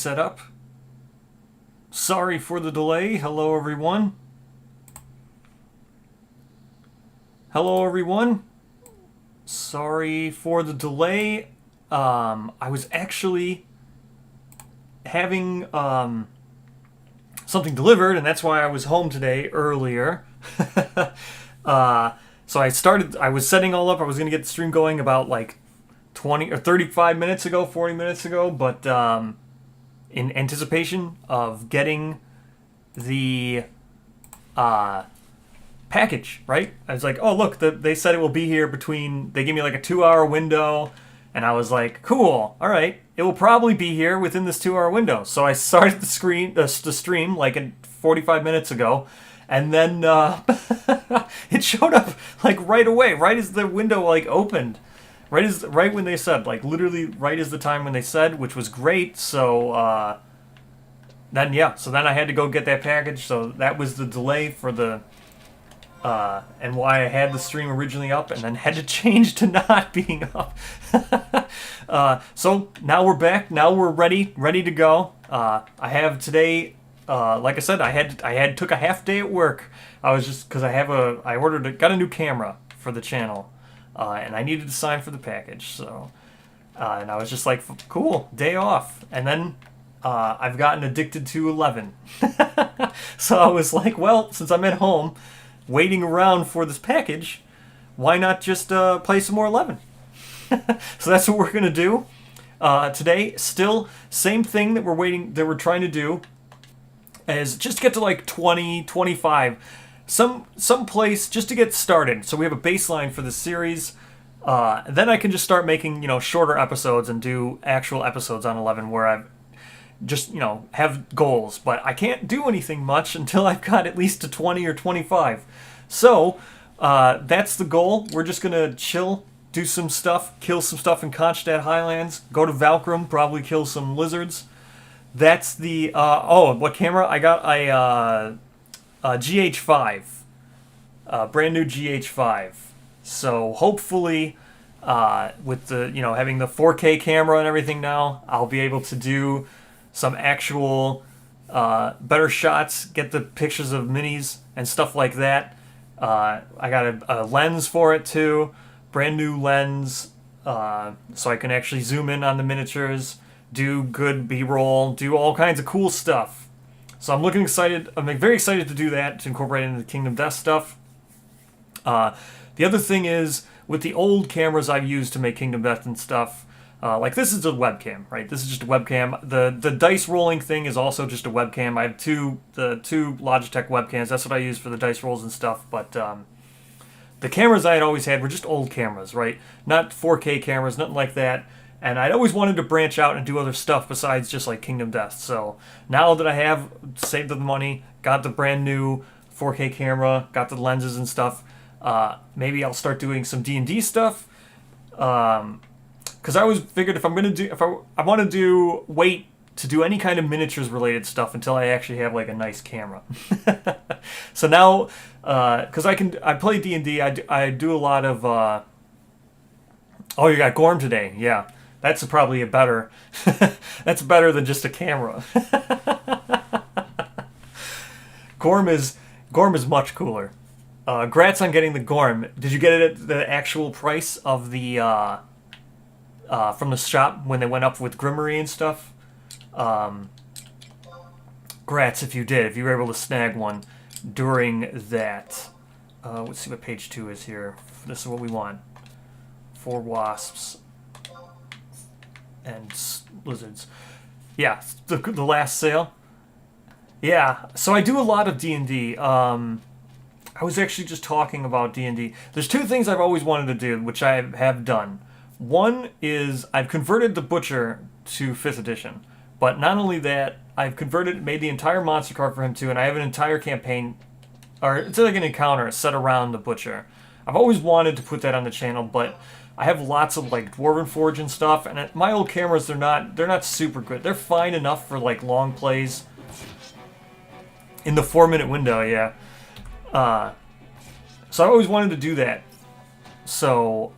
set up. Sorry for the delay. Hello, everyone. Hello, everyone. Sorry for the delay. I was actually having something delivered, and that's why I was home today earlier. So I was setting all up. I was going to get the stream going about like 20 or 35 minutes ago, 40 minutes ago, but in anticipation of getting the package, right? I was like, oh, look, they said it will be here between, they gave me like a 2-hour window, and I was like, cool, all right, it will probably be here within this 2-hour window. So I started the stream like 45 minutes ago, and then it showed up like right away, right as the window like opened, right when they said, like literally right as the time when they said, which was great. So then I had to go get that package. So that was the delay for the and why I had the stream originally up and then had to change to not being up. So now we're back. Now we're ready to go. I have today, like I said, I took a half day at work. I was just because I got a new camera for the channel, and I needed to sign for the package. So, and I was just like, cool, day off. And then I've gotten addicted to 11. So I was like, well, since I'm at home waiting around for this package, why not just play some more 11? So that's what we're gonna do today. Still, same thing that we're trying to do, is just get to like 20, 25, some place just to get started. So we have a baseline for the series. Then I can just start making shorter episodes and do actual episodes on 11 where I've just have goals, but I can't do anything much until I've got at least to 20 or 25. So that's the goal. We're just gonna chill, do some stuff, kill some stuff in Konstadt Highlands, go to Valkrum, probably kill some lizards. That's the what camera I got? A GH5, brand new GH5. So hopefully with the having the 4K camera and everything now, I'll be able to do some actual better shots, get the pictures of minis and stuff like that. I got a lens for it too, brand new lens, so I can actually zoom in on the miniatures, do good B-roll, do all kinds of cool stuff. So I'm very excited to do that, to incorporate into the Kingdom Death stuff. The other thing is, with the old cameras I've used to make Kingdom Death and stuff, like this is a webcam, right? This is just a webcam. The dice rolling thing is also just a webcam. I have the two Logitech webcams. That's what I use for the dice rolls and stuff. But the cameras I had always had were just old cameras, right? Not 4K cameras, nothing like that. And I'd always wanted to branch out and do other stuff besides just like Kingdom Death. So now that I have saved the money, got the brand new 4K camera, got the lenses and stuff, maybe I'll start doing some D&D stuff. Because I always figured if I want to wait to do any kind of miniatures related stuff until I actually have like a nice camera. So now, because I play D&D, I do a lot of. Oh, you got Gorm today, yeah. That's probably a better. That's better than just a camera. Gorm is much cooler. Grats on getting the Gorm. Did you get it at the actual price of the from the shop when they went up with Grimmery and stuff? Grats if you did. If you were able to snag one during that. Let's see what page 2 is here. This is what we want. 4 wasps and lizards. Yeah, the last sale. Yeah, so I do a lot of D&D. I was actually just talking about D&D. There's 2 things I've always wanted to do, which I have done. One is I've converted the Butcher to 5th edition. But not only that, I've made the entire monster card for him too, and I have an entire campaign, or it's like an encounter set around the Butcher. I've always wanted to put that on the channel, but I have lots of like Dwarven Forge and stuff, and my old cameras, they're not super good. They're fine enough for like long plays. In the 4-minute window, yeah. So I always wanted to do that. So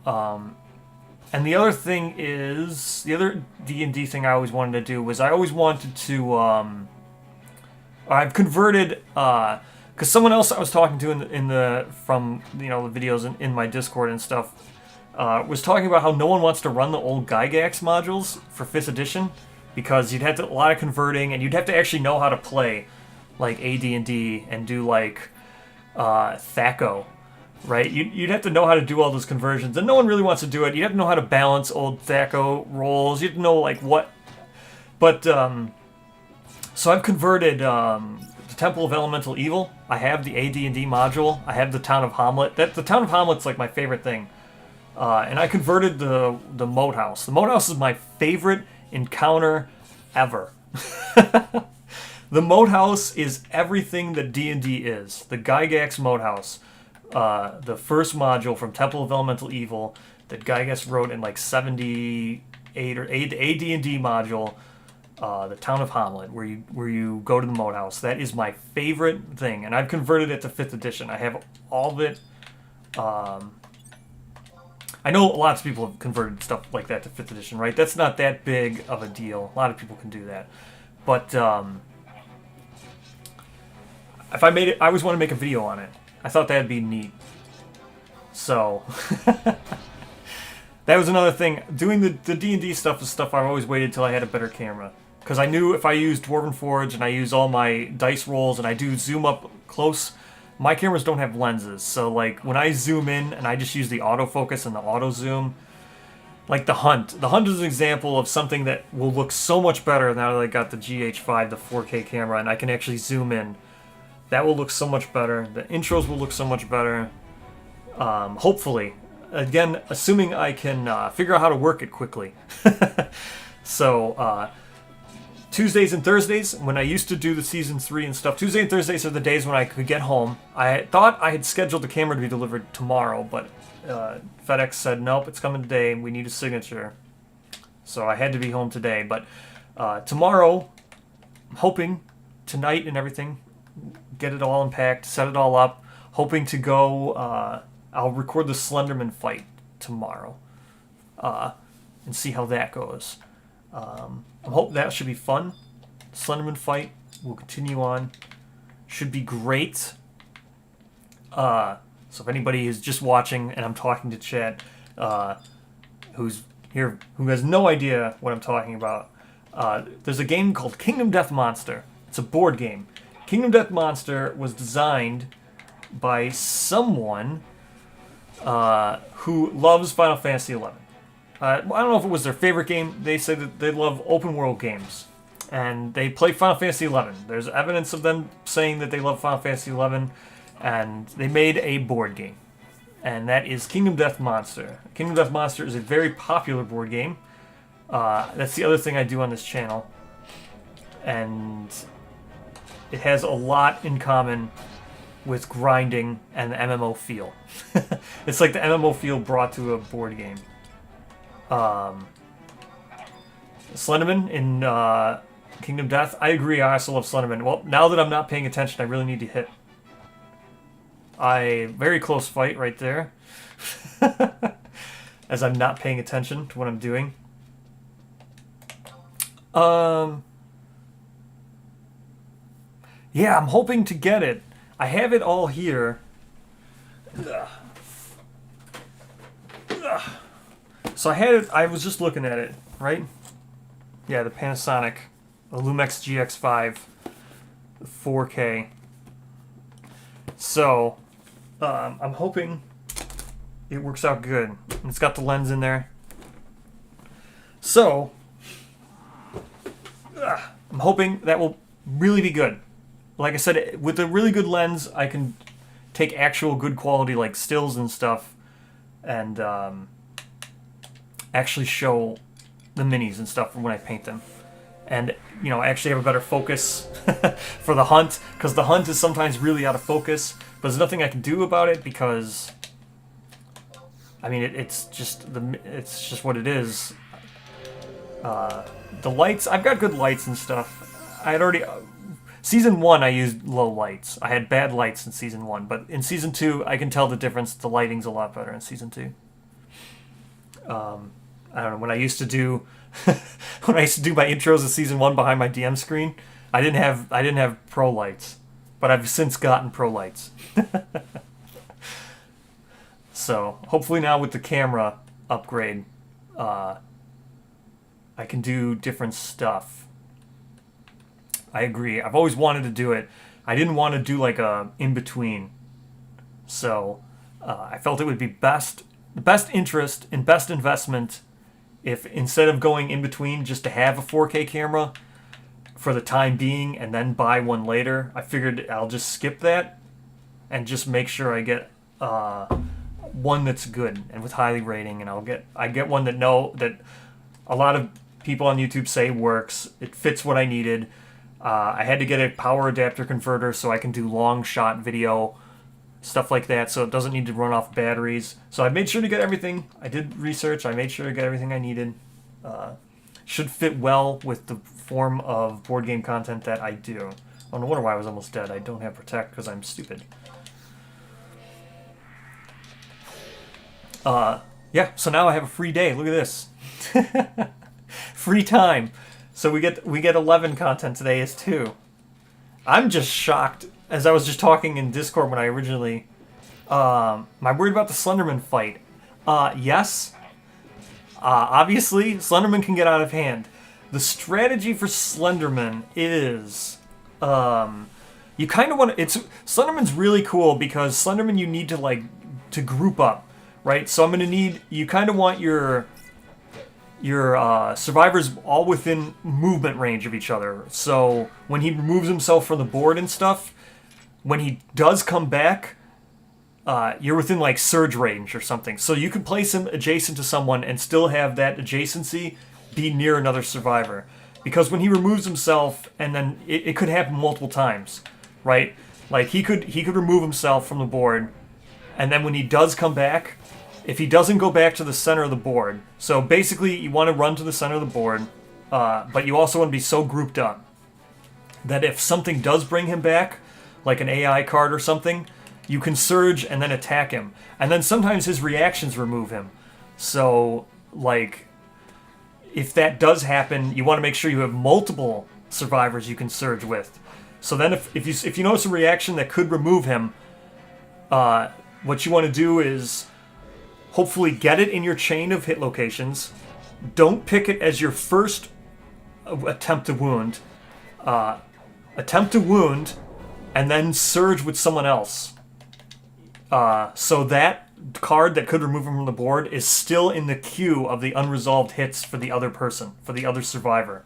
And the other thing is, the other D&D thing I always wanted to do was I always wanted to, I've converted, because someone else I was talking to from, the videos in my Discord and stuff, was talking about how no one wants to run the old Gygax modules for 5th edition, because you'd have to, a lot of converting, and you'd have to actually know how to play, like, AD&D, and do, like, THAC0, right? You'd have to know how to do all those conversions, and no one really wants to do it. You'd have to know how to balance old THAC0 rolls. You'd have to know, like, what... But, so I've converted the Temple of Elemental Evil. I have the AD&D module. I have the Town of Hamlet. The Town of Hamlet's, like, my favorite thing. And I converted the Moat House. The Moat House is my favorite encounter ever. The Moat House is everything that D&D is. The Gygax Moat House. The first module from Temple of Elemental Evil that Gygax wrote in like 78 or the AD&D module, the Town of Hamlet, where you go to the Moat House. That is my favorite thing, and I've converted it to 5th edition. I have all of it. I know lots of people have converted stuff like that to 5th edition, right? That's not that big of a deal. A lot of people can do that. But if I made it, I always want to make a video on it. I thought that'd be neat. So, that was another thing. Doing the D&D stuff is stuff I've always waited till I had a better camera. Because I knew if I used Dwarven Forge and I use all my dice rolls and I do zoom up close, my cameras don't have lenses. So, like, when I zoom in and I just use the autofocus and the auto zoom, like the Hunt. The Hunt is an example of something that will look so much better now that I got the GH5, the 4K camera, and I can actually zoom in. That will look so much better. The intros will look so much better. Hopefully. Again, assuming I can figure out how to work it quickly. So, Tuesdays and Thursdays, when I used to do the Season 3 and stuff, Tuesday and Thursdays are the days when I could get home. I thought I had scheduled the camera to be delivered tomorrow, but FedEx said, nope, it's coming today, and we need a signature. So I had to be home today. But tomorrow, I'm hoping, tonight and everything, get it all unpacked, set it all up, hoping to go, I'll record the Slenderman fight tomorrow, and see how that goes. I'm hoping that should be fun. Slenderman fight will continue on. Should be great. So if anybody is just watching and I'm talking to chat, who's here, who has no idea what I'm talking about, there's a game called Kingdom Death Monster. It's a board game. Kingdom Death Monster was designed by someone who loves Final Fantasy XI. I don't know if it was their favorite game. They say that they love open world games, and they play Final Fantasy XI. There's evidence of them saying that they love Final Fantasy XI, and they made a board game, and that is Kingdom Death Monster. Kingdom Death Monster is a very popular board game. That's the other thing I do on this channel, and it has a lot in common with grinding and the MMO feel. It's like the MMO feel brought to a board game. Slenderman in Kingdom Death. I agree, I also love Slenderman. Well, now that I'm not paying attention, I really need to hit. Very close fight right there. As I'm not paying attention to what I'm doing. Yeah, I'm hoping to get it. I have it all here. So I had it, I was just looking at it, right? Yeah, the Panasonic Lumix GX5 4K. So, I'm hoping it works out good. It's got the lens in there. So, I'm hoping that will really be good. Like I said, with a really good lens, I can take actual good quality, like stills and stuff, and actually show the minis and stuff when I paint them. And, you know, actually have a better focus for the Hunt, because the Hunt is sometimes really out of focus, but there's nothing I can do about it because, I mean, it's just what it is. The lights, I've got good lights and stuff. I had already, Season 1 I used low lights. I had bad lights in Season 1, but in Season 2 I can tell the difference. The lighting's a lot better in Season 2. I don't know, when I used to do when I used to do my intros of season 1 behind my DM screen, I didn't have pro lights, but I've since gotten pro lights. So hopefully now with the camera upgrade, I can do different stuff. I agree. I've always wanted to do it. I didn't want to do like a in between, so I felt it would be the best interest and best investment if instead of going in between just to have a 4K camera for the time being and then buy one later. I figured I'll just skip that and just make sure I get one that's good and with highly rating, and I get one that a lot of people on YouTube say works. It fits what I needed. I had to get a power adapter converter so I can do long shot video, stuff like that, so it doesn't need to run off batteries. So I made sure to get everything. I did research. I made sure to get everything I needed. Should fit well with the form of board game content that I do. Oh, no wonder why I was almost dead. I don't have Protect because I'm stupid. Yeah, so now I have a free day. Look at this. Free time. So we get 11 content today is 2. I'm just shocked. As I was just talking in Discord when I originally... am I worried about the Slenderman fight? Yes. Obviously, Slenderman can get out of hand. The strategy for Slenderman is... you kind of want to... Slenderman's really cool because Slenderman you need to group up, right? So I'm going to need... You kind of want your survivors all within movement range of each other. So when he removes himself from the board and stuff, when he does come back, you're within like surge range or something. So you can place him adjacent to someone and still have that adjacency be near another survivor. Because when he removes himself, and then it could happen multiple times, right? Like he could remove himself from the board, and then when he does come back, if he doesn't go back to the center of the board, so basically you want to run to the center of the board, but you also want to be so grouped up that if something does bring him back, like an AI card or something, you can surge and then attack him. And then sometimes his reactions remove him. So, like, if that does happen, you want to make sure you have multiple survivors you can surge with. So then if you notice a reaction that could remove him, what you want to do is hopefully get it in your chain of hit locations. Don't pick it as your first attempt to wound. Attempt to wound, and then surge with someone else. So that card that could remove him from the board is still in the queue of the unresolved hits for the other person, for the other survivor.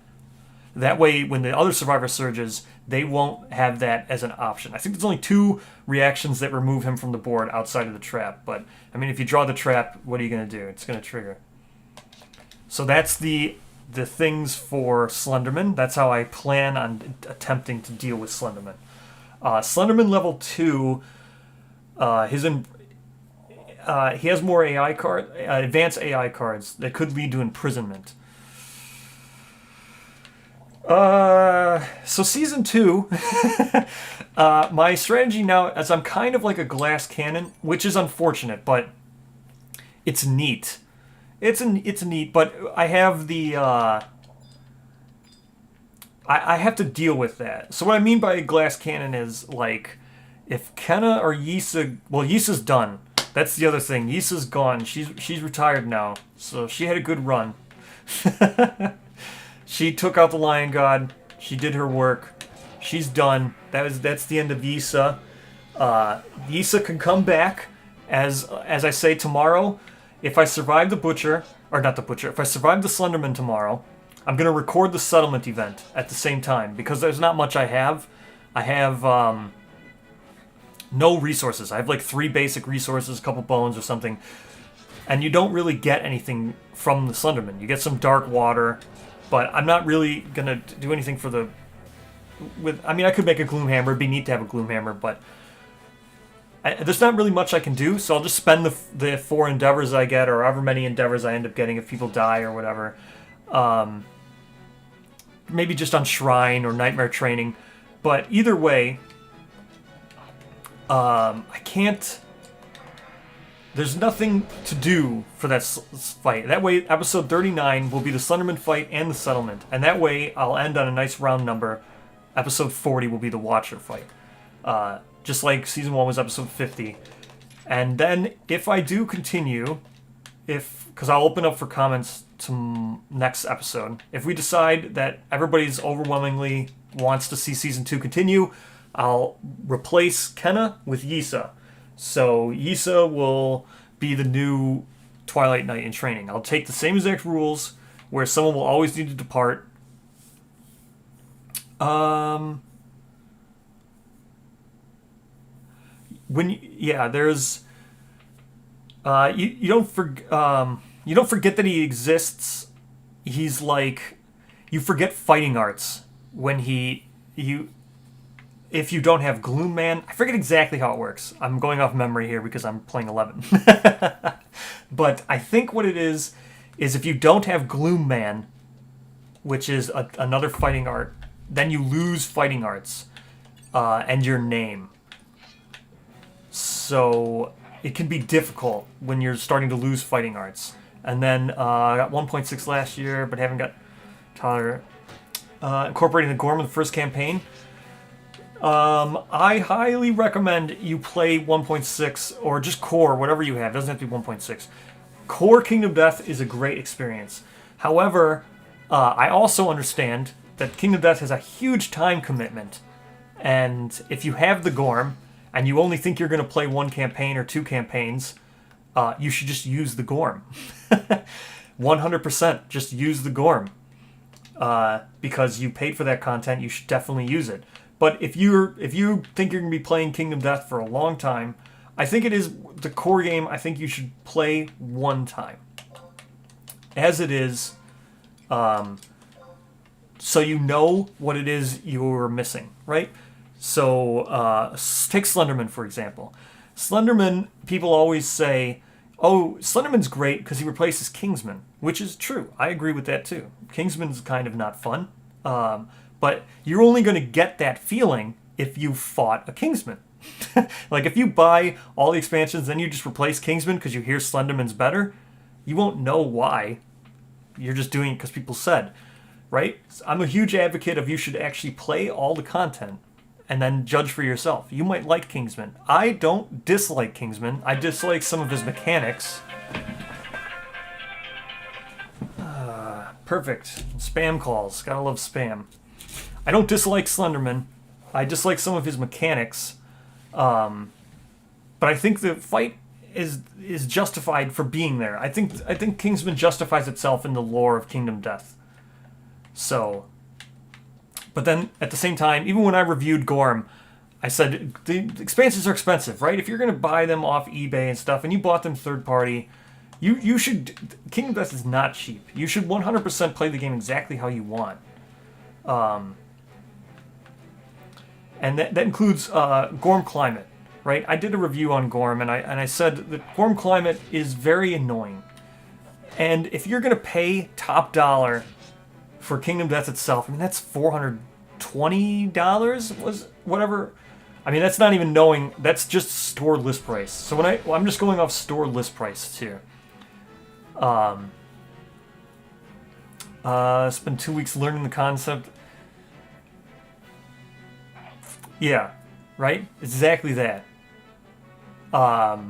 That way, when the other survivor surges, they won't have that as an option. I think there's only 2 reactions that remove him from the board outside of the trap. But, I mean, if you draw the trap, what are you going to do? It's going to trigger. So that's the things for Slenderman. That's how I plan on attempting to deal with Slenderman. Slenderman level 2, he has more AI card, advanced AI cards that could lead to imprisonment. So season 2, my strategy now, as I'm kind of like a glass cannon, which is unfortunate, but it's neat. It's neat, but I have the, I have to deal with that. So what I mean by a glass cannon is, like, if Kenna or Yisa, well, Yisa's done. That's the other thing. Yisa's gone. She's retired now, so she had a good run. She took out the Lion God. She did her work. She's done. That's the end of Yisa. Yisa can come back, as I say, tomorrow. If I survive the Butcher, or not the Butcher, if I survive the Slenderman tomorrow, I'm going to record the settlement event at the same time, because there's not much I have. I have no resources. I have like 3 basic resources, a couple bones or something, and you don't really get anything from the Slenderman. You get some dark water, but I'm not really going to do anything for the... I mean, I could make a Gloomhammer. It'd be neat to have a Gloomhammer, but there's not really much I can do, so I'll just spend the 4 endeavors I get, or however many endeavors I end up getting if people die or whatever. Maybe just on Shrine or Nightmare Training. But either way, I can't... there's nothing to do for that fight. That way, episode 39 will be the Slenderman fight and the settlement. And that way, I'll end on a nice round number. Episode 40 will be the Watcher fight. Just like season 1 was episode 50. And then, if I do continue, because I'll open up for comments to next episode. If we decide that everybody's overwhelmingly wants to see season 2 continue, I'll replace Kenna with Yisa. So Yisa will be the new Twilight Knight in training. I'll take the same exact rules where someone will always need to depart. There's you don't forget that he exists. He's like, you forget fighting arts when if you don't have Gloom Man. I forget exactly how it works. I'm going off memory here because I'm playing 11. But I think what it is if you don't have Gloom Man, which is another fighting art, then you lose fighting arts and your name. So it can be difficult when you're starting to lose fighting arts. And then I got 1.6 last year, but haven't got Tyler. Incorporating the Gorm in the first campaign. I highly recommend you play 1.6 or just Core, whatever you have. It doesn't have to be 1.6. Core Kingdom Death is a great experience. However, I also understand that Kingdom Death has a huge time commitment. And if you have the Gorm, and you only think you're going to play one campaign or two campaigns, you should just use the Gorm. 100%, just use the Gorm. Because you paid for that content, you should definitely use it. But if you think you're going to be playing Kingdom Death for a long time, I think it is the core game. I think you should play one time, as it is, so you know what it is you're missing, right? So take Slenderman, for example. Slenderman, people always say, oh, Slenderman's great because he replaces Kingsman, which is true. I agree with that too. Kingsman's kind of not fun, but you're only going to get that feeling if you fought a Kingsman. Like if you buy all the expansions, then you just replace Kingsman because you hear Slenderman's better, you won't know why. You're just doing it because people said, right? I'm a huge advocate of you should actually play all the content and then judge for yourself. You might like Kingsman. I don't dislike Kingsman. I dislike some of his mechanics. Perfect. Spam calls. Gotta love spam. I don't dislike Slenderman. I dislike some of his mechanics. But I think the fight is justified for being there. I think Kingsman justifies itself in the lore of Kingdom Death. So, but then at the same time, even when I reviewed Gorm, I said the expansions are expensive, right? If you're going to buy them off eBay and stuff, and you bought them third party, you should. Kingdom Death is not cheap. You should 100% play the game exactly how you want. And that includes Gorm Climate, right? I did a review on Gorm, and I said that Gorm Climate is very annoying. And if you're going to pay top dollar for Kingdom Death itself, I mean, that's $420, was whatever. I mean, that's not even knowing, that's just store list price. So I'm just going off store list price here. Spent 2 weeks learning the concept. Yeah, right? Exactly that. I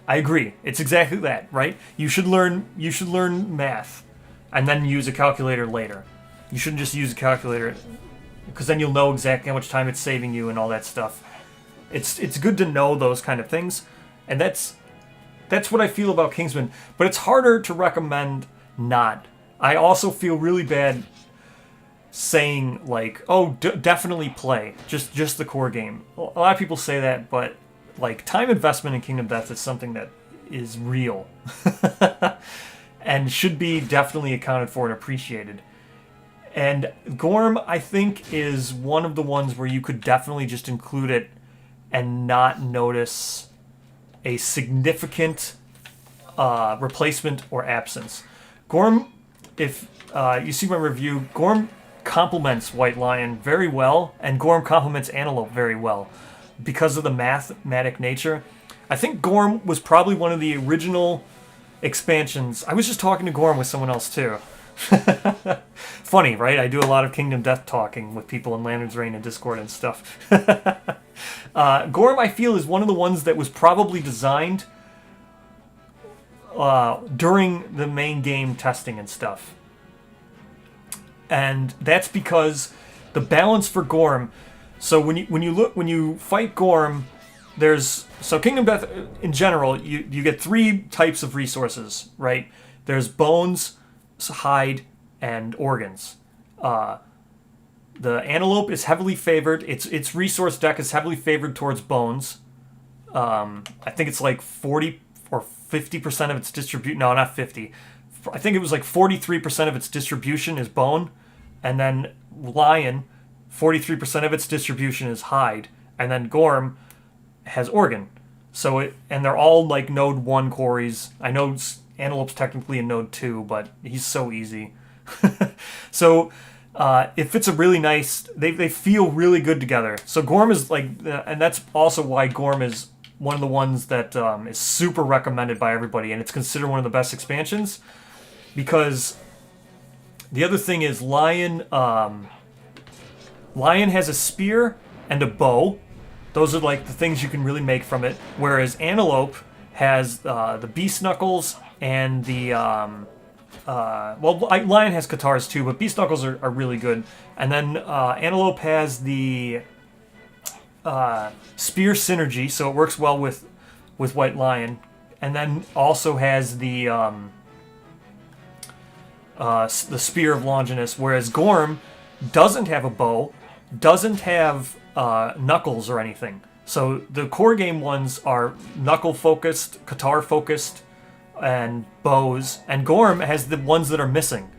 agree. It's exactly that, right? You should learn math and then use a calculator later. You shouldn't just use a calculator because then you'll know exactly how much time it's saving you and all that stuff. It's good to know those kind of things, and that's what I feel about Kingsman. But it's harder to recommend not. I also feel really bad saying like, oh, definitely play just the core game. A lot of people say that, but like time investment in Kingdom Death is something that is real and should be definitely accounted for and appreciated. And Gorm, I think, is one of the ones where you could definitely just include it and not notice a significant replacement or absence. Gorm, if you see my review, Gorm complements White Lion very well, and Gorm complements Antelope very well because of the mathematic nature. I think Gorm was probably one of the original expansions. I was just talking to Gorm with someone else too. Funny, right? I do a lot of Kingdom Death talking with people in Lantern's Reign and Discord and stuff. Gorm, I feel, is one of the ones that was probably designed during the main game testing and stuff. And that's because the balance for Gorm. So when you fight Gorm, so Kingdom Death in general, you get three types of resources, right? There's bones, hide, and organs. The antelope is heavily favored. Its resource deck is heavily favored towards bones. I think it's like 40 or 50% of its distribution. No, not 50. I think it was like 43% of its distribution is bone, and then lion, 43% of its distribution is hide, and then Gorm has organ. And they're all like node 1 quarries. I know Antelope's technically a node 2, but he's so easy. So it fits a really nice. They feel really good together. So Gorm is like, and that's also why Gorm is one of the ones that is super recommended by everybody, and it's considered one of the best expansions. Because the other thing is Lion has a spear and a bow. Those are like the things you can really make from it. Whereas Antelope has the beast knuckles and the Lion has katars too, but beast knuckles are really good. And then Antelope has the spear synergy, so it works well with White Lion. And then also has the Spear of Longinus, whereas Gorm doesn't have a bow, doesn't have knuckles or anything. So the core game ones are knuckle focused, katar focused, and bows, and Gorm has the ones that are missing.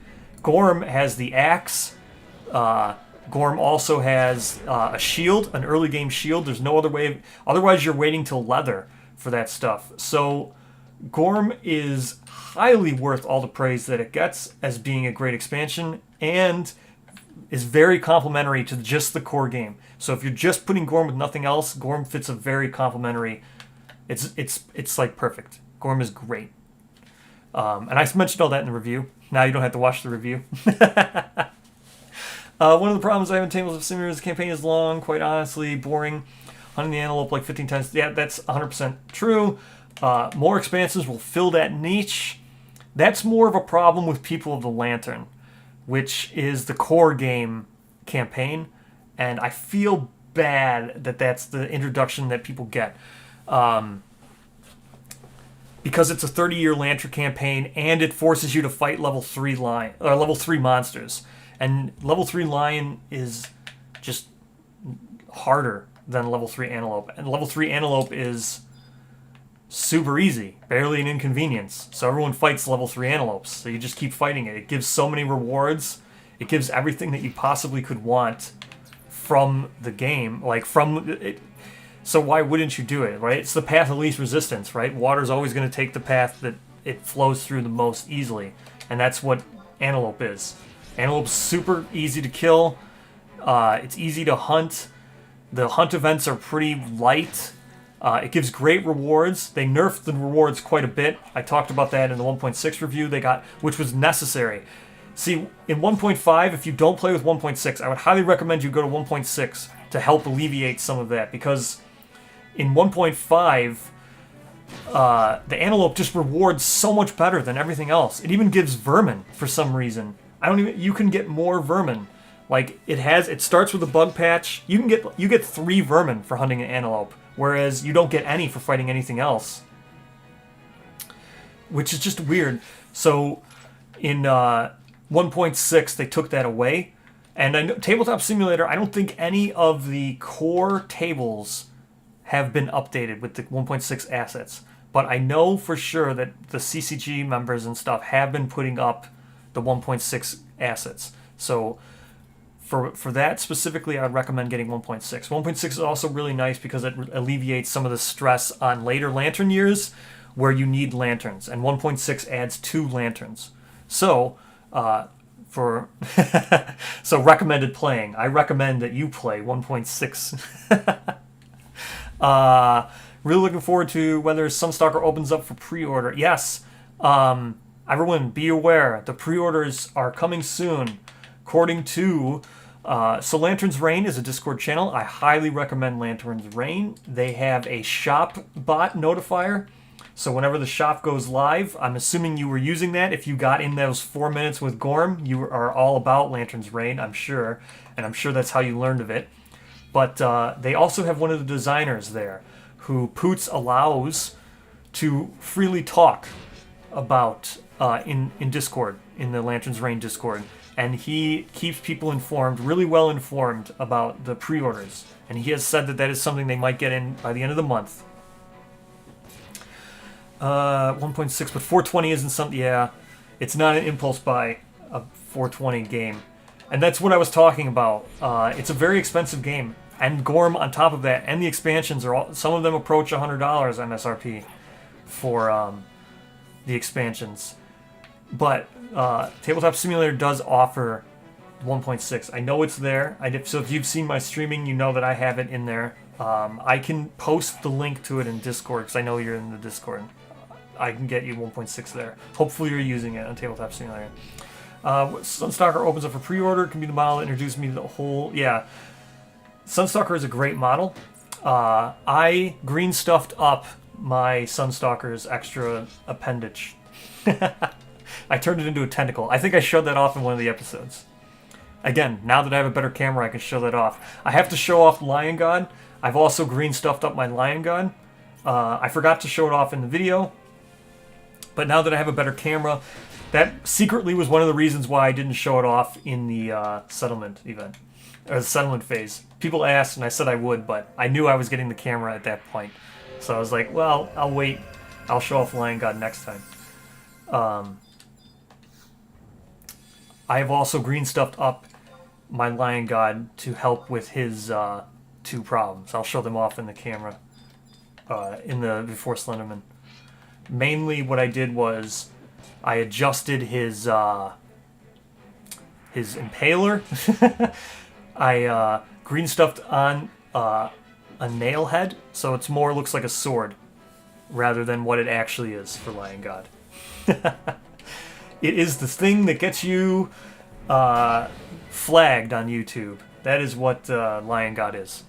Gorm has the axe. Gorm also has a shield, an early game shield. There's no other way. Otherwise, you're waiting till leather for that stuff. So Gorm is highly worth all the praise that it gets as being a great expansion, and is very complementary to just the core game. So if you're just putting Gorm with nothing else, Gorm fits a very complementary. It's like perfect. Gorm is great. And I mentioned all that in the review. Now you don't have to watch the review. One of the problems I have in Tables of Simulator is the campaign is long, quite honestly, boring. Hunting the antelope like 15 times. Yeah, that's 100% true. More expansions will fill that niche. That's more of a problem with People of the Lantern, which is the core game campaign. And I feel bad that that's the introduction that people get. Because it's a 30-year Lantern campaign, and it forces you to fight level 3 monsters. And level 3 lion is just harder than level 3 antelope. And level 3 antelope is super easy, barely an inconvenience. So everyone fights level 3 antelopes. So you just keep fighting it. It gives so many rewards. It gives everything that you possibly could want from the game. Like from it. So why wouldn't you do it, right? It's the path of least resistance, right? Water's always going to take the path that it flows through the most easily. And that's what antelope is. Antelope's super easy to kill. It's easy to hunt. The hunt events are pretty light. It gives great rewards. They nerfed the rewards quite a bit. I talked about that in the 1.6 review they got, which was necessary. See, in 1.5, if you don't play with 1.6, I would highly recommend you go to 1.6 to help alleviate some of that, because in 1.5, the antelope just rewards so much better than everything else. It even gives vermin for some reason. You can get more vermin. Like it starts with a bug patch. You get 3 vermin for hunting an antelope, whereas you don't get any for fighting anything else, which is just weird. So in 1.6 they took that away, and I know Tabletop Simulator, I don't think any of the core tables have been updated with the 1.6 assets, but I know for sure that the CCG members and stuff have been putting up the 1.6 assets. So for that specifically, I'd recommend getting 1.6. 1.6 is also really nice because it alleviates some of the stress on later Lantern years where you need lanterns, and 1.6 adds 2 lanterns. So so recommended playing. I recommend that you play 1.6. Really looking forward to whether Sunstalker opens up for pre-order. Yes, everyone be aware, the pre-orders are coming soon. According to, so Lantern's Reign is a Discord channel. I highly recommend Lantern's Reign. They have a shop bot notifier. So whenever the shop goes live, I'm assuming you were using that. If you got in those 4 minutes with Gorm, you are all about Lantern's Reign, I'm sure. And I'm sure that's how you learned of it. But they also have one of the designers there who Poots allows to freely talk about in Discord, in the Lantern's Reign Discord. And he keeps people informed, really well informed about the pre-orders. And he has said that that is something they might get in by the end of the month. 1.6, but 420 isn't something, yeah. It's not an impulse buy, a 420 game. And that's what I was talking about. It's a very expensive game. And Gorm on top of that, and the expansions, are all, some of them approach $100 MSRP for the expansions. But Tabletop Simulator does offer 1.6. I know it's there. So if you've seen my streaming, you know that I have it in there. I can post the link to it in Discord, because I know you're in the Discord. I can get you 1.6 there. Hopefully you're using it on Tabletop Simulator. Sunstalker opens up for pre-order. It can be the model that introduced me to the whole... Yeah. Sunstalker is a great model. I green stuffed up my Sunstalker's extra appendage. I turned it into a tentacle. I think I showed that off in one of the episodes. Again, now that I have a better camera, I can show that off. I have to show off Lion God. I've also green stuffed up my Lion God. I forgot to show it off in the video. But now that I have a better camera, that secretly was one of the reasons why I didn't show it off in the settlement event. Or the settlement phase. People asked, and I said I would, but I knew I was getting the camera at that point. So I was like, well, I'll wait. I'll show off Lion God next time. I have also green stuffed up my Lion God to help with his 2 problems. I'll show them off in the camera before Slenderman. Mainly what I did was I adjusted his impaler. I green stuffed on a nail head, so it's more looks like a sword rather than what it actually is for Lion God. It is the thing that gets you flagged on YouTube. That is what Lion God is.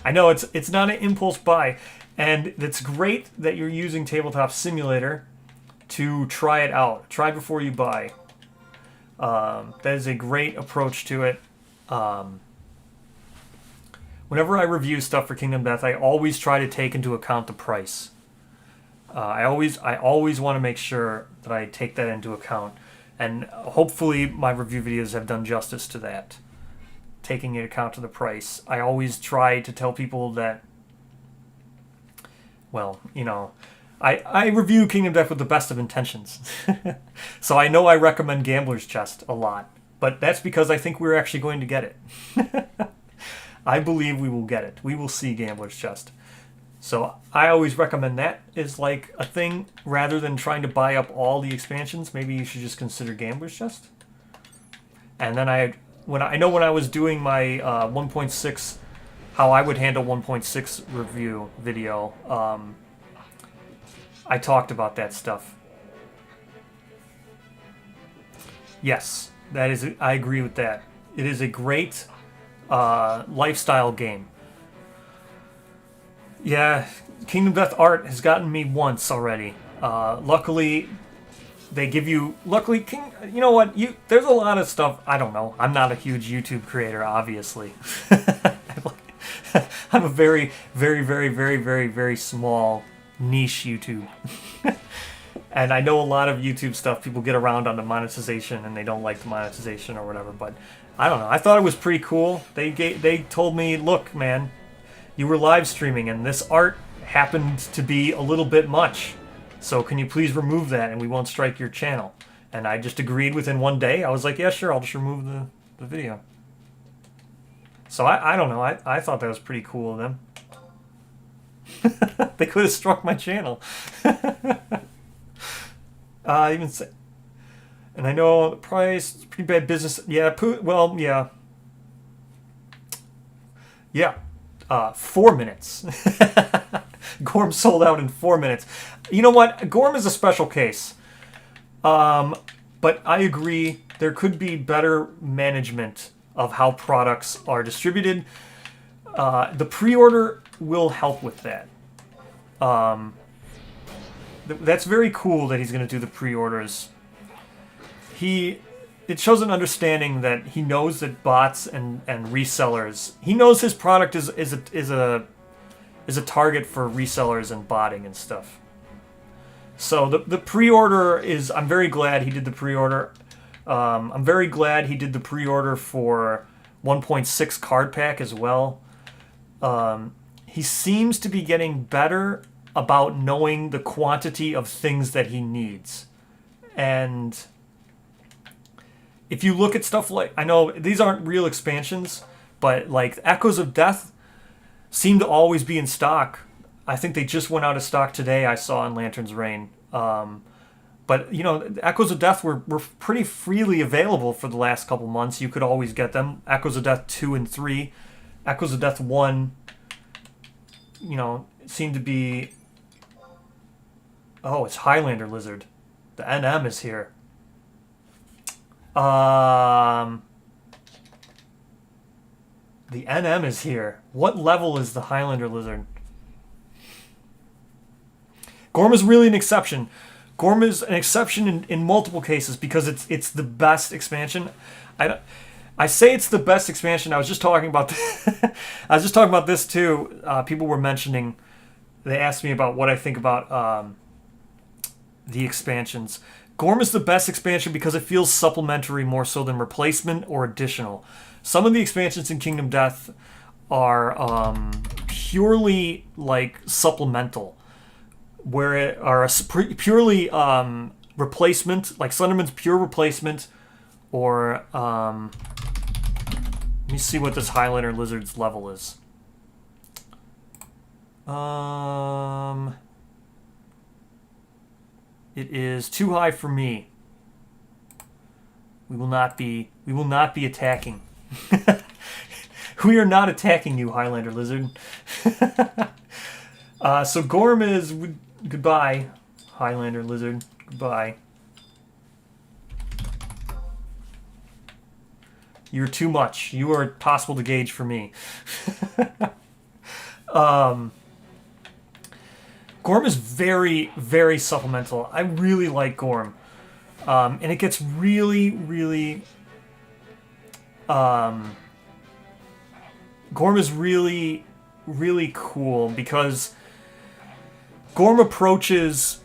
I know it's not an impulse buy, and it's great that you're using Tabletop Simulator to try it out. Try before you buy. That is a great approach to it. Whenever I review stuff for Kingdom Death, I always try to take into account the price. I always want to make sure that I take that into account, and hopefully my review videos have done justice to that, taking into account to the price. I always try to tell people that, well, you know, I review Kingdom Death with the best of intentions. So I know I recommend Gambler's Chest a lot, but that's because I think we're actually going to get it. I believe we will get it. We will see Gambler's Chest. So I always recommend that as like a thing, rather than trying to buy up all the expansions. Maybe you should just consider Gambler's Chest. And then when I was doing my 1.6, how I would handle 1.6 review video, I talked about that stuff. Yes, that is. I agree with that. It is a great lifestyle game. Yeah, Kingdom Death art has gotten me once already. Luckily, they give you... Luckily, you know what? There's a lot of stuff... I don't know. I'm not a huge YouTube creator, obviously. I'm a very, very, very, very, very, very small niche YouTube. And I know a lot of YouTube stuff, people get around on the monetization and they don't like the monetization or whatever, but I don't know. I thought it was pretty cool. They told me, look, man, you were live streaming and this art happened to be a little bit much. So can you please remove that and we won't strike your channel? And I just agreed within one day. I was like, yeah, sure, I'll just remove the video. So I don't know. I thought that was pretty cool of them. They could have struck my channel. Even say, and I know the price, it's pretty bad business. Yeah, well, yeah. Yeah. 4 minutes. Gorm sold out in 4 minutes. You know what? Gorm is a special case. But I agree, there could be better management of how products are distributed. The pre-order will help with that. That's very cool that he's going to do the pre-orders. It shows an understanding that he knows that bots and resellers. He knows his product is a target for resellers and botting and stuff. So the pre-order is. I'm very glad he did the pre-order. I'm very glad he did the pre-order for 1.6 card pack as well. He seems to be getting better about knowing the quantity of things that he needs. And if you look at stuff like, I know these aren't real expansions, but like Echoes of Death seem to always be in stock. I think they just went out of stock today, I saw in Lantern's Reign. But, you know, Echoes of Death were pretty freely available for the last couple months. You could always get them. Echoes of Death 2 and 3. Echoes of Death 1, you know, seemed to be... Oh, it's Highlander Lizard. The NM is here. The NM is here. What level is the Highlander Lizard? Gorm is really an exception. Gorm is an exception in multiple cases because it's the best expansion. I say it's the best expansion. I was just talking about I was just talking about this too. People were mentioning. They asked me about what I think about the expansions. Gorm is the best expansion because it feels supplementary more so than replacement or additional. Some of the expansions in Kingdom Death are purely like supplemental, where it are purely replacement, like Slenderman's pure replacement, or let me see what this Highlander Lizard's level is. It is too high for me. We will not be attacking. We are not attacking you, Highlander Lizard. So Gorm is goodbye, Highlander Lizard. Goodbye. You're too much. You are possible to gauge for me. Gorm is very, very supplemental. I really like Gorm. And it gets really, really... Gorm is really, really cool because Gorm approaches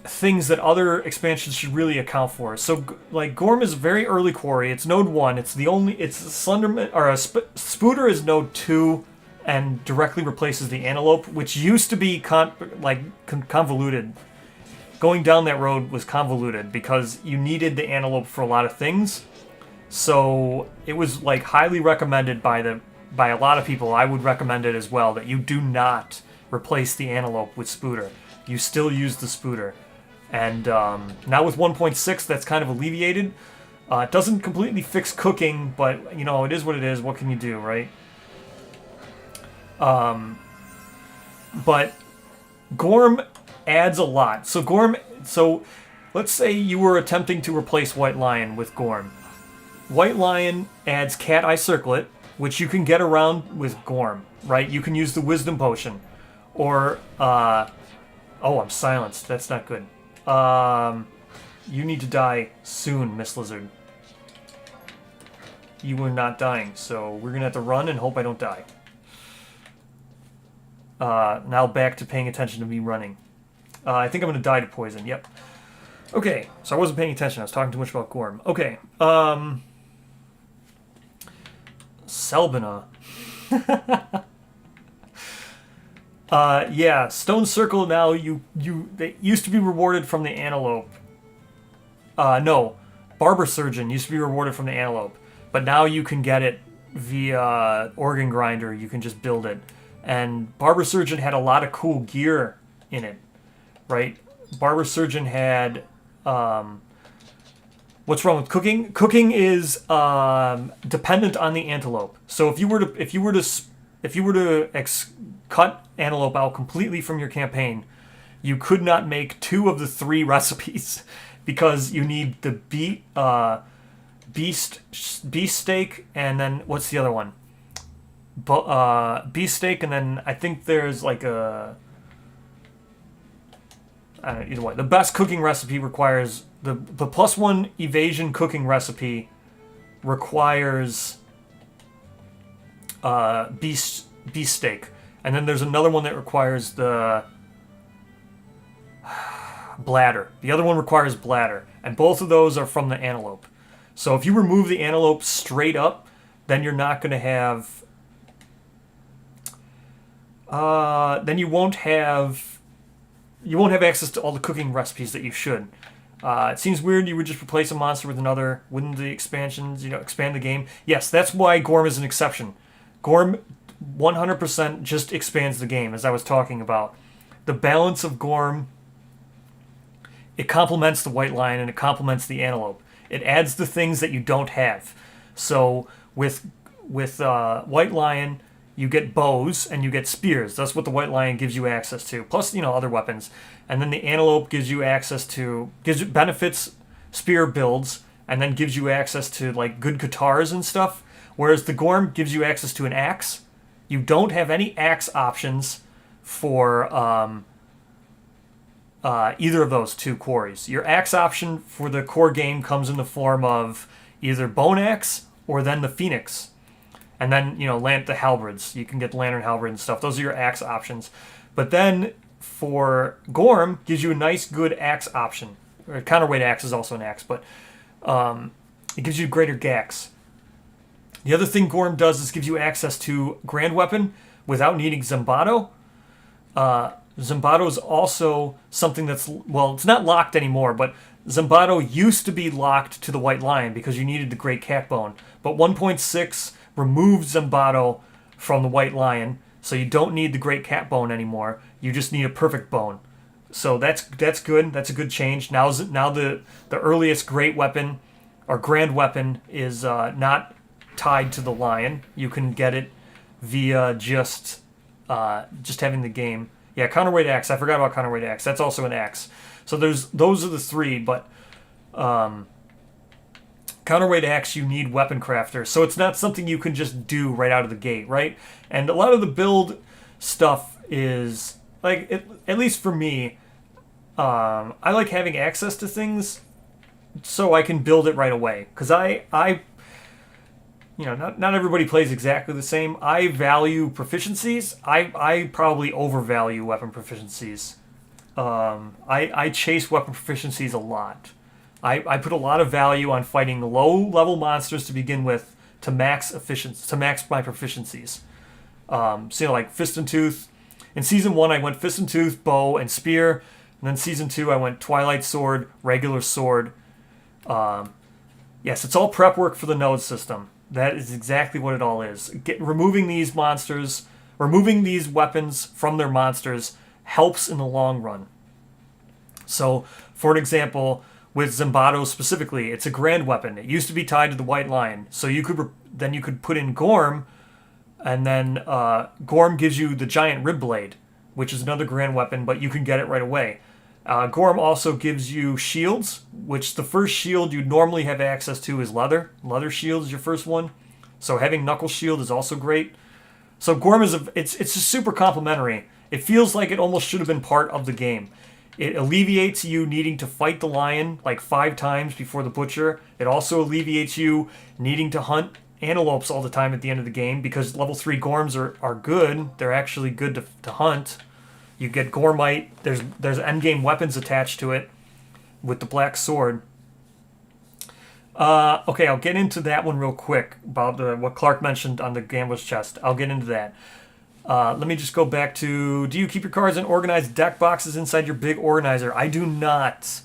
things that other expansions should really account for. So, like, Gorm is very early quarry. It's node 1. It's Slenderman, or Spooter is node 2 and directly replaces the Antelope, which used to be convoluted. Going down that road was convoluted because you needed the Antelope for a lot of things. So it was like highly recommended by a lot of people. I would recommend it as well, that you do not replace the Antelope with Spooter. You still use the Spooter. And now with 1.6, that's kind of alleviated. It doesn't completely fix cooking, but you know, it is what it is. What can you do, right? But Gorm adds a lot. So let's say you were attempting to replace White Lion with Gorm. White Lion adds Cat Eye Circlet, which you can get around with Gorm, right? You can use the Wisdom Potion. Or, oh, I'm silenced. That's not good. You need to die soon, Miss Lizard. You were not dying, so we're gonna have to run and hope I don't die. Now back to paying attention to me running. I think I'm gonna die to poison, yep. Okay, so I wasn't paying attention. I was talking too much about Gorm. Okay, Selbina. Yeah, Stone Circle now, they used to be rewarded from the Antelope. No, Barber Surgeon used to be rewarded from the Antelope, but now you can get it via Organ Grinder. You can just build it. And Barber Surgeon had a lot of cool gear in it, right? Barber Surgeon had, what's wrong with cooking? Cooking is dependent on the Antelope. So if you were to if you were to cut antelope out completely from your campaign, you could not make 2 of the 3 recipes because you need the beast steak, and then what's the other one? Beef steak, and then I think there's like a, I don't know, either way. The best cooking recipe requires the +1 evasion cooking recipe requires beef steak, and then there's another one that requires the bladder. The other one requires bladder, and both of those are from the antelope. So if you remove the antelope straight up, then you're not going to have. Then you won't have access to all the cooking recipes that you should. It seems weird you would just replace a monster with another. Wouldn't the expansions, expand the game? Yes, that's why Gorm is an exception. Gorm 100% just expands the game, as I was talking about. The balance of Gorm, it complements the white lion and it complements the antelope. It adds the things that you don't have. So with white lion, you get bows and you get spears. That's what the white lion gives you access to. Plus, other weapons. And then the antelope gives you benefits spear builds, and then gives you access to like good guitars and stuff. Whereas the Gorm gives you access to an axe. You don't have any axe options for either of those 2 quarries. Your axe option for the core game comes in the form of either bone axe or then the phoenix. And then, the halberds. You can get lantern halberd and stuff. Those are your axe options. But then for Gorm, gives you a nice, good axe option. Or counterweight axe is also an axe, but it gives you greater gax. The other thing Gorm does is gives you access to grand weapon without needing Zimbato. Zimbato is also something that's, it's not locked anymore, but Zimbato used to be locked to the white lion because you needed the great cat bone. But 1.6 removed Zimbato from the white lion, so you don't need the great cat bone anymore. You just need a perfect bone. So that's good. That's a good change. Now the earliest great weapon or grand weapon is not tied to the lion. You can get it via just having the game. Yeah, counterweight axe. I forgot about counterweight axe. That's also an axe. So those are the 3, but counterweight axe, you need weapon crafter. So it's not something you can just do right out of the gate, right? And a lot of the build stuff is, like, at least for me, I like having access to things so I can build it right away. Because not everybody plays exactly the same. I value proficiencies. I probably overvalue weapon proficiencies. I chase weapon proficiencies a lot. I put a lot of value on fighting low-level monsters to begin with to max my proficiencies. Like Fist and Tooth. In Season 1, I went Fist and Tooth, Bow, and Spear. And then Season 2, I went Twilight Sword, Regular Sword. Yes, it's all prep work for the node system. That is exactly what it all is. Removing these weapons from their monsters helps in the long run. So, for an example, with Zimbato specifically, it's a grand weapon. It used to be tied to the white lion. So you could put in Gorm, and then Gorm gives you the giant rib blade, which is another grand weapon, but you can get it right away. Gorm also gives you shields, which the first shield you'd normally have access to is leather. Leather shield is your first one. So having knuckle shield is also great. So Gorm it's just super complimentary. It feels like it almost should have been part of the game. It alleviates you needing to fight the lion like 5 times before the butcher. It also alleviates you needing to hunt antelopes all the time at the end of the game because level 3 Gorms are good. They're actually good to hunt. You get Gormite. There's endgame weapons attached to it with the black sword. Okay, I'll get into that one real quick about what Clark mentioned on the Gambler's Chest. I'll get into that. Let me just go back to, do you keep your cards in organized deck boxes inside your big organizer? I do not.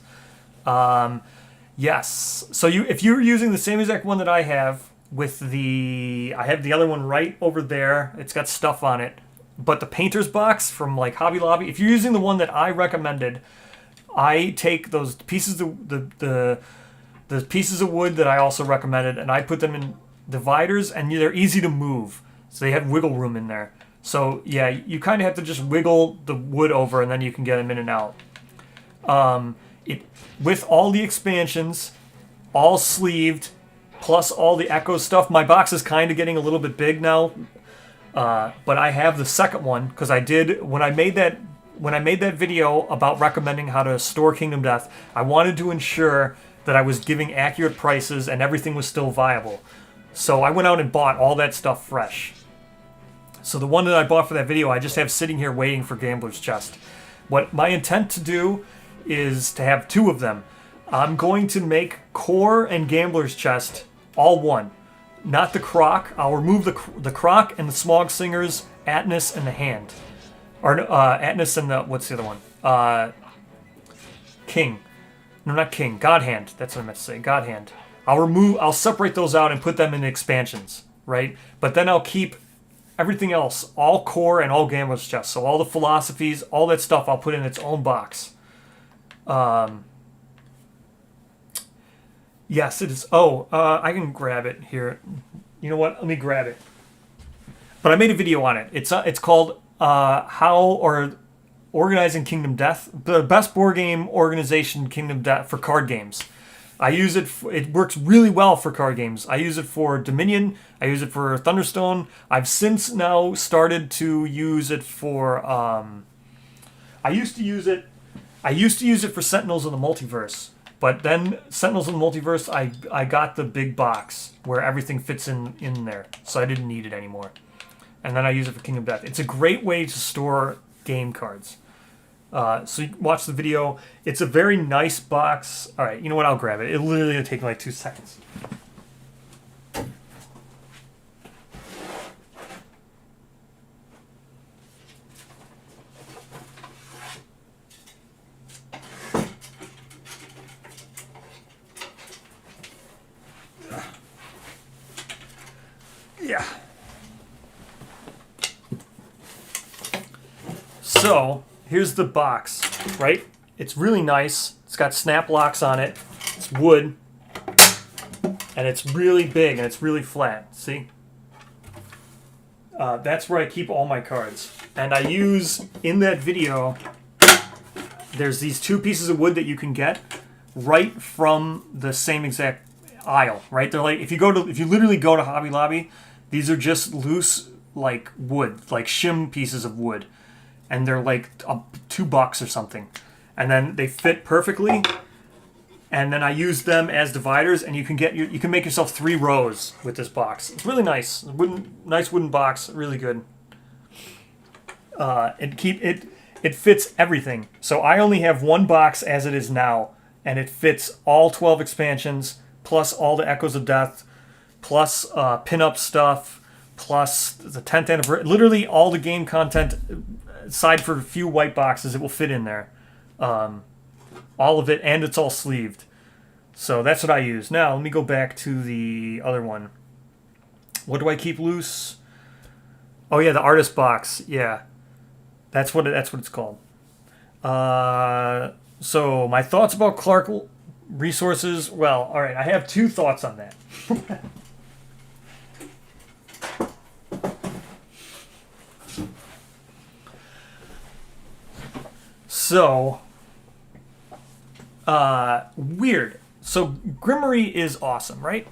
Yes. So if you're using the same exact one that I have I have the other one right over there. It's got stuff on it. But the painter's box from like Hobby Lobby, if you're using the one that I recommended, I take those pieces of the pieces of wood that I also recommended, and I put them in dividers, and they're easy to move. So they have wiggle room in there. So yeah, you kind of have to just wiggle the wood over, and then you can get them in and out. With all the expansions, all sleeved, plus all the Echo stuff, my box is kind of getting a little bit big now. But I have the second one because I did when I made that video about recommending how to store Kingdom Death. I wanted to ensure that I was giving accurate prices and everything was still viable. So I went out and bought all that stuff fresh. So the one that I bought for that video, I just have sitting here waiting for Gambler's Chest. What my intent to do is to have two of them. I'm going to make Core and Gambler's Chest all one. Not the Croc. I'll remove the Croc and the Smog Singers, Atlas, and the Hand. Or Atlas and the... What's the other one? King. No, not King. God Hand. That's what I meant to say. God Hand. I'll separate those out and put them in expansions, right? But then I'll keep everything else, all Core and all Gambler's Chest. So all the philosophies, all that stuff, I'll put in its own box. Yes, it is. Oh, I can grab it here. You know what? Let me grab it. But I made a video on it. It's called Organizing Kingdom Death, the best board game organization Kingdom Death for card games. I use it. It works really well for card games. I use it for Dominion. I use it for Thunderstone. I've since now started to use it for. I used to use it for Sentinels of the Multiverse. But then Sentinels of the Multiverse, I got the big box where everything fits in there, so I didn't need it anymore. And then I use it for Kingdom Death. It's a great way to store game cards. So you watch the video. It's a very nice box. All right, you know what? I'll grab it. It'll literally take me like 2 seconds. Yeah. So, here's the box, right? It's really nice. It's got snap locks on it. It's wood. And it's really big and it's really flat. See? That's where I keep all my cards. And I use, in that video, there's these 2 pieces of wood that you can get right from the same exact aisle, right? They're like, if you literally go to Hobby Lobby, these are just loose, like, wood, like shim pieces of wood. And they're like $2 or something. And then they fit perfectly. And then I use them as dividers, and you can make yourself 3 rows with this box. It's really nice. Nice wooden box, really good. It fits everything. So I only have 1 box as it is now, and it fits all 12 expansions, plus all the Echoes of Death, plus pin-up stuff, plus the 10th anniversary. Literally all the game content, aside for a few white boxes, it will fit in there. All of it, and it's all sleeved. So that's what I use. Now, let me go back to the other one. What do I keep loose? Oh yeah, the artist box. Yeah. That's what it's called. So my thoughts about Clark resources. Well, all right, I have 2 thoughts on that. So, weird. So Grimmery is awesome, right?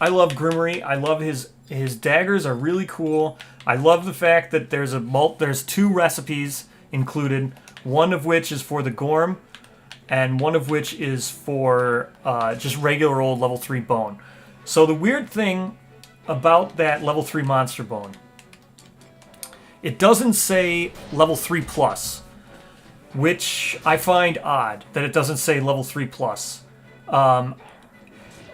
I love Grimmery. I love his daggers are really cool. I love the fact that there's 2 recipes included, one of which is for the Gorm, and one of which is for just regular old level 3 bone. So the weird thing about that level 3 monster bone, it doesn't say level 3 plus, which I find odd that it doesn't say level 3 plus.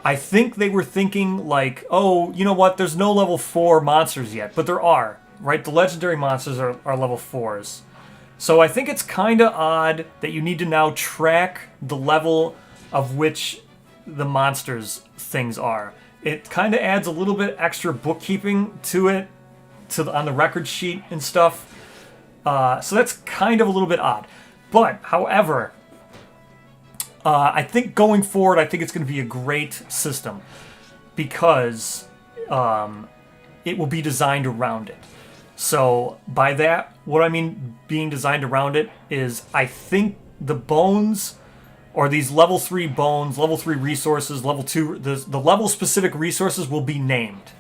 I think they were thinking like, oh, you know what, there's no level 4 monsters yet, but there are, right? The legendary monsters are level 4s. So I think it's kind of odd that you need to now track the level of which the monsters things are. It kind of adds a little bit extra bookkeeping to it, on the record sheet and stuff. So that's kind of a little bit odd. But, however, I think going forward, I think it's going to be a great system because it will be designed around it. So by that, what I mean being designed around it is I think the bones, or these level 3 bones, level 3 resources, level 2, the level specific resources will be named.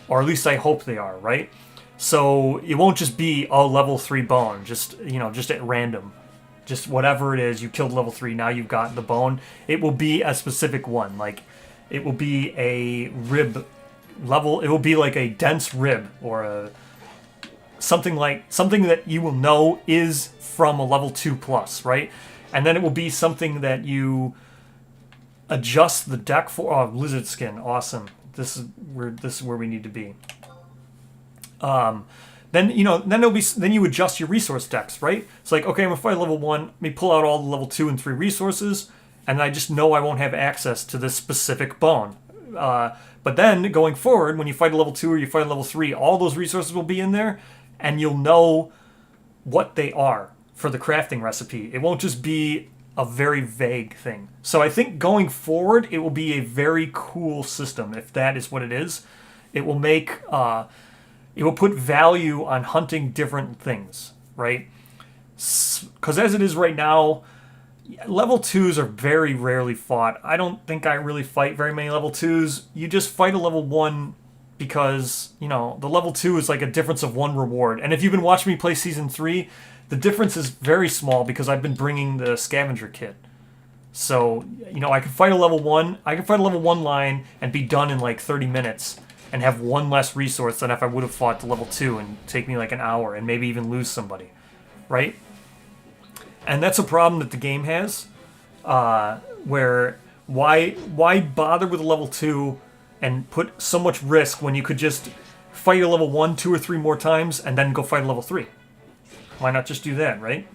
Or at least I hope they are, right? So it won't just be a level 3 bone, just at random. Just whatever it is, you killed level 3, now you've got the bone. It will be a specific one. Like, it will be a rib level, it will be like a dense rib, or something that you will know is from a level 2 plus, right? And then it will be something that you adjust the deck for. Oh, lizard skin, awesome. This is where we need to be. Then you adjust your resource decks, right? It's like, okay, I'm gonna fight level 1. Let me pull out all the level 2 and 3 resources, and I just know I won't have access to this specific bone. But then going forward, when you fight a level 2 or you fight a level 3, all those resources will be in there, and you'll know what they are for the crafting recipe. It won't just be a very vague thing. So I think going forward, it will be a very cool system, if that is what it is. It will make, it will put value on hunting different things, right? Because as it is right now, level 2s are very rarely fought. I don't think I really fight very many level 2s. You just fight a level 1 because, the level 2 is like a difference of 1 reward. And if you've been watching me play Season 3, the difference is very small because I've been bringing the scavenger kit. So, I can fight a level 1. I can fight a level 1 line and be done in like 30 minutes and have 1 less resource than if I would have fought the level 2 and take me like an hour and maybe even lose somebody, right? And that's a problem that the game has, where why bother with a level 2 and put so much risk when you could just fight a level 1 2 or 3 more times and then go fight a level 3? Why not just do that, right?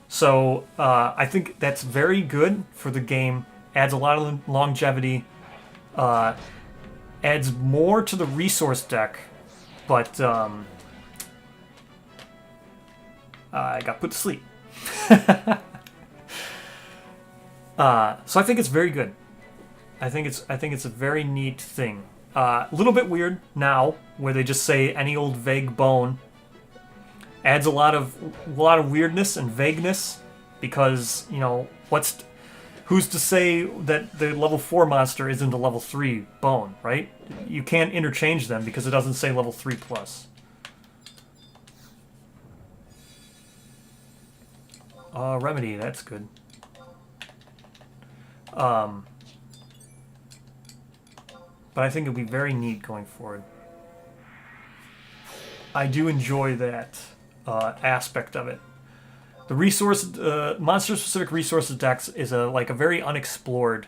So I think that's very good for the game. Adds a lot of longevity. Adds more to the resource deck, but I got put to sleep. So I think it's very good. I think it's a very neat thing. A little bit weird now, where they just say any old vague bone. Adds a lot of weirdness and vagueness, because who's to say that the level 4 monster isn't a level 3 bone, right? You can't interchange them because it doesn't say level 3 plus. Remedy, that's good. But I think it'll be very neat going forward. I do enjoy that aspect of it. The monster-specific resources decks is a very unexplored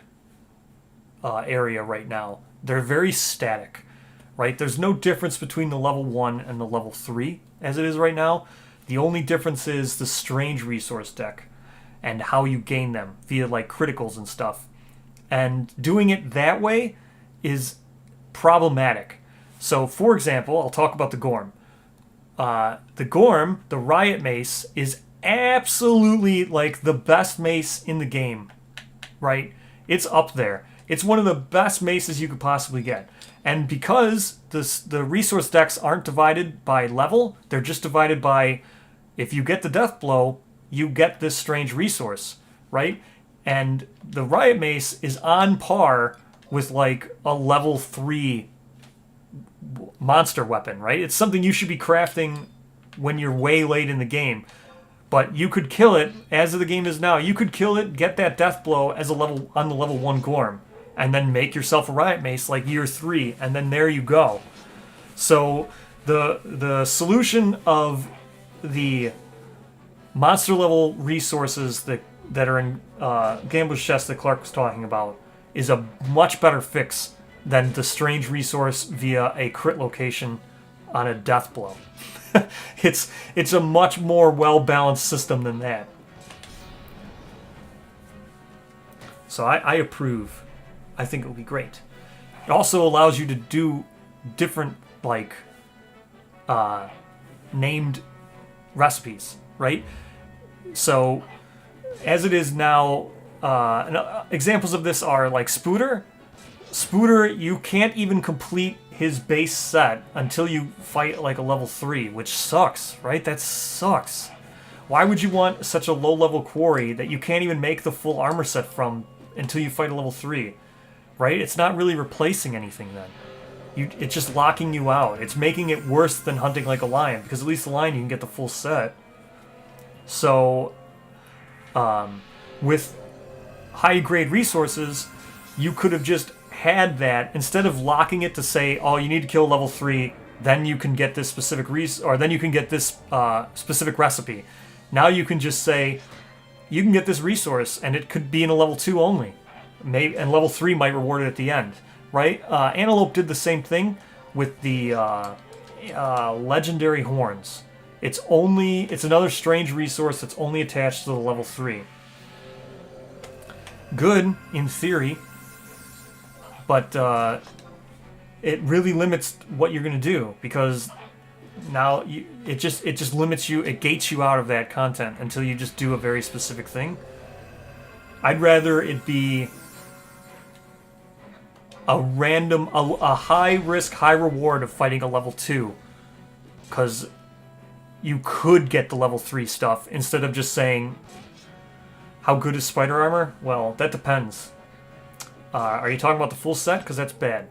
area right now. They're very static, right? There's no difference between the level 1 and the level 3 as it is right now. The only difference is the strange resource deck and how you gain them via criticals and stuff. And doing it that way is problematic. So, for example, I'll talk about the Gorm. The Gorm, the Riot Mace, is absolutely the best mace in the game, right? It's up there. It's one of the best maces you could possibly get. And because the resource decks aren't divided by level, they're just divided by, if you get the death blow, you get this strange resource, right? And the Riot Mace is on par with a level 3 monster weapon, right? It's something you should be crafting when you're way late in the game. But you could kill it, as the game is now, you could kill it, get that death blow as on the level 1 Gorm, and then make yourself a Riot Mace year 3, and then there you go. So the solution of the monster level resources that are in Gambler's Chest that Clark was talking about is a much better fix than the strange resource via a crit location on a death blow. It's a much more well-balanced system than that. So I approve. I think it will be great. It also allows you to do different, named recipes, right? So, as it is now, examples of this are Spooter. Spooter, you can't even complete his base set until you fight like a level 3, which sucks, right? That sucks. Why would you want such a low-level quarry that you can't even make the full armor set from until you fight a level 3, right? It's not really replacing anything then. It's just locking you out. It's making it worse than hunting like a lion, because at least the lion you can get the full set. So, with high-grade resources, you could have just had that, instead of locking it to say, oh, you need to kill level 3, then you can get this specific then you can get this specific recipe. Now you can just say, you can get this resource, and it could be in a level 2 only. Maybe, and level 3 might reward it at the end, right? Antelope did the same thing with the legendary horns. It's another strange resource that's only attached to the level 3. Good, in theory, but it really limits what you're going to do, because now it just limits you, it gates you out of that content until you just do a very specific thing. I'd rather it be a high risk, high reward of fighting a level 2, because you could get the level 3 stuff instead of just saying, how good is spider armor? Well, that depends. Are you talking about the full set? Because that's bad.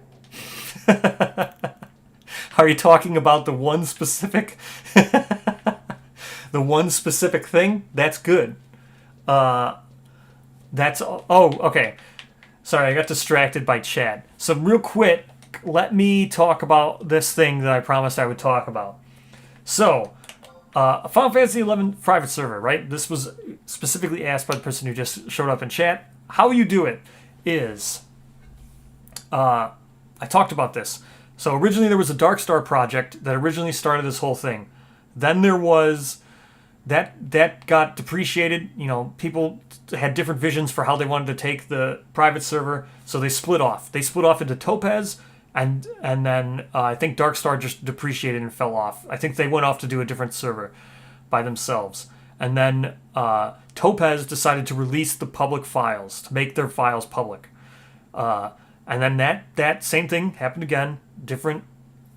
Are you talking about the one specific the one specific thing? That's good. Oh, okay. Sorry, I got distracted by chat. So real quick, let me talk about this thing that I promised I would talk about. So, Final Fantasy XI private server, right? This was specifically asked by the person who just showed up in chat. How you do it is, I talked about this. So originally there was a Darkstar project that originally started this whole thing. Then there was, that got depreciated. You know, people had different visions for how they wanted to take the private server, so they split off. They split off into Topaz, and then I think Darkstar just depreciated and fell off. I think they went off to do a different server by themselves. And then Topaz decided to release the public files, to make their files public. And then that same thing happened again. Different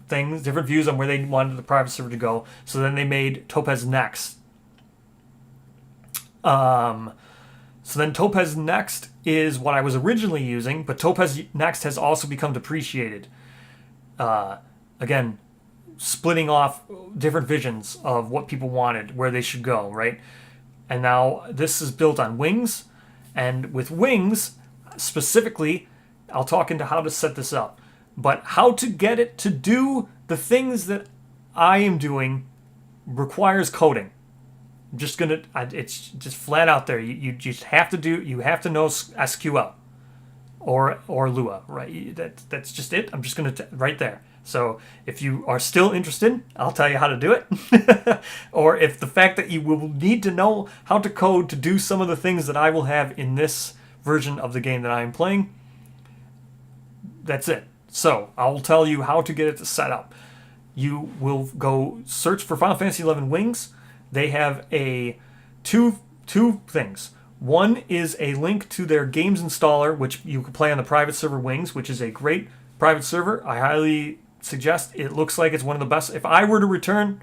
things, different views on where they wanted the private server to go. So then they made Topaz Next. So then Topaz Next is what I was originally using, but Topaz Next has also become depreciated. Again, splitting off different visions of what people wanted, where they should go, right? And now this is built on Wings, and with Wings, specifically, I'll talk into how to set this up. But how to get it to do the things that I am doing requires coding. I'm just gonna, it's just flat out there. You just have to know SQL or Lua, right? That's just it. I'm just gonna right there. So if you are still interested, I'll tell you how to do it. Or if the fact that you will need to know how to code to do some of the things that I will have in this version of the game that I am playing, that's it. So I'll tell you how to get it set up. You will go search for Final Fantasy XI Wings. They have two things. One is a link to their games installer, which you can play on the private server Wings, which is a great private server. I highly suggest. It looks like it's one of the best. If I were to return,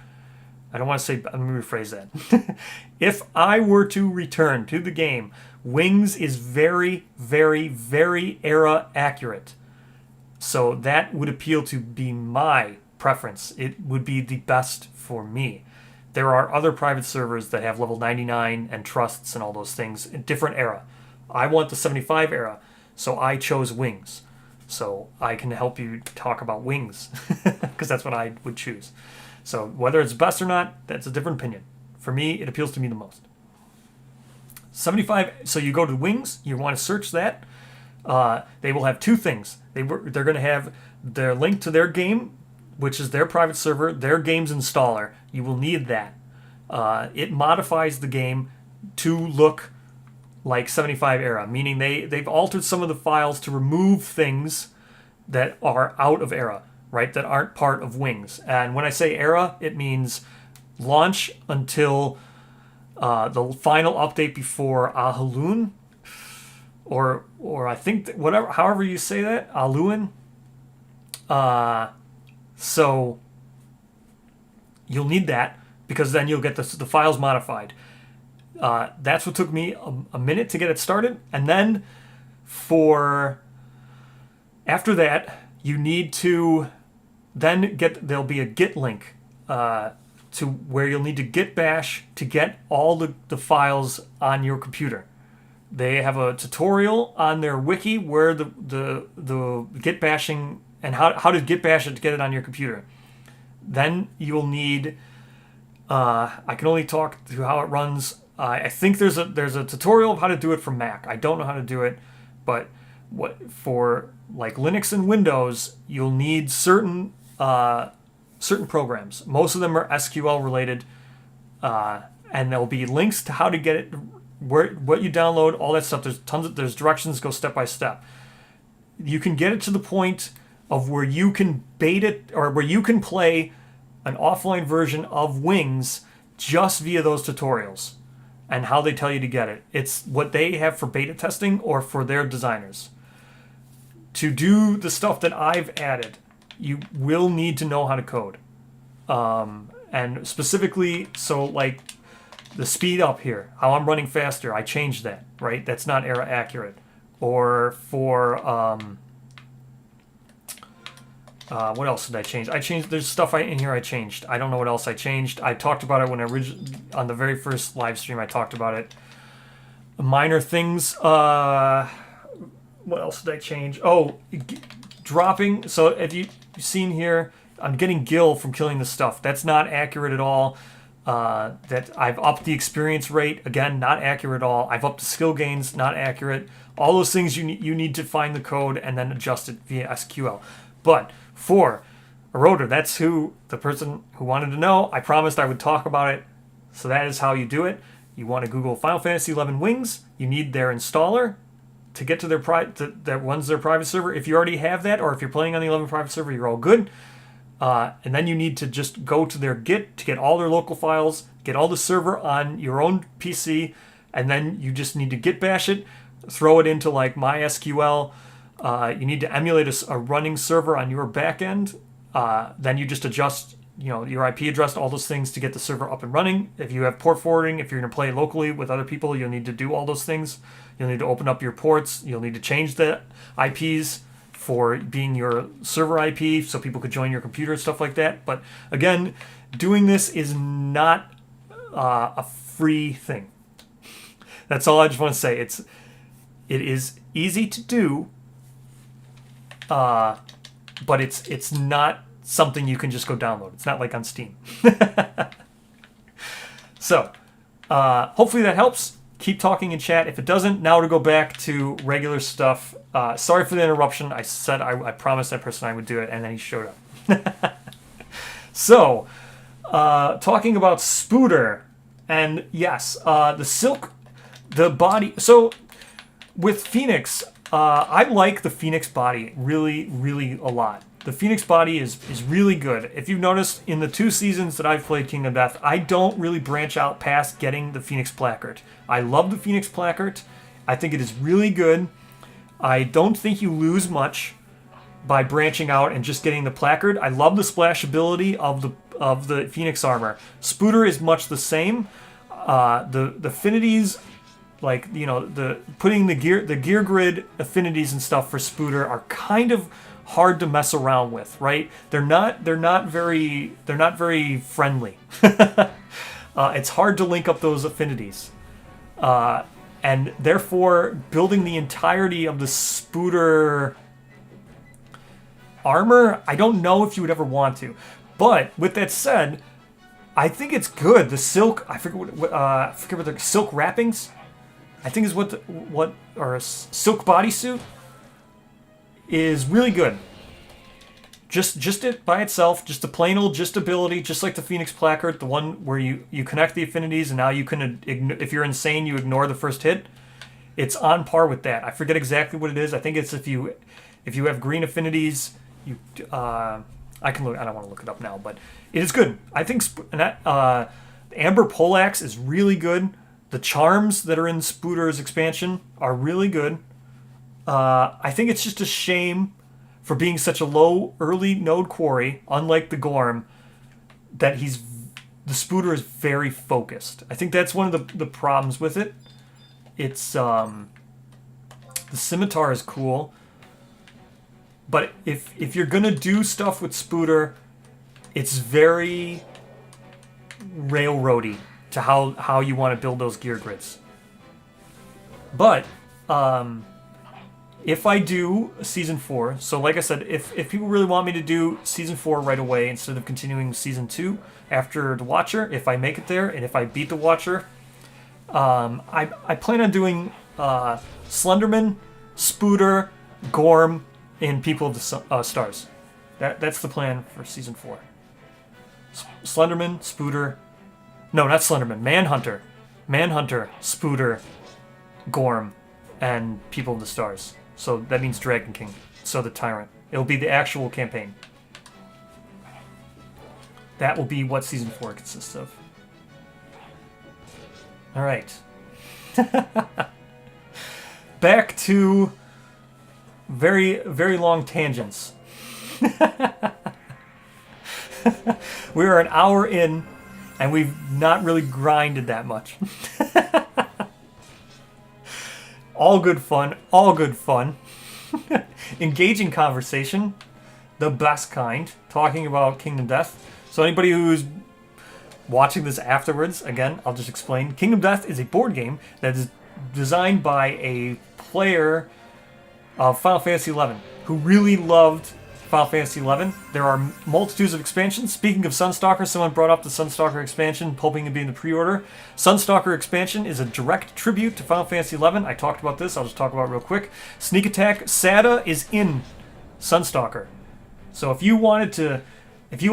I don't want to say, let me rephrase that. If I were to return to the game, Wings is very, very, very era accurate. So that would appeal to be my preference. It would be the best for me. There are other private servers that have level 99 and trusts and all those things in different era. I want the 75 era, so I chose Wings. So I can help you talk about Wings, because that's what I would choose. So whether it's best or not, that's a different opinion. For me, it appeals to me the most. 75, so you go to Wings, you want to search that. They will have two things. They're going to have their link to their game, which is their private server, their games installer. You will need that. It modifies the game to look like 75 era, meaning they've altered some of the files to remove things that are out of era, right, that aren't part of Wings. And when I say era, it means launch until the final update before Ahalun, or I think that however you say that, Aluin. So you'll need that because then you'll get the files modified. That's what took me a minute to get it started. And then after that, you need to then there'll be a Git link to where you'll need to Git bash to get all the files on your computer. They have a tutorial on their wiki where the Git bashing and how to Git bash it to get it on your computer. Then you'll need, I can only talk through how it runs. I think there's a tutorial of how to do it for Mac. I don't know how to do it, but for like Linux and Windows, you'll need certain programs. Most of them are SQL related, and there'll be links to how to get it, what you download, all that stuff. There's directions, go step by step. You can get it to the point of where you can bait it, or where you can play an offline version of Wings just via those tutorials and how they tell you to get it. It's what they have for beta testing or for their designers. To do the stuff that I've added, you will need to know how to code. And specifically, so like the speed up here, how I'm running faster, I changed that, right? That's not error accurate. Or for, what else did I change? There's stuff in here I changed. I don't know what else I changed. I talked about it when on the very first live stream, I talked about it. Minor things, what else did I change? Oh, dropping. So if you've seen here, I'm getting gil from killing the stuff. That's not accurate at all. That I've upped the experience rate. Again, not accurate at all. I've upped the skill gains. Not accurate. All those things you need to find the code and then adjust it via SQL. But for Eroder, that's the person who wanted to know. I promised I would talk about it. So that is how you do it. You want to Google Final Fantasy XI Wings. You need their installer to get to their that runs their private server. If you already have that, or if you're playing on the 11 private server, you're all good. And then you need to just go to their Git to get all their local files, get all the server on your own PC, and then you just need to Git bash it, throw it into like MySQL. You need to emulate a running server on your back end. Then you just adjust, your IP address, all those things to get the server up and running. If you have port forwarding, if you're going to play locally with other people, you'll need to do all those things. You'll need to open up your ports. You'll need to change the IPs for being your server IP so people could join your computer and stuff like that. But again, doing this is not a free thing. That's all I just want to say. It is easy to do, but it's not something you can just go download. It's not like on Steam. So, hopefully that helps. Keep talking in chat. If it doesn't, now to go back to regular stuff. Sorry for the interruption. I said I promised that person I would do it, and then he showed up. So, talking about Spooder, and yes, the body. So, with Phoenix, I like the Phoenix body really, really a lot. The Phoenix body is really good. If you've noticed, in the 2 seasons that I've played Kingdom Death, I don't really branch out past getting the Phoenix placard. I love the Phoenix placard. I think it is really good. I don't think you lose much by branching out and just getting the placard. I love the splashability of the Phoenix armor. Spooder is much the same. The affinities, like the putting the gear grid affinities and stuff for Spooder are kind of hard to mess around with, right? They're not very friendly. It's hard to link up those affinities, and therefore building the entirety of the Spooder armor, I don't know if you would ever want to. But with that said, I think it's good. The silk, I forget what the silk wrappings, I think is or a silk bodysuit is really good. Just it by itself, just the plain old ability, just like the Phoenix placard, the one where you connect the affinities and now you can, if you're insane, you ignore the first hit. It's on par with that. I forget exactly what it is. I think it's if you have green affinities, I can look. I don't want to look it up now, but it is good. I think Amber Poleaxe is really good. The charms that are in Spooder's expansion are really good. I think it's just a shame for being such a low early node quarry, unlike the Gorm, that the Spooter is very focused. I think that's one of the problems with it. It's the Scimitar is cool, but if you're gonna do stuff with Spooter, it's very railroady to how you want to build those gear grids. But if I do Season 4, so like I said, if people really want me to do Season 4 right away instead of continuing Season 2 after the Watcher, if I make it there, and if I beat the Watcher, I plan on doing Slenderman, Spooter, Gorm, and People of the Stars. That's the plan for Season 4. Slenderman, Spooter... No, not Slenderman. Manhunter, Spooter, Gorm, and People of the Stars. So that means Dragon King. So the Tyrant. It'll be the actual campaign. That will be what Season 4 consists of. Alright. Back to very, very long tangents. We are an hour in, and we've not really grinded that much. All good fun, all good fun. Engaging conversation, the best kind, talking about Kingdom Death. So anybody who's watching this afterwards, again, I'll just explain. Kingdom Death is a board game that is designed by a player of Final Fantasy XI who really loved Final Fantasy XI. There are multitudes of expansions. Speaking of Sunstalker, someone brought up the Sunstalker expansion, hoping to be in the pre-order. Sunstalker expansion is a direct tribute to Final Fantasy XI. I talked about this. I'll just talk about it real quick. Sneak Attack Sada is in Sunstalker. So if you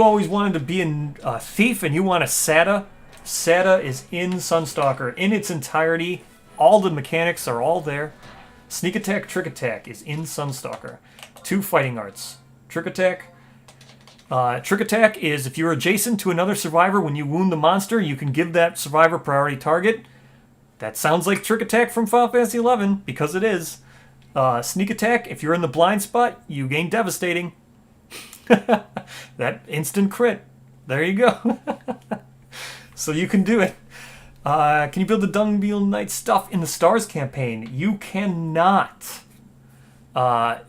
always wanted to be a thief and you want a Sada is in Sunstalker in its entirety. All the mechanics are all there. Sneak Attack, Trick Attack is in Sunstalker. 2 fighting arts. Trick Attack. Trick Attack is if you're adjacent to another survivor when you wound the monster, you can give that survivor priority target. That sounds like Trick Attack from Final Fantasy XI, because it is. Sneak Attack, if you're in the blind spot, you gain Devastating. That instant crit. There you go. So you can do it. Can you build the Dungbeetle Knight stuff in the Stars campaign? You cannot.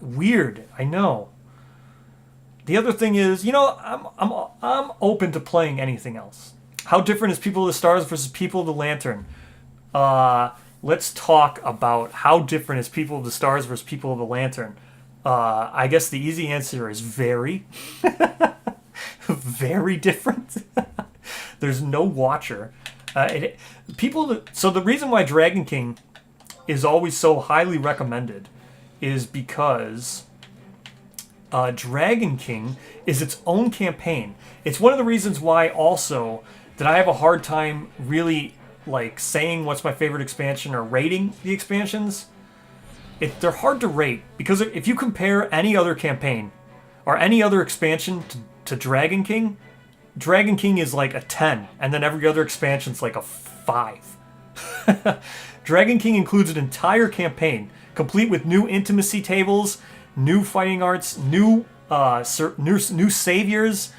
Weird, I know. The other thing is, I'm open to playing anything else. How different is People of the Stars versus People of the Lantern? Let's talk about how different is People of the Stars versus People of the Lantern. I guess the easy answer is very. Very different. There's no Watcher. So the reason why Dragon King is always so highly recommended is because Dragon King is its own campaign. It's one of the reasons why also that I have a hard time really saying what's my favorite expansion or rating the expansions. They're hard to rate because if you compare any other campaign or any other expansion to Dragon King is like a 10, and then every other expansion's like a 5. Dragon King includes an entire campaign, complete with new intimacy tables, new fighting arts, new saviors.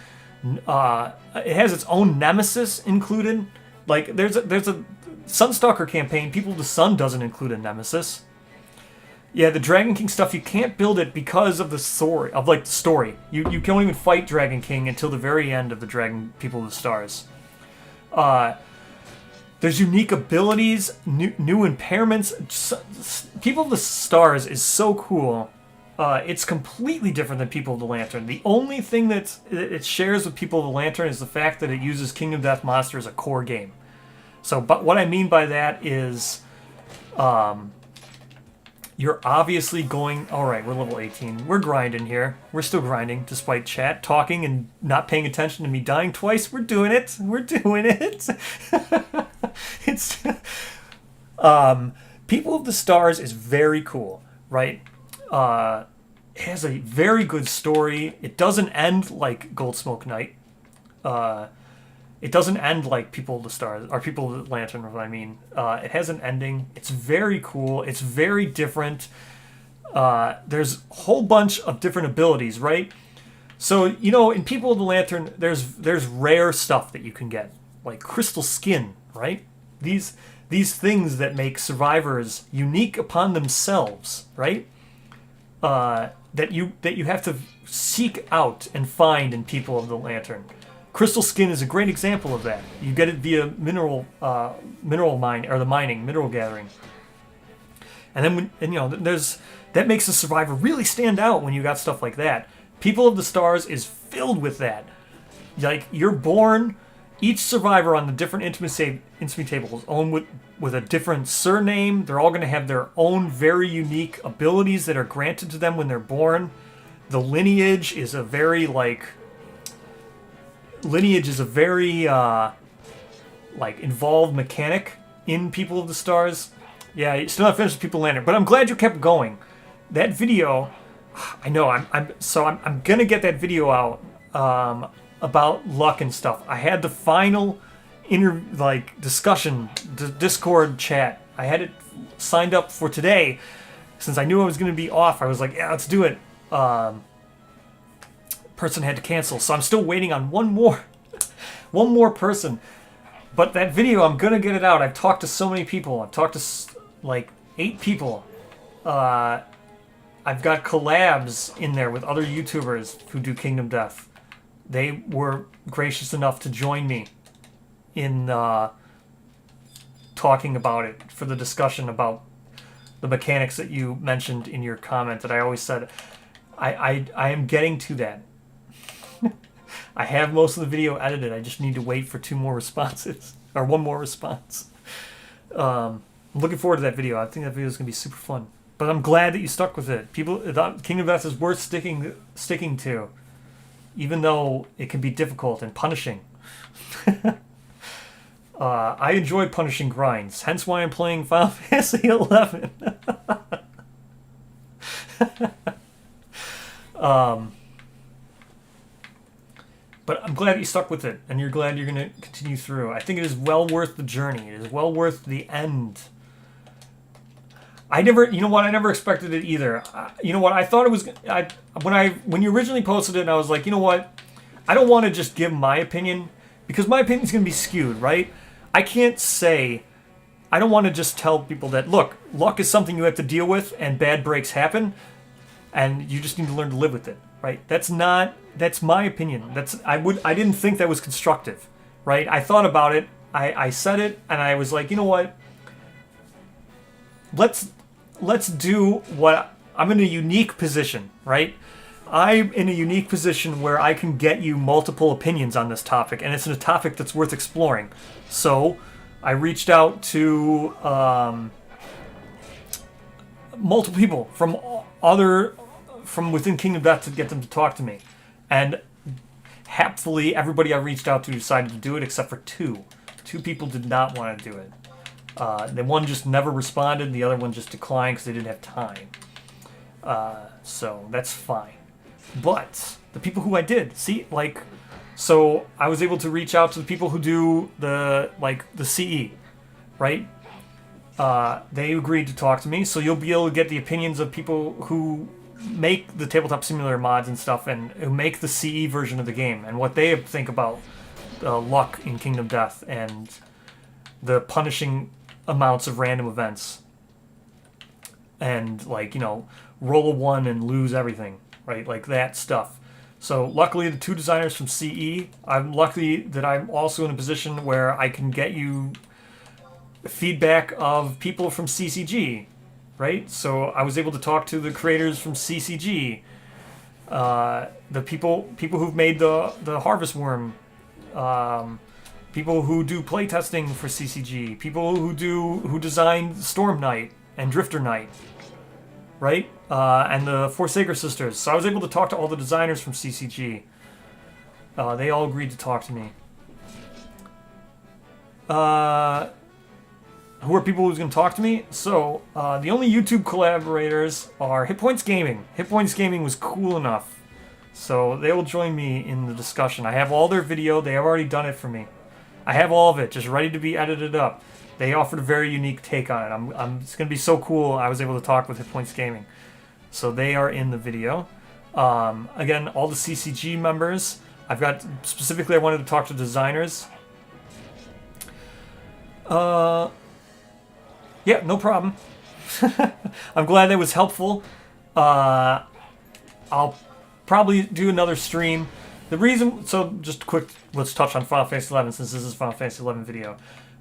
It has its own nemesis included. There's a Sunstalker campaign. People of the Sun doesn't include a nemesis. Yeah, the Dragon King stuff, you can't build it because of the story. You can't even fight Dragon King until the very end of the People of the Stars. There's unique abilities, new impairments. People of the Stars is so cool. It's completely different than People of the Lantern. The only thing that it shares with People of the Lantern is the fact that it uses Kingdom Death Monster as a core game. So, but what I mean by that is, you're obviously going... Alright, we're level 18. We're grinding here. We're still grinding, despite chat talking and not paying attention to me dying twice. We're doing it. We're doing it. It's... People of the Stars is very cool, right? It has a very good story. It doesn't end like Goldsmoke Knight. It doesn't end like People of the Stars, or People of the Lantern, what I mean. It has an ending. It's very cool. It's very different. there's a whole bunch of different abilities, right? So, you know, in People of the Lantern, there's rare stuff that you can get, like crystal skin, right? These things that make survivors unique upon themselves, right? That you have to seek out and find in People of the Lantern. Crystal skin is a great example of that. You get it via mineral mine, or the mineral gathering. And then that makes the survivor really stand out when you got stuff like that. People of the Stars is filled with that. Like, you're born, each survivor on the different intimacy table is owned with a different surname. They're all going to have their own very unique abilities that are granted to them when they're born. The lineage is a very involved mechanic in People of the Stars. Yeah, you're still not finished with People of the Lantern, but I'm glad you kept going. That video, I know, I'm gonna get that video out about luck and stuff. I had the final discussion, Discord chat. I had it signed up for today. Since I knew I was gonna be off, I was like, yeah, let's do it. Person had to cancel, so I'm still waiting on one more person. But that video, I'm gonna get it out. I've talked to so many people. I've talked to like 8 people. I've got collabs in there with other YouTubers who do Kingdom Death. They were gracious enough to join me in talking about it for the discussion about the mechanics that you mentioned in your comment that I always said. I am getting to that. I have most of the video edited. I just need to wait for 2 more responses. Or 1 more response. I'm looking forward to that video. I think that video is going to be super fun. But I'm glad that you stuck with it. Kingdom Death is worth sticking to. Even though it can be difficult and punishing. I enjoy punishing grinds. Hence why I'm playing Final Fantasy XI. But I'm glad you stuck with it, and you're glad you're going to continue through. I think it is well worth the journey. It is well worth the end. I never expected it either. You know what? I thought it was. When you originally posted it, I was like, you know what? I don't want to just give my opinion because my opinion is going to be skewed, right? I can't say. I don't want to just tell people that look, luck is something you have to deal with, and bad breaks happen, and you just need to learn to live with it, right? That's my opinion. I didn't think that was constructive, right? I thought about it. I said it, and I was like, you know what? Let's do what I'm in a unique position, right? I'm in a unique position where I can get you multiple opinions on this topic, and it's a topic that's worth exploring. So I reached out to multiple people from within Kingdom Death to get them to talk to me. And happily, everybody I reached out to decided to do it except for 2. 2 people did not want to do it. The one just never responded, the other one just declined because they didn't have time. So that's fine. But the people who I did, so I was able to reach out to the people who do the CE, right? They agreed to talk to me, so you'll be able to get the opinions of people who make the tabletop simulator mods and stuff, and who make the CE version of the game, and what they think about luck in Kingdom Death and the punishing amounts of random events, and roll a 1 and lose everything, right? Like that stuff. So luckily, the 2 designers from CE, I'm lucky that I'm also in a position where I can get you feedback of people from CCG, right? So I was able to talk to the creators from CCG, the people who've made the Harvest Worm, people who do playtesting for CCG, people who designed Storm Knight and Drifter Knight, right? And the Forsaker Sisters. So I was able to talk to all the designers from CCG. They all agreed to talk to me. Who are people who's going to talk to me? So, the only YouTube collaborators are Hit Points Gaming. Hit Points Gaming was cool enough. So, they will join me in the discussion. I have all their video. They have already done it for me. I have all of it, just ready to be edited up. They offered a very unique take on it. It's going to be so cool I was able to talk with Hit Points Gaming. So they are in the video. Again, all the CCG members. I've got, specifically I wanted to talk to designers. Yeah, no problem. I'm glad that was helpful. I'll probably do another stream. The reason, so just quick, let's touch on Final Fantasy 11 since this is a Final Fantasy 11 video.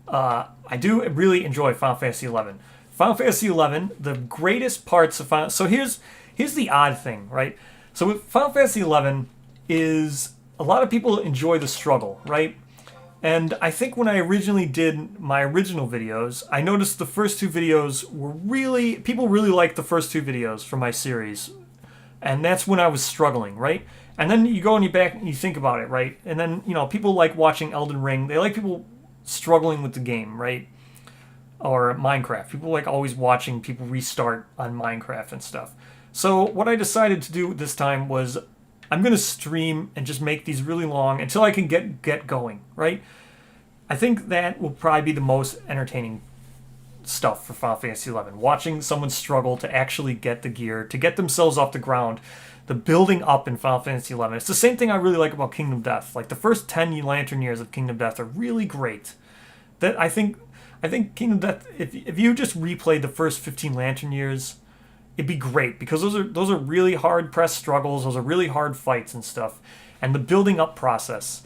I do really enjoy Final Fantasy 11. Final Fantasy 11, the greatest parts of Final, so here's the odd thing, right? So with Final Fantasy 11 is a lot of people enjoy the struggle, right? And I think when I originally did my original videos, I noticed the first two videos were really, people really liked the first two videos from my series. And that's when I was struggling, right? And then you go and you back and you think about it, right? And then, you know, people like watching Elden Ring. They like people struggling with the game, right? Or Minecraft. People like always watching people restart on Minecraft and stuff. So what I decided to do this time was I'm going to stream and just make these really long until I can get going, right? I think that will probably be the most entertaining stuff for Final Fantasy 11. Watching someone struggle to actually get the gear, to get themselves off the ground, the building up in Final Fantasy 11. It's the same thing I really like about Kingdom Death. Like the first 10 Lantern years of Kingdom Death are really great. That I think Kingdom Death, if you just replayed the first 15 Lantern years, it'd be great because those are really hard pressed struggles. Those are really hard fights and stuff, and the building up process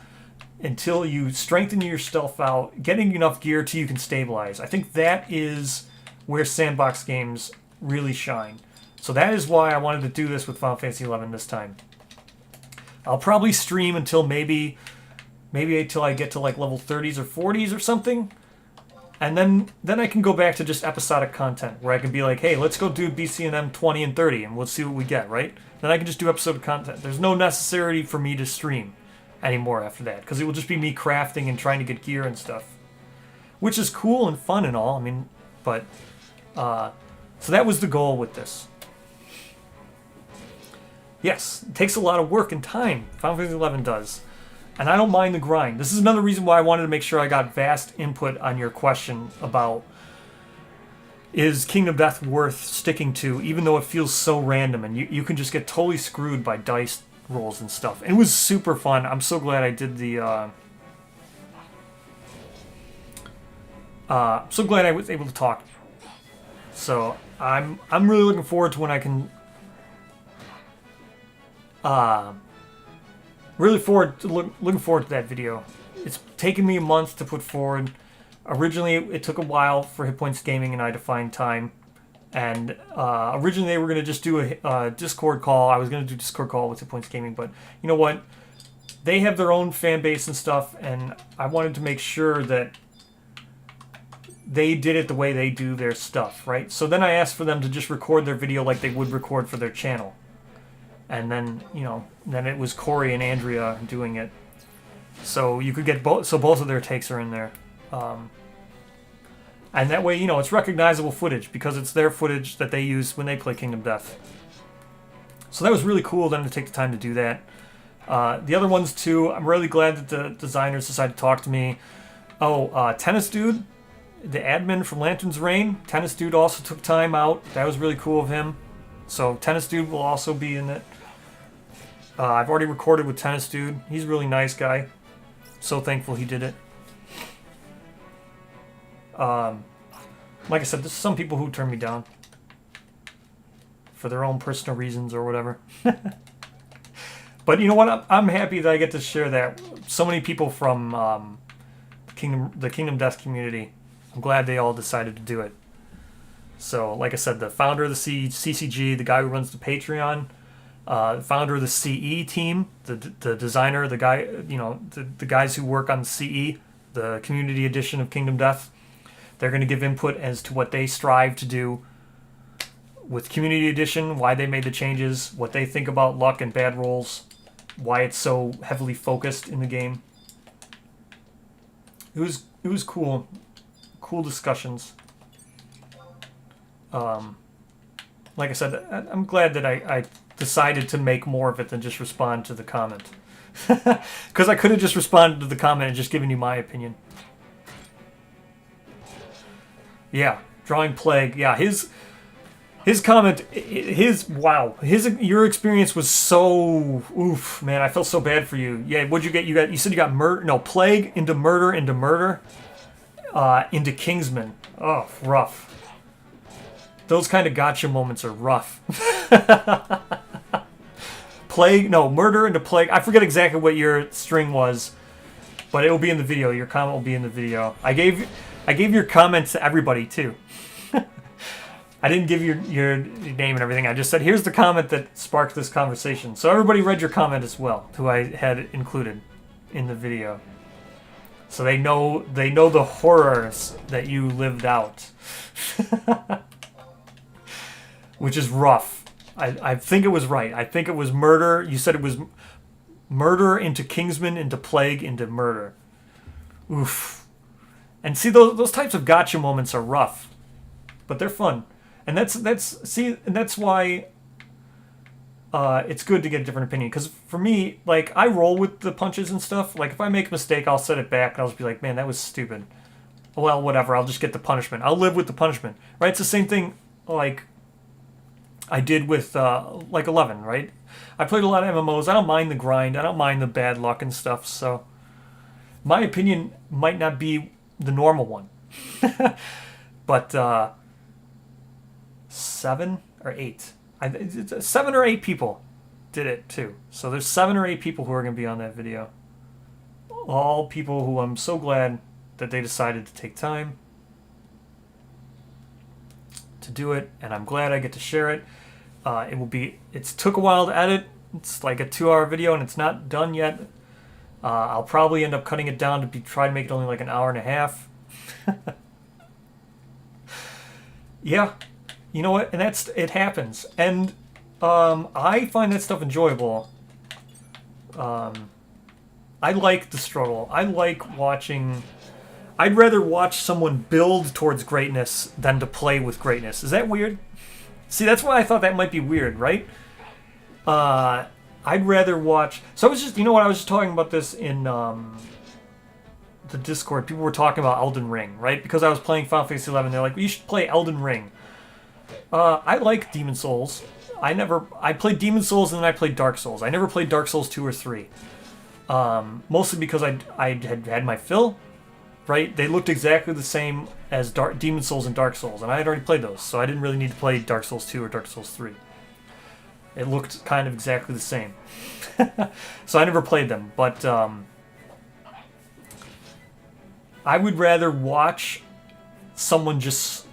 until you strengthen yourself out, getting enough gear till you can stabilize. I think that is where sandbox games really shine. So that is why I wanted to do this with Final Fantasy 11 this time. I'll probably stream until maybe until I get to like level 30s or 40s or something. And then I can go back to just episodic content where I can be like, hey, let's go do BCNM 20 and 30 and we'll see what we get, right? Then I can just do episodic content. There's no necessity for me to stream anymore after that because it will just be me crafting and trying to get gear and stuff, which is cool and fun and all. I mean, but so that was the goal with this. Yes, it takes a lot of work and time. Final Fantasy 11 does. And I don't mind the grind. This is another reason why I wanted to make sure I got vast input on your question about is Kingdom Death worth sticking to, even though it feels so random and you can just get totally screwed by dice rolls and stuff. And it was super fun. I'm so glad I did the... so glad I was able to talk. So I'm really looking forward to when I can... looking forward to that video. It's taken me a month to put forward. Originally, it took a while for Hit Points Gaming and I to find time. And originally, they were going to just do a Discord call. I was going to do a Discord call with Hit Points Gaming, but you know what? They have their own fan base and stuff, and I wanted to make sure that they did it the way they do their stuff, right? So then I asked for them to just record their video like they would record for their channel. And then, you know, then it was Corey and Andrea doing it. So you could get both, so both of their takes are in there. And that way, you know, it's recognizable footage because it's their footage that they use when they play Kingdom Death. So that was really cool of them to take the time to do that. The other ones too, I'm really glad that the designers decided to talk to me. Oh, Tennis Dude, the admin from Lantern's Reign, Tennis Dude also took time out. That was really cool of him. So Tennis Dude will also be in it. I've already recorded with Tennis Dude. He's a really nice guy. So thankful he did it. Like I said, there's some people who turn me down for their own personal reasons or whatever. But you know what? I'm happy that I get to share that. So many people from the Kingdom Death community. I'm glad they all decided to do it. So, like I said, the founder of the CCG, the guy who runs the Patreon, the founder of the CE team, the designer, the guy, you know, the guys who work on CE, the community edition of Kingdom Death, they're going to give input as to what they strive to do with community edition, why they made the changes, what they think about luck and bad rolls, why it's so heavily focused in the game. It was cool discussions. Like I said, I'm glad that I decided to make more of it than just respond to the comment. Because I could have just responded to the comment and just given you my opinion. Yeah, Drawing Plague. Yeah, His comment, your experience was so oof, man. I felt so bad for you. Yeah, what'd you get? You said you got murder, no, plague into murder, into Kingsman. Oh, rough. Those kind of gotcha moments are rough. Plague, no, murder into plague. I forget exactly what your string was, but it will be in the video. Your comment will be in the video. I gave your comments to everybody too. I didn't give your name and everything. I just said, here's the comment that sparked this conversation. So everybody read your comment as well, who I had included in the video. So they know the horrors that you lived out. Which is rough. I think it was right. I think it was murder. You said it was murder into Kingsman, into plague, into murder. Oof. And see, those types of gotcha moments are rough. But they're fun. And that's why it's good to get a different opinion. Because for me, like, I roll with the punches and stuff. Like, if I make a mistake, I'll set it back and I'll just be like, man, that was stupid. Well, whatever. I'll just get the punishment. I'll live with the punishment. Right? It's the same thing, like, I did with, like, 11, right? I played a lot of MMOs. I don't mind the grind. I don't mind the bad luck and stuff. So my opinion might not be the normal one. But, 7 or 8. 7 or 8 people did it too. So there's 7 or 8 people who are going to be on that video. All people who I'm so glad that they decided to take time to do it, and I'm glad I get to share it. It took a while to edit. It's like a 2-hour video and it's not done yet. I'll probably end up cutting it down to try to make it only like an hour and a half. Yeah. You know what? And it happens. And I find that stuff enjoyable. I like the struggle. I like watching. I'd rather watch someone build towards greatness than to play with greatness. Is that weird? See, that's why I thought that might be weird, right? I'd rather watch. So I was just, you know what? I was just talking about this in the Discord. People were talking about Elden Ring, right? Because I was playing Final Fantasy 11. They're like, well, you should play Elden Ring. I like Demon Souls. I played Demon Souls and then I played Dark Souls. I never played Dark Souls 2 or 3. Mostly because I had my fill, right? They looked exactly the same as Demon Souls and Dark Souls, and I had already played those, so I didn't really need to play Dark Souls 2 or Dark Souls 3. It looked kind of exactly the same. So I never played them, but I would rather watch someone just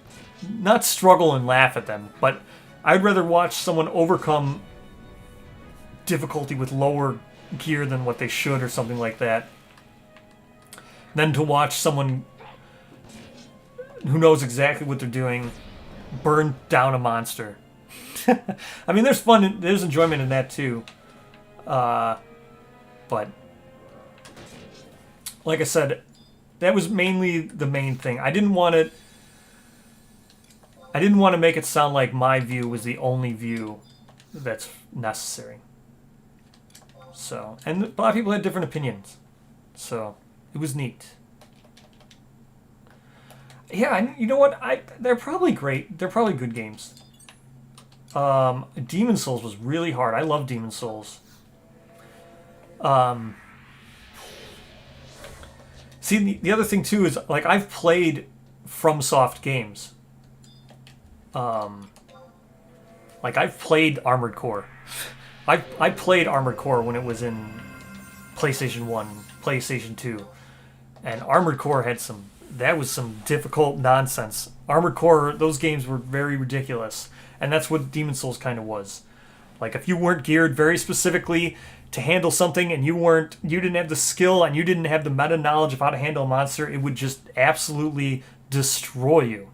not struggle and laugh at them, but I'd rather watch someone overcome difficulty with lower gear than what they should or something like that than to watch someone who knows exactly what they're doing burn down a monster. I mean, there's fun, there's enjoyment in that too. But like I said, that was mainly the main thing. I didn't want to make it sound like my view was the only view that's necessary. So, and a lot of people had different opinions. So, it was neat. Yeah, you know what? They're probably great. They're probably good games. Demon Souls was really hard. I love Demon Souls. See, the other thing too is, like, I've played FromSoft games. Like, I've played Armored Core. I played Armored Core when it was in PlayStation 1, PlayStation 2. And Armored Core had some difficult nonsense. Armored Core, those games were very ridiculous. And that's what Demon Souls kind of was. Like, if you weren't geared very specifically to handle something and you didn't have the skill and you didn't have the meta knowledge of how to handle a monster, it would just absolutely destroy you.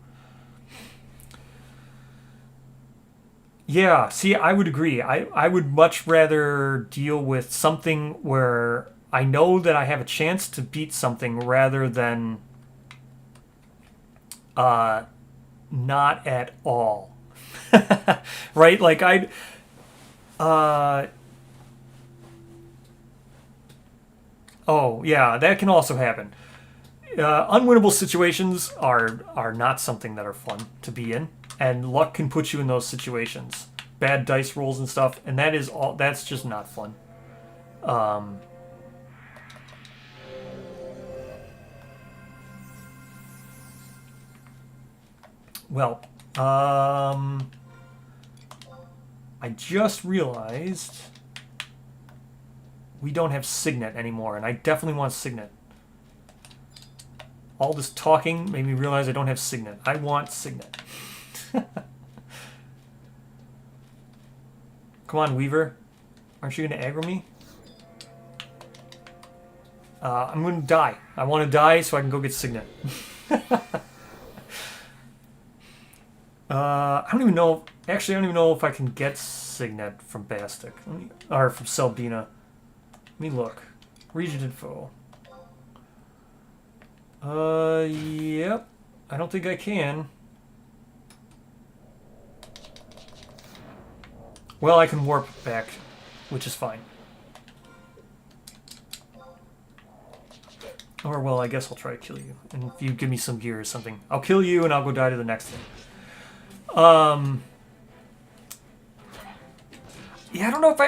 Yeah, see, I would agree. I would much rather deal with something where I know that I have a chance to beat something rather than not at all. Right? Like, oh, yeah, that can also happen. Unwinnable situations are not something that are fun to be in. and luck can put you in those situations. Bad dice rolls and stuff, and that's just not fun. Well, I just realized we don't have Signet anymore, and I definitely want Signet. All this talking made me realize I don't have Signet. I want Signet. Come on, Weaver. Aren't you going to aggro me? I'm going to die. I want to die so I can go get Signet. I don't even know. Actually, I don't even know if I can get Signet from Bastic. Or from Selbina. Let me look. Region info. Yep. I don't think I can. Well, I can warp back, which is fine. Or, well, I guess I'll try to kill you. And if you give me some gear or something, I'll kill you and I'll go die to the next thing. Yeah, I don't know if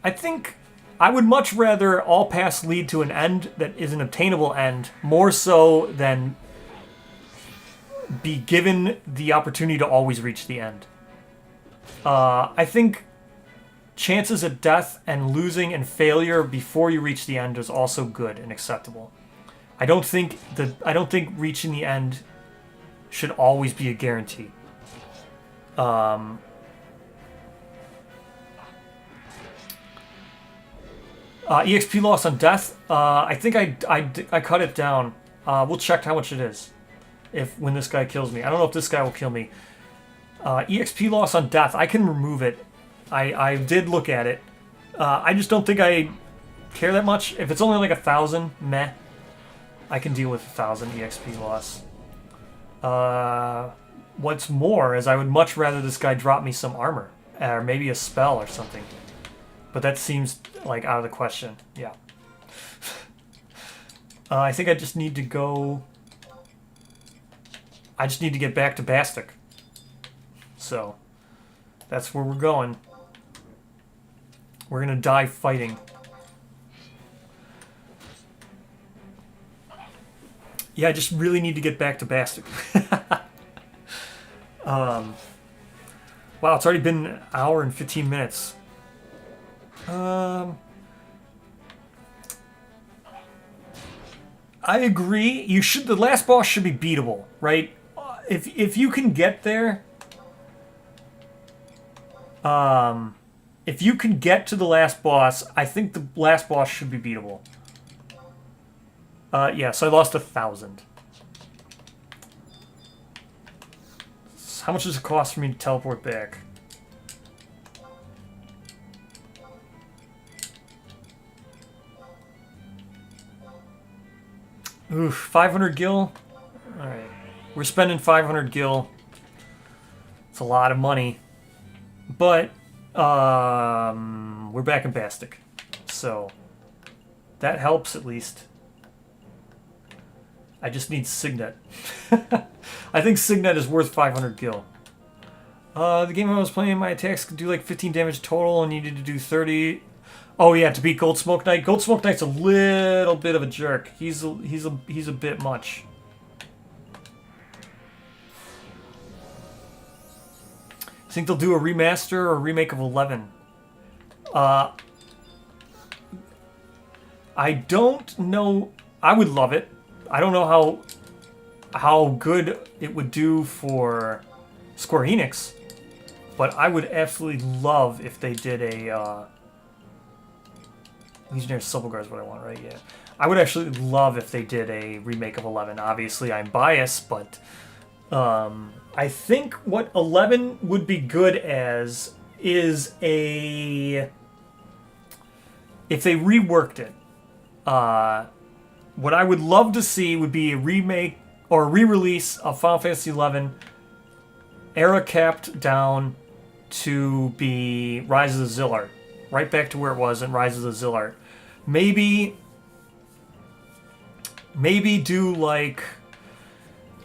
I think I would much rather all paths lead to an end that is an obtainable end, more so than be given the opportunity to always reach the end. I think chances of death and losing and failure before you reach the end is also good and acceptable. I don't think reaching the end should always be a guarantee. EXP loss on death. I think I cut it down. We'll check how much it is when this guy kills me. I don't know if this guy will kill me. EXP loss on death. I can remove it. I did look at it. I just don't think I care that much. If it's only like 1,000, meh. I can deal with 1,000 EXP loss. What's more is I would much rather this guy drop me some armor. Or maybe a spell or something. But that seems like out of the question. Yeah. I think I just need to go... I just need to get back to Bastic. So, that's where we're going. We're gonna die fighting. Yeah, I just really need to get back to Bastic. Wow, it's already been an hour and 15 minutes. I agree. The last boss should be beatable, right? If you can get there, if you can get to the last boss, I think the last boss should be beatable. Yeah, so I lost 1,000. So how much does it cost for me to teleport back? Oof, 500 gil? Alright. We're spending 500 gil. It's a lot of money. But, we're back in Bastic. So, that helps at least. I just need Signet. I think Signet is worth 500 gil. The game I was playing, my attacks could do like 15 damage total and needed to do 30... Oh yeah, to beat Gold Smoke Knight. Gold Smoke Knight's a little bit of a jerk. He's a bit much. I think they'll do a remaster or a remake of 11. I don't know. I would love it. I don't know how good it would do for Square Enix, but I would absolutely love if they did a. Legionnaire Silverguard is what I want, right? Yeah. I would actually love if they did a remake of 11. Obviously, I'm biased, but I think what 11 would be good as is a... If they reworked it, what I would love to see would be a remake or a re-release of Final Fantasy XI, era capped down to be Rise of the Zillart. Right back to where it was in Rise of the Zillart. Maybe do like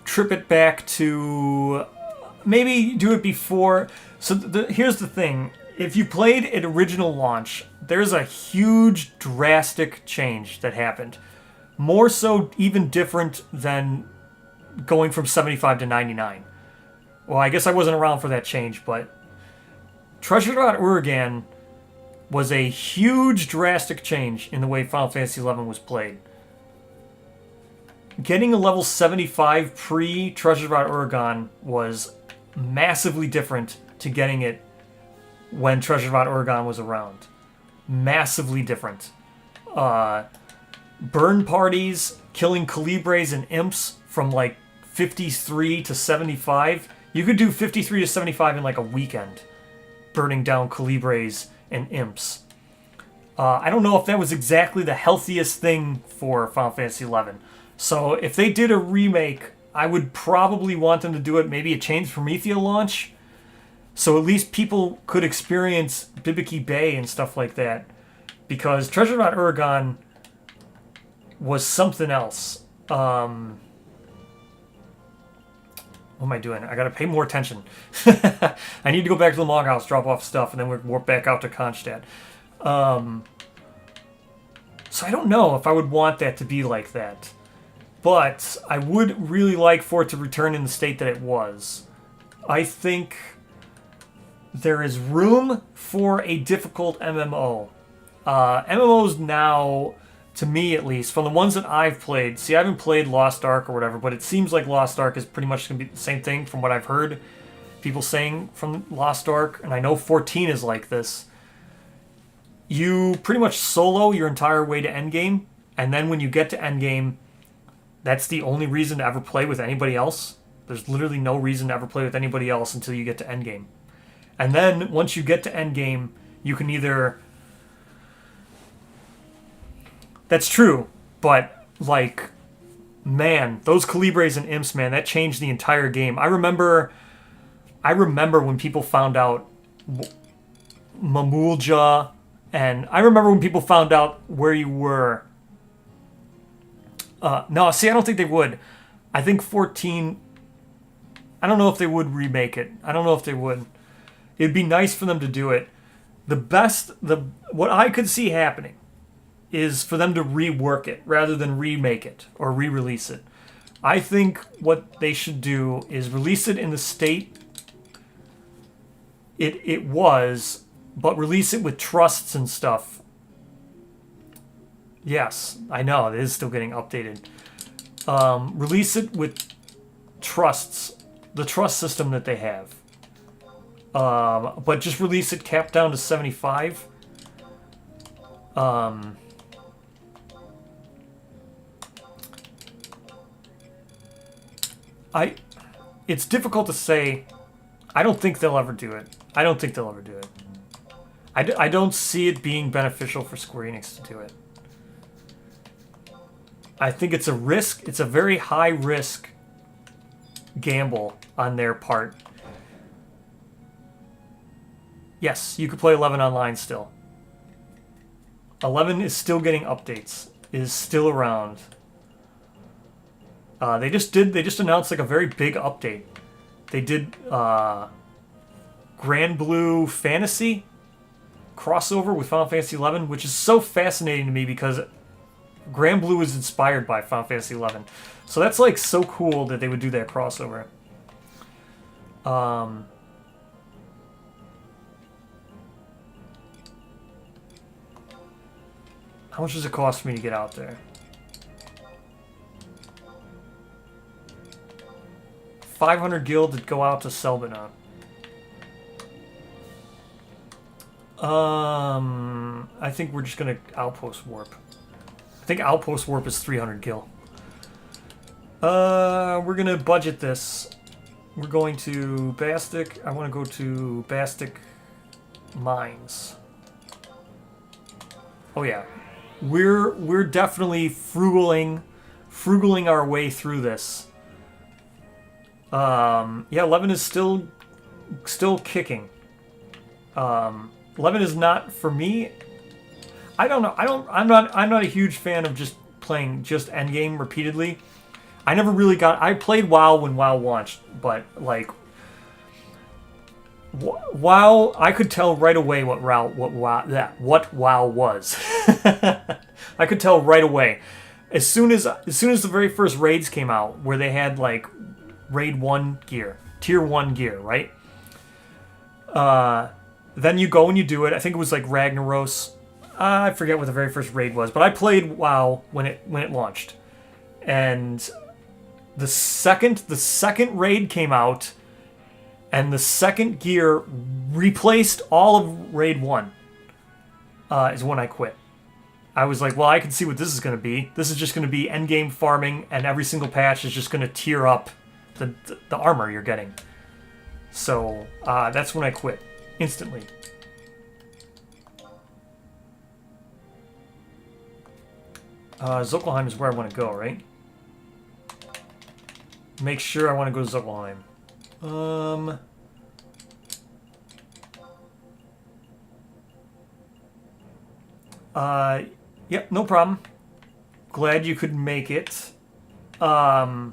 trip it back to maybe do it before. So here's the thing. If you played at original launch, there's a huge drastic change that happened. More so even different than going from 75 to 99. Well, I guess I wasn't around for that change, but Treasure.Oregon was a huge drastic change in the way Final Fantasy XI was played. Getting a level 75 pre-Treasure.Oregon was massively different to getting it when Treasure.Oregon was around. Massively different. Burn parties, killing Calibres and Imps from like 53 to 75. You could do 53 to 75 in like a weekend, burning down Calibres and Imps. I don't know if that was exactly the healthiest thing for Final Fantasy XI. So if they did a remake, I would probably want them to do it maybe a Chains Promethea launch. So at least people could experience Bibiki Bay and stuff like that. Because Treasure.Oregon was something else. What am I doing? I gotta pay more attention. I need to go back to the Longhouse, drop off stuff, and then we'll warp back out to Kronstadt. So I don't know if I would want that to be like that. But I would really like for it to return in the state that it was. I think there is room for a difficult MMO. MMOs now, to me at least, from the ones that I've played, see, I haven't played Lost Ark or whatever, but it seems like Lost Ark is pretty much going to be the same thing from what I've heard people saying from Lost Ark, and I know 14 is like this. You pretty much solo your entire way to endgame, and then when you get to endgame, that's the only reason to ever play with anybody else. There's literally no reason to ever play with anybody else until you get to endgame. And then, once you get to endgame, you can either... That's true, but, like, man, those Calibres and Imps, man, that changed the entire game. I remember when people found out Mamulja, and I remember when people found out where you were. No, see, I don't think they would. I think 14... I don't know if they would remake it. I don't know if they would. It'd be nice for them to do it. What I could see happening is for them to rework it rather than remake it or re-release it. I think what they should do is release it in the state it was, but release it with trusts and stuff. Yes, I know, it is still getting updated. Release it with trusts, the trust system that they have. But just release it capped down to 75. It's difficult to say. I don't think they'll ever do it. I don't see it being beneficial for Square Enix to do it. I think it's a risk. It's a very high risk gamble on their part. Yes, you could play 11 online still. 11 is still getting updates. Is still around. They just announced like a very big update. They did Grand Blue Fantasy crossover with Final Fantasy XI, which is so fascinating to me because Grand Blue is inspired by Final Fantasy XI. So that's like so cool that they would do that crossover. How much does it cost for me to get out there? 500 gil to go out to Selbina. I think we're just gonna Outpost Warp. I think Outpost Warp is 300 gil. We're gonna budget this. We're going to Bastic. I want to go to Bastic Mines. Oh yeah, we're definitely frugaling our way through this. Yeah, 11 is still kicking. 11 is not for me. I don't know. I'm not a huge fan of just playing just endgame repeatedly. I never really got. I played WoW when WoW launched, but like WoW, I could tell right away what WoW was. I could tell right away. As soon as the very first raids came out, where they had like raid 1 gear, tier 1 gear, right? Then you go and you do it. I think it was like Ragnaros. I forget what the very first raid was, but I played WoW when it launched. And the second raid came out, and the second gear replaced all of raid 1. Is when I quit. I was like, well, I can see what this is going to be. This is just going to be endgame farming, and every single patch is just going to tier up the armor you're getting. So that's when I quit. Instantly. Zolk'alheim is where I want to go, right? Make sure I want to go to Zolk'alheim. Yep, no problem. Glad you could make it. So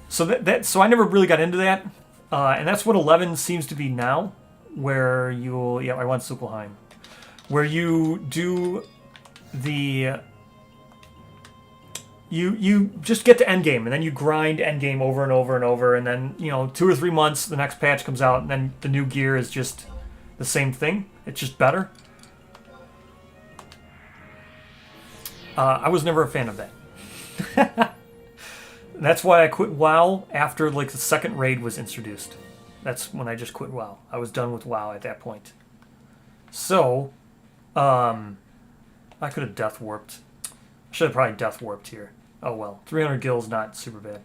so I never really got into that. And that's what 11 seems to be now, where you'll... Yeah, I want Zolk'alheim. Where you do the... You just get to endgame, and then you grind endgame over and over and over, and then, 2 or 3 months, the next patch comes out, and then the new gear is just the same thing. It's just better. I was never a fan of that. That's why I quit WoW after like the second raid was introduced. That's when I just quit WoW. I was done with WoW at that point. So, I could have death warped. I should have probably death warped here. Oh well, 300 gills, not super bad.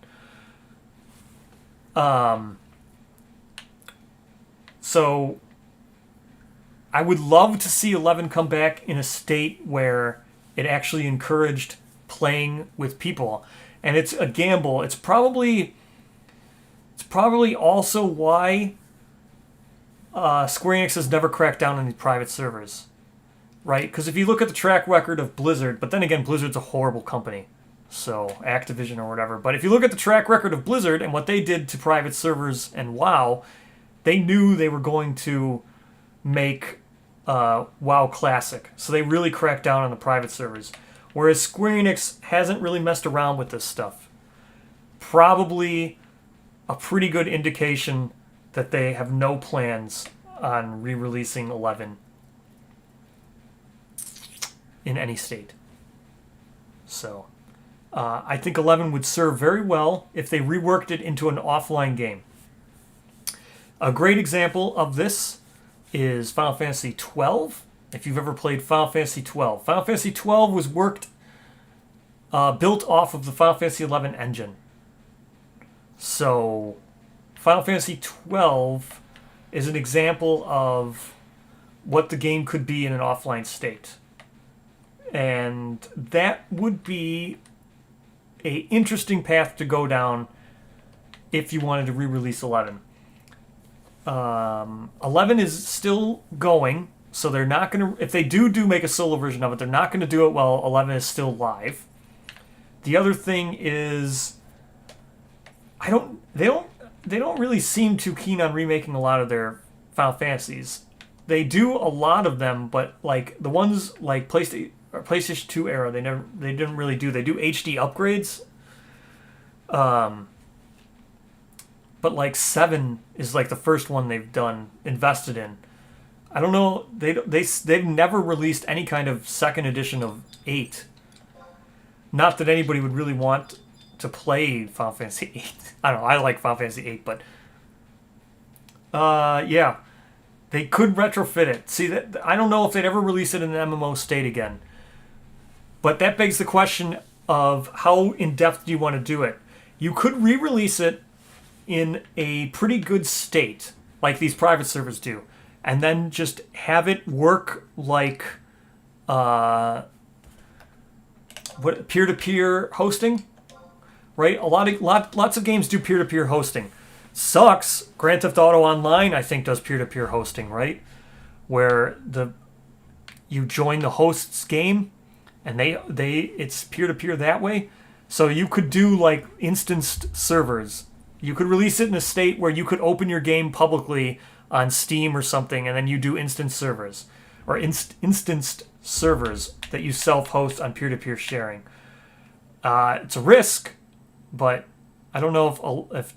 So I would love to see 11 come back in a state where it actually encouraged playing with people. And it's a gamble. It's probably also why Square Enix has never cracked down on these private servers. Right? Because if you look at the track record of Blizzard, but then again, Blizzard's a horrible company. So, Activision or whatever. But if you look at the track record of Blizzard and what they did to private servers and WoW, they knew they were going to make WoW Classic. So they really cracked down on the private servers. Whereas Square Enix hasn't really messed around with this stuff. Probably a pretty good indication that they have no plans on re-releasing 11 in any state. So, I think 11 would serve very well if they reworked it into an offline game. A great example of this is Final Fantasy XII. If you've ever played Final Fantasy XII. Final Fantasy XII was built off of the Final Fantasy XI engine. So, Final Fantasy XII is an example of what the game could be in an offline state. And that would be an interesting path to go down if you wanted to re-release 11. 11 is still going, so they're not going to... If they do make a solo version of it, they're not going to do it while 11 is still live. The other thing is... They don't really seem too keen on remaking a lot of their Final Fantasies. They do a lot of them, but like the ones like PlayStation 2 era, they didn't really do. They do HD upgrades. But like 7 is like the first one they've invested in. I don't know. They've never released any kind of second edition of 8. Not that anybody would really want to play Final Fantasy 8. I don't know. I like Final Fantasy 8, but yeah, they could retrofit it. See, that I don't know if they'd ever release it in an MMO state again. But that begs the question of how in depth do you want to do it? You could re-release it in a pretty good state, like these private servers do, and then just have it work like peer-to-peer hosting, right? Lots of games do peer-to-peer hosting. Sucks. Grand Theft Auto Online, I think, does peer-to-peer hosting, right? Where you join the host's game, and it's peer-to-peer that way. So you could do like instanced servers You could release it in a state where you could open your game publicly on Steam or something, and then you do instance servers or instanced servers that you self-host on peer-to-peer sharing. It's a risk, but I don't know if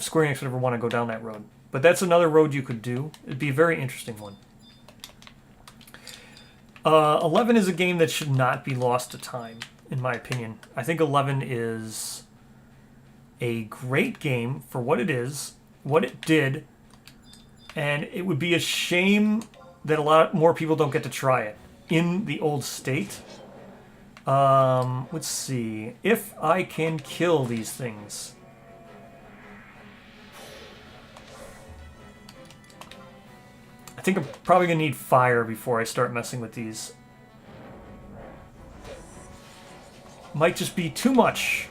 Square Enix would ever want to go down that road. But that's another road you could do. It'd be a very interesting one. 11 is a game that should not be lost to time, in my opinion. I think 11 is a great game for what it is, what it did, and it would be a shame that a lot more people don't get to try it in the old state. Let's see. If I can kill these things. I think I'm probably going to need fire before I start messing with these. Might just be too much.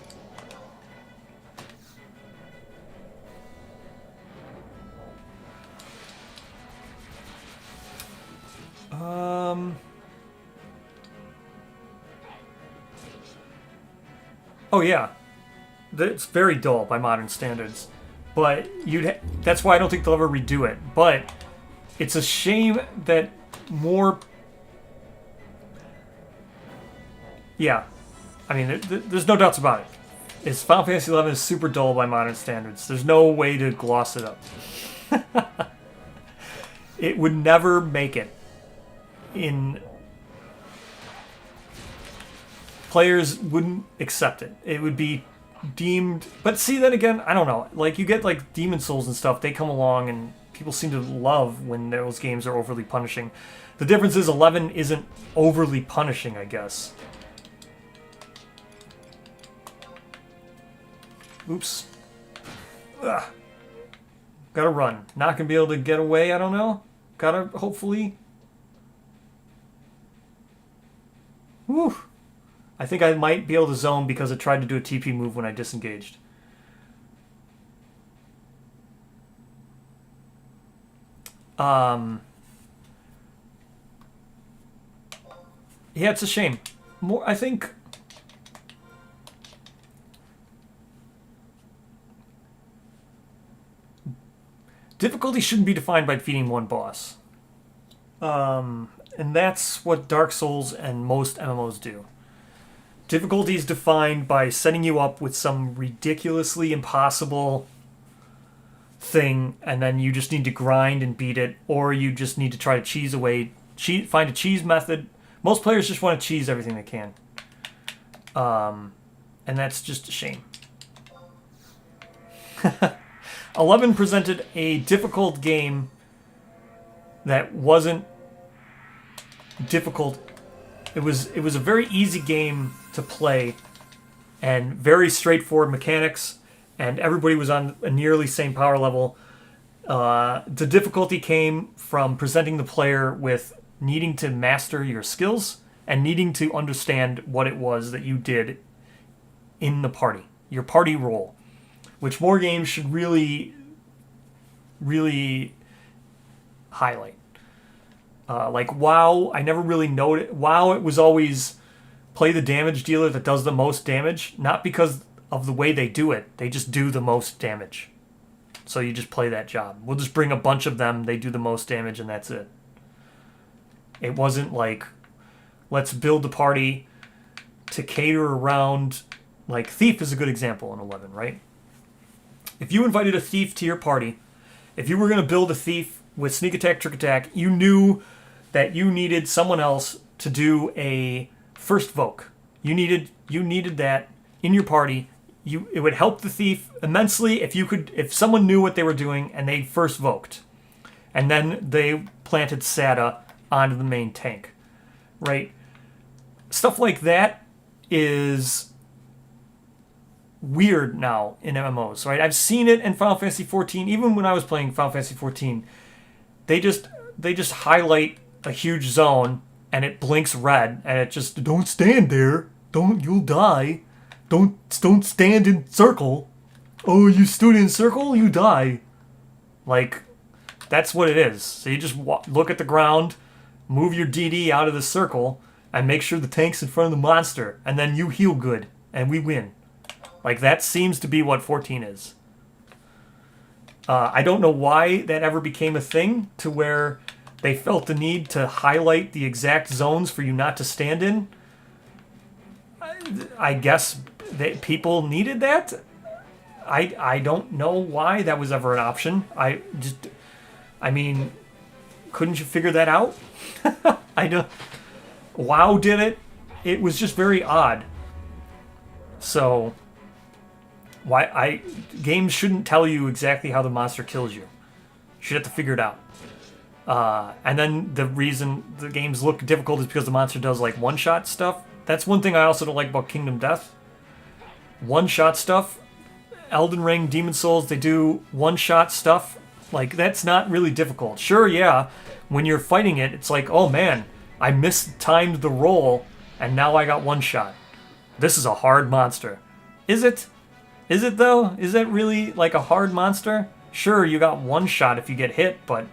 Oh yeah. It's very dull by modern standards. But that's why I don't think they'll ever redo it. But it's a shame that more... Yeah. I mean, there's no doubts about it. Final Fantasy XI is super dull by modern standards. There's no way to gloss it up. It would never make it. Players wouldn't accept it. It would be deemed... But see, then again, I don't know. Like, you get, like, Demon Souls and stuff. They come along, and people seem to love when those games are overly punishing. The difference is 11 isn't overly punishing, I guess. Oops. Ugh. Gotta run. Not gonna be able to get away, I don't know. Gotta, hopefully... Whew. I think I might be able to zone because I tried to do a TP move when I disengaged. Yeah, it's a shame. I think... Difficulty shouldn't be defined by defeating one boss. And that's what Dark Souls and most MMOs do. Difficulty is defined by setting you up with some ridiculously impossible thing, and then you just need to grind and beat it, or you just need to try to find a cheese method. Most players just want to cheese everything they can. And that's just a shame. 11 presented a difficult game that wasn't difficult. It was a very easy game to play and very straightforward mechanics, and everybody was on a nearly same power level. The difficulty came from presenting the player with needing to master your skills and needing to understand what it was that you did in the party, your party role, which more games should really, really highlight. Like WoW, I never really noted. WoW, it was always play the damage dealer that does the most damage, not because of the way they do it. They just do the most damage. So you just play that job. We'll just bring a bunch of them, they do the most damage, and that's it. It wasn't like, let's build the party to cater around... Like, Thief is a good example in 11, right? If you invited a thief to your party, if you were going to build a thief with sneak attack, trick attack, you knew that you needed someone else to do a first voke. You needed that in your party. It would help the thief immensely if someone knew what they were doing and they first voked. And then they planted SATA onto the main tank. Right? Stuff like that is weird now in MMOs, right? I've seen it in Final Fantasy XIV. Even when I was playing Final Fantasy XIV, they just highlight a huge zone and it blinks red and it just, don't stand there, you'll die, don't stand in circle, oh, you stood in circle, you die. Like, that's what it is. So you just look at the ground, move your DD out of the circle, and make sure the tank's in front of the monster, and then you heal good and we win. Like, that seems to be what 14 is. I don't know why that ever became a thing to where they felt the need to highlight the exact zones for you not to stand in. I guess that people needed that. I don't know why that was ever an option. I mean, couldn't you figure that out? I don't. WoW did it. It was just very odd. So, games shouldn't tell you exactly how the monster kills you. You should have to figure it out. And then the reason the games look difficult is because the monster does like one-shot stuff. That's one thing I also don't like about Kingdom Death. One-shot stuff. Elden Ring, Demon Souls, they do one-shot stuff. Like, that's not really difficult. Sure, yeah, when you're fighting it, it's like, oh man, I mistimed the roll, and now I got one shot. This is a hard monster. Is it? Is it, though? Is that really, like, a hard monster? Sure, you got one shot if you get hit, but...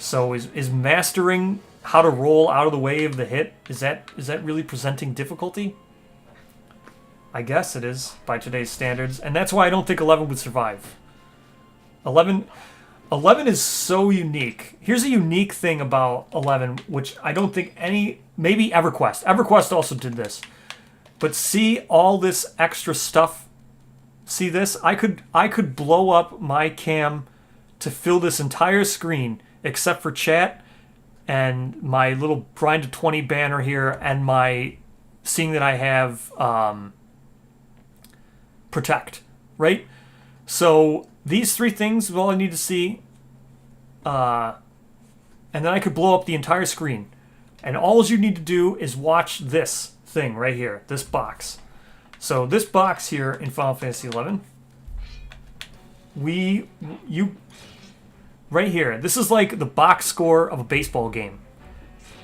So, is mastering how to roll out of the way of the hit, is that really presenting difficulty? I guess it is, by today's standards. And that's why I don't think 11 would survive. 11 is so unique. Here's a unique thing about 11, which I don't think maybe EverQuest. EverQuest also did this. But see all this extra stuff? See this? I could blow up my cam to fill this entire screen, except for chat and my little Grind to 20 banner here and my seeing that I have Protect, right? So these three things is all I need to see. And then I could blow up the entire screen. And all you need to do is watch this thing right here, this box. So this box here in Final Fantasy XI, right here, this is like the box score of a baseball game.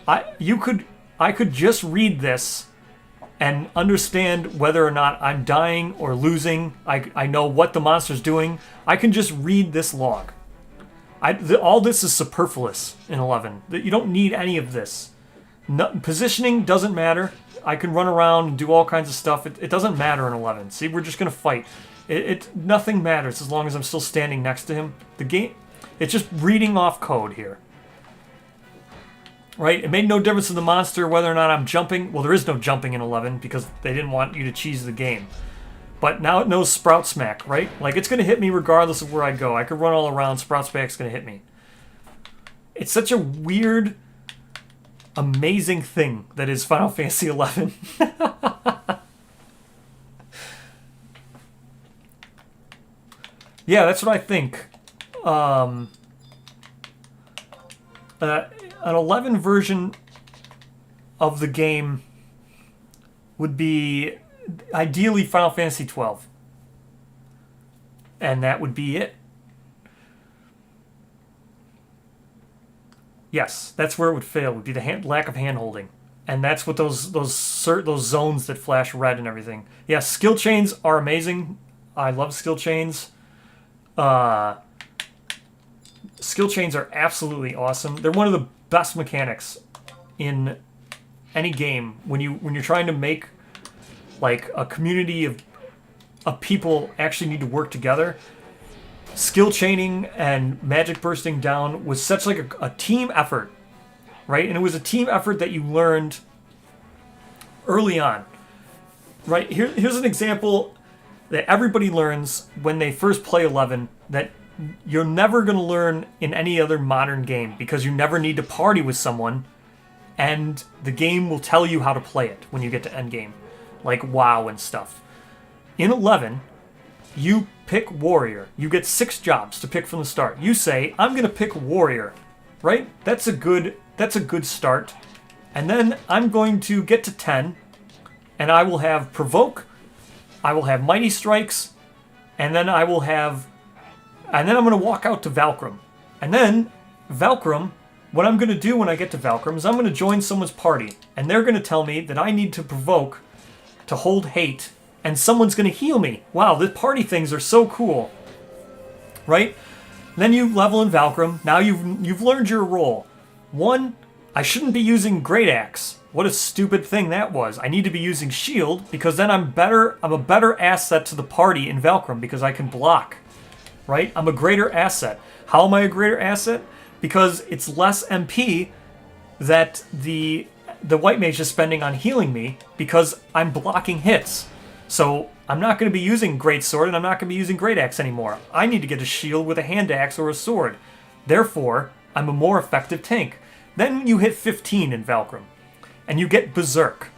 I could just read this and understand whether or not I'm dying or losing. I know what the monster's doing. I can just read this log. All this is superfluous in 11. You don't need any of this. Positioning doesn't matter. I can run around and do all kinds of stuff. It doesn't matter in 11. See, we're just going to fight. Nothing matters as long as I'm still standing next to him. The game, it's just reading off code here. Right? It made no difference to the monster whether or not I'm jumping. Well, there is no jumping in 11 because they didn't want you to cheese the game. But now it knows Sprout Smack, right? Like, it's going to hit me regardless of where I go. I could run all around. Sprout Smack's going to hit me. It's such a weird, amazing thing that is Final Fantasy XI. Yeah, that's what I think. An 11 version of the game would be ideally Final Fantasy 12. And that would be it. Yes, that's where it would fail, would be the lack of hand-holding. And that's what those zones that flash red and everything. Yeah, skill chains are amazing. I love skill chains. Skill chains are absolutely awesome. They're one of the best mechanics in any game when you're trying to make like a community of people actually need to work together. Skill chaining and magic bursting down was such like a team effort, right? And it was a team effort that you learned early on, right? Here's an example that everybody learns when they first play 11 that you're never going to learn in any other modern game because you never need to party with someone and the game will tell you how to play it when you get to endgame, like WoW and stuff. In 11, you pick warrior. You get 6 jobs to pick from the start. You say, I'm going to pick warrior, right? That's a good start. And then I'm going to get to 10 and I will have provoke, I will have mighty strikes, and then I'm going to walk out to Valkyrum. And then, Valkyrum, what I'm going to do when I get to Valkyrum is I'm going to join someone's party. And they're going to tell me that I need to provoke to hold hate. And someone's going to heal me. Wow, the party things are so cool. Right? Then you level in Valkyrum. Now you've learned your role. 1, I shouldn't be using Great Axe. What a stupid thing that was. I need to be using Shield because then I'm a better asset to the party in Valkyrum because I can block. right? I'm a greater asset. How am I a greater asset? Because it's less MP that the white mage is spending on healing me because I'm blocking hits. So I'm not going to be using greatsword and I'm not going to be using great axe anymore. I need to get a shield with a hand axe or a sword. Therefore, I'm a more effective tank. Then you hit 15 in Valkyrie, and you get Berserk,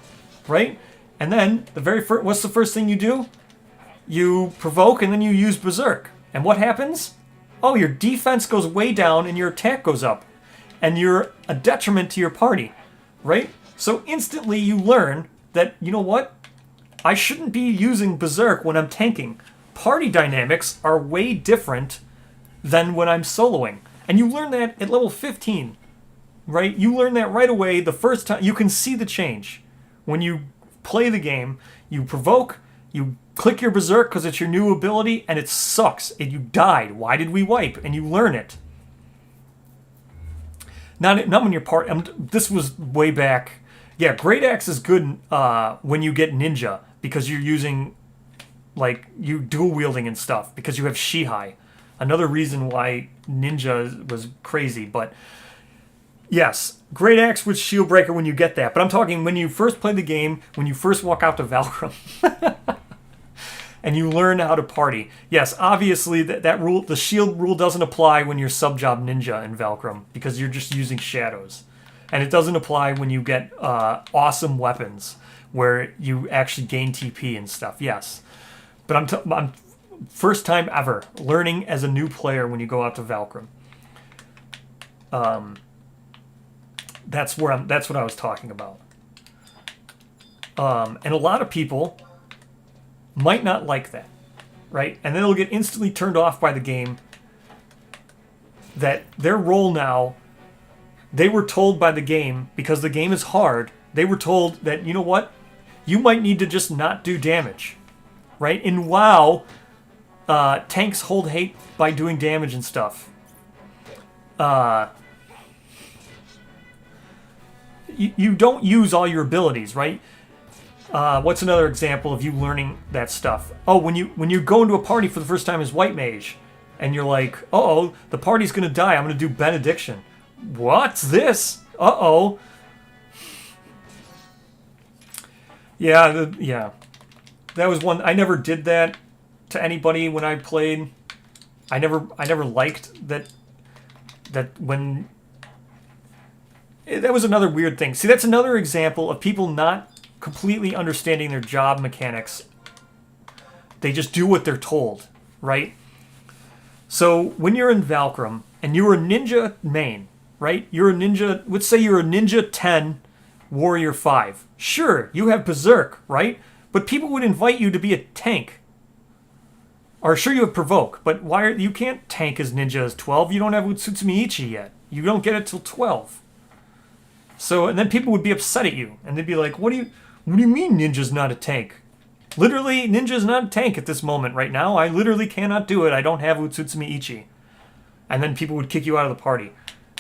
right? And then what's the first thing you do? You provoke and then you use Berserk. And what happens? Oh, your defense goes way down and your attack goes up. And you're a detriment to your party, right? So instantly you learn that, you know what? I shouldn't be using Berserk when I'm tanking. Party dynamics are way different than when I'm soloing. And you learn that at level 15, right? You learn that right away the first time. You can see the change. When you play the game, you provoke, you click your Berserk because it's your new ability, and it sucks. And you died. Why did we wipe? And you learn it. Not when you're this was way back. Yeah, Great Axe is good when you get Ninja because you're using, like, you dual wielding and stuff because you have Shihai. Another reason why Ninja was crazy, but yes, Great Axe with Shield Breaker when you get that. But I'm talking when you first play the game, when you first walk out to Valkyrie. And you learn how to party. Yes, obviously that rule, the shield rule doesn't apply when you're sub-job ninja in Valkyrie because you're just using shadows. And it doesn't apply when you get awesome weapons where you actually gain TP and stuff. Yes. But I'm first time ever learning as a new player when you go out to Valkyrie. That's what I was talking about. And a lot of people might not like that, right? And then they'll get instantly turned off by the game that their role now, they were told by the game, because the game is hard, they were told that, you know what? You might need to just not do damage, right? In WoW, tanks hold hate by doing damage and stuff. You don't use all your abilities, right? What's another example of you learning that stuff? Oh, when you go into a party for the first time as White Mage, and you're like, uh-oh, the party's gonna die, I'm gonna do Benediction. What's this? Uh-oh. Yeah. That was one, I never did that to anybody when I played. I never liked that when... That was another weird thing. See, that's another example of people not completely understanding their job mechanics. They just do what they're told, right? So when you're in Valkyrie and you're a ninja main, right? You're a ninja, let's say you're a ninja 10, warrior 5. Sure, you have Berserk, right? But people would invite you to be a tank. Or sure, you have Provoke, but you can't tank as ninja as 12. You don't have Utsutsumi Ichi yet. You don't get it till 12. So, and then people would be upset at you, and they'd be like, what do you mean Ninja's not a tank? Literally, Ninja's not a tank at this moment right now. I literally cannot do it. I don't have Utsutsumi Ichi. And then people would kick you out of the party.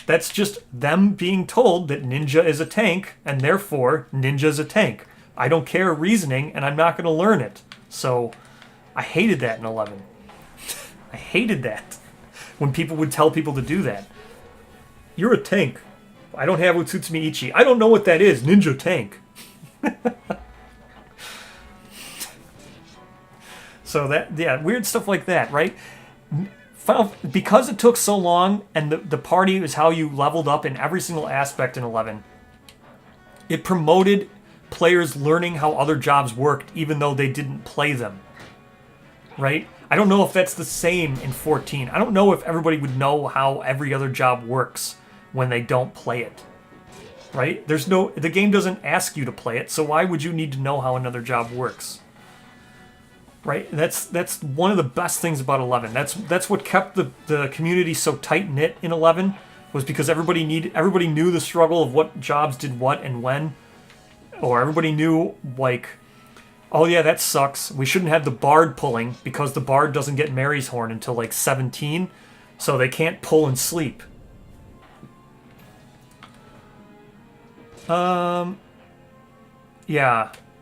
That's just them being told that Ninja is a tank, and therefore, Ninja's a tank. I don't care reasoning, and I'm not going to learn it. So, I hated that in 11. I hated that. When people would tell people to do that. You're a tank. I don't have Utsutsumi Ichi. I don't know what that is. Ninja tank. So weird stuff like that, right? Because it took so long, and the party is how you leveled up in every single aspect in 11, it promoted players learning how other jobs worked, even though they didn't play them, right? I don't know if that's the same in 14. I don't know if everybody would know how every other job works when they don't play it, right? The game doesn't ask you to play it, so why would you need to know how another job works, right? That's one of the best things about 11. That's what kept the community so tight knit in 11, was because everybody knew the struggle of what jobs did what and when, or everybody knew, like, oh yeah, that sucks. We shouldn't have the bard pulling because the bard doesn't get Mary's horn until like 17, so they can't pull and sleep. Yeah,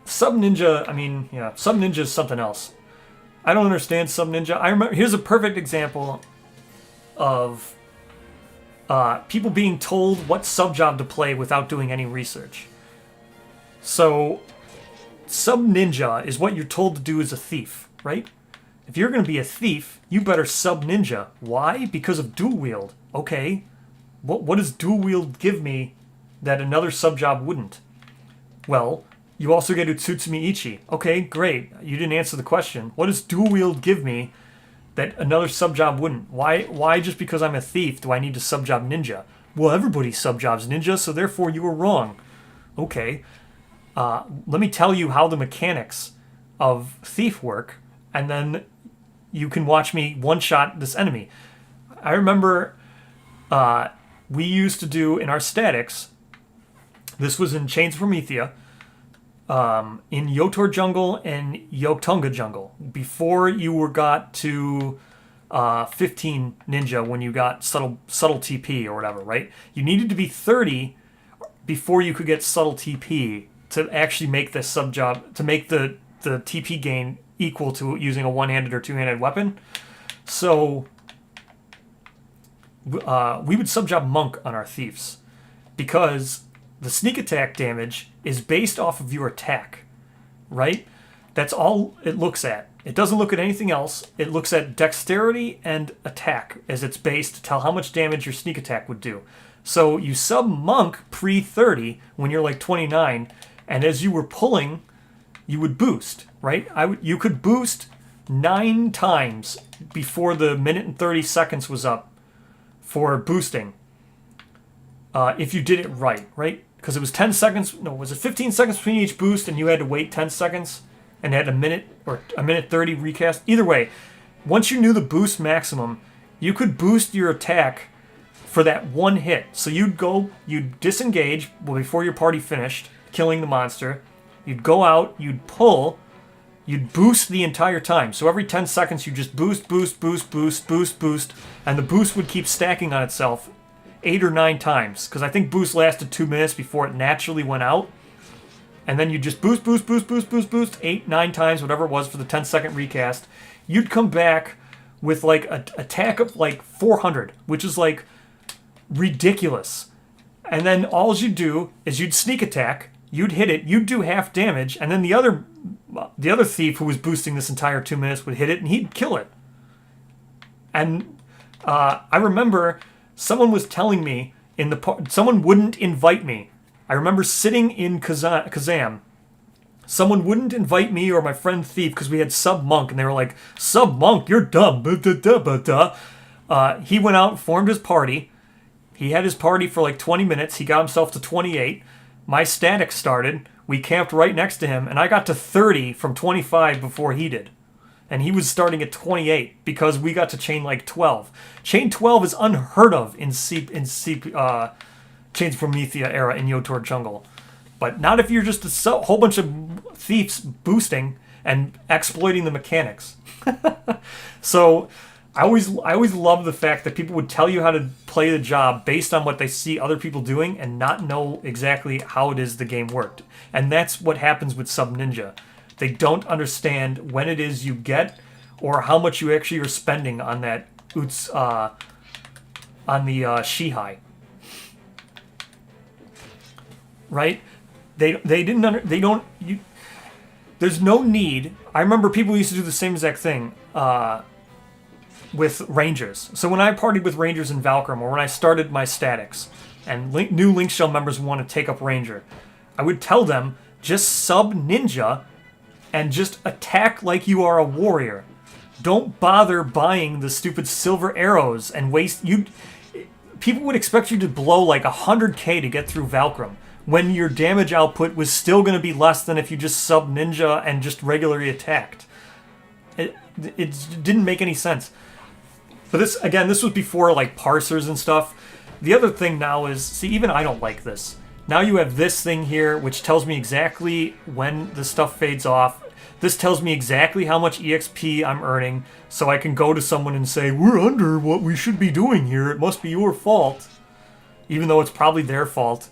Sub Ninja. I mean, yeah, Sub Ninja is something else. I don't understand Sub Ninja. I remember, here's a perfect example of people being told what sub job to play without doing any research. So, Sub Ninja is what you're told to do as a thief, right? If you're going to be a thief, you better Sub Ninja. Why? Because of dual wield. Okay. What does dual wield give me that another sub job wouldn't? Well, you also get Utsutsumi Ichi. Okay, great. You didn't answer the question. What does dual wield give me that another sub job wouldn't? Why just because I'm a thief do I need to sub job ninja? Well, everybody sub jobs ninja, so therefore you were wrong. Okay. Let me tell you how the mechanics of thief work, and then you can watch me one-shot this enemy. I remember we used to do in our statics, this was in Chains of Promethea, in Yotor Jungle and Yotunga Jungle, before you got to 15 Ninja, when you got subtle TP or whatever, right? You needed to be 30 before you could get subtle TP to actually make the sub job, to make the TP gain equal to using a one-handed or two-handed weapon. So we would sub job Monk on our thieves because the sneak attack damage is based off of your attack, right? That's all it looks at. It doesn't look at anything else. It looks at dexterity and attack as its base to tell how much damage your sneak attack would do. So you sub Monk pre-30 when you're like 29, and as you were pulling, you would boost, right? You could boost 9 times before the minute and 30 seconds was up for boosting. If you did it right? Because it was 10 seconds, no, was it 15 seconds between each boost and you had to wait 10 seconds and had a minute or a minute 30 recast? Either way, once you knew the boost maximum, you could boost your attack for that one hit. So you'd disengage before your party finished killing the monster. You'd go out, you'd pull, you'd boost the entire time. So every 10 seconds you just boost, and the boost would keep stacking on itself 8 or 9 times. Because I think boost lasted 2 minutes before it naturally went out. And then you just boost, 8, 9 times, whatever it was for the 10-second recast. You'd come back with like an attack of like 400, which is like ridiculous. And then all you'd do is you'd sneak attack, you'd hit it, you'd do half damage, and then the other thief who was boosting this entire 2 minutes would hit it and he'd kill it. And I remember someone was telling me someone wouldn't invite me. I remember sitting in Kazam. Someone wouldn't invite me or my friend Thief because we had Sub Monk, and they were like, "Sub Monk, you're dumb." He went out and formed his party. He had his party for like 20 minutes. He got himself to 28. My static started. We camped right next to him, and I got to 30 from 25 before he did. And he was starting at 28 because we got to chain like 12. Chain 12 is unheard of in Chains of Promethea era in Yotor Jungle. But not if you're just a whole bunch of thieves boosting and exploiting the mechanics. So I always love the fact that people would tell you how to play the job based on what they see other people doing and not know exactly how it is the game worked. And that's what happens with Sub Ninja. They don't understand when it is you get or how much you actually are spending on that on the Shihai. Right? There's no need. I remember people used to do the same exact thing with Rangers. So when I partied with Rangers in Valkyrum, or when I started my statics, and new Link Shell members want to take up Ranger, I would tell them, just sub Ninja and just attack like you are a warrior. Don't bother buying the stupid silver arrows and waste... People would expect you to blow like 100k to get through Valkyrum, when your damage output was still going to be less than if you just sub Ninja and just regularly attacked. It didn't make any sense. But this was before like parsers and stuff. The other thing now is, see, even I don't like this. Now you have this thing here, which tells me exactly when the stuff fades off. This tells me exactly how much EXP I'm earning, so I can go to someone and say, "We're under what we should be doing here. It must be your fault." Even though it's probably their fault.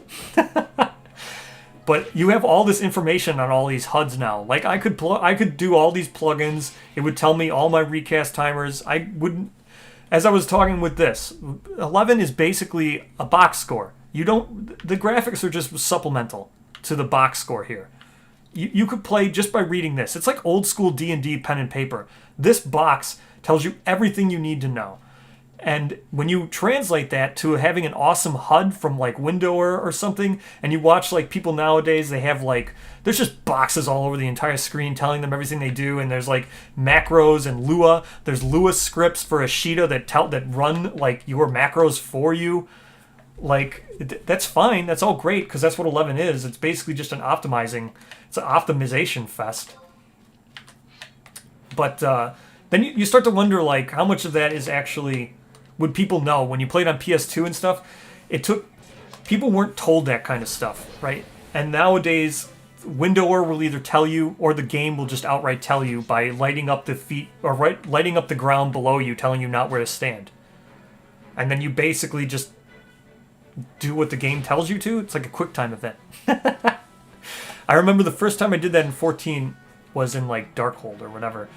But you have all this information on all these HUDs now. Like I could do all these plugins. It would tell me all my recast timers. I wouldn't. As I was talking with this, 11 is basically a box score. You don't. The graphics are just supplemental to the box score here. You could play just by reading this. It's like old school D&D pen and paper. This box tells you everything you need to know. And when you translate that to having an awesome HUD from like Windower or something, and you watch like people nowadays, they have like, there's just boxes all over the entire screen telling them everything they do, and there's like macros and Lua. There's Lua scripts for Ashita that run like your macros for you. Like, that's fine. That's all great because that's what 11 is. It's basically just it's an optimization fest. But then you start to wonder like how much of that is actually... Would people know when you played on PS2 and stuff? People weren't told that kind of stuff, right? And nowadays, Windower will either tell you, or the game will just outright tell you by lighting up the feet or lighting up the ground below you, telling you not where to stand. And then you basically just do what the game tells you to. It's like a QuickTime event. I remember the first time I did that in 14 was in like Darkhold or whatever,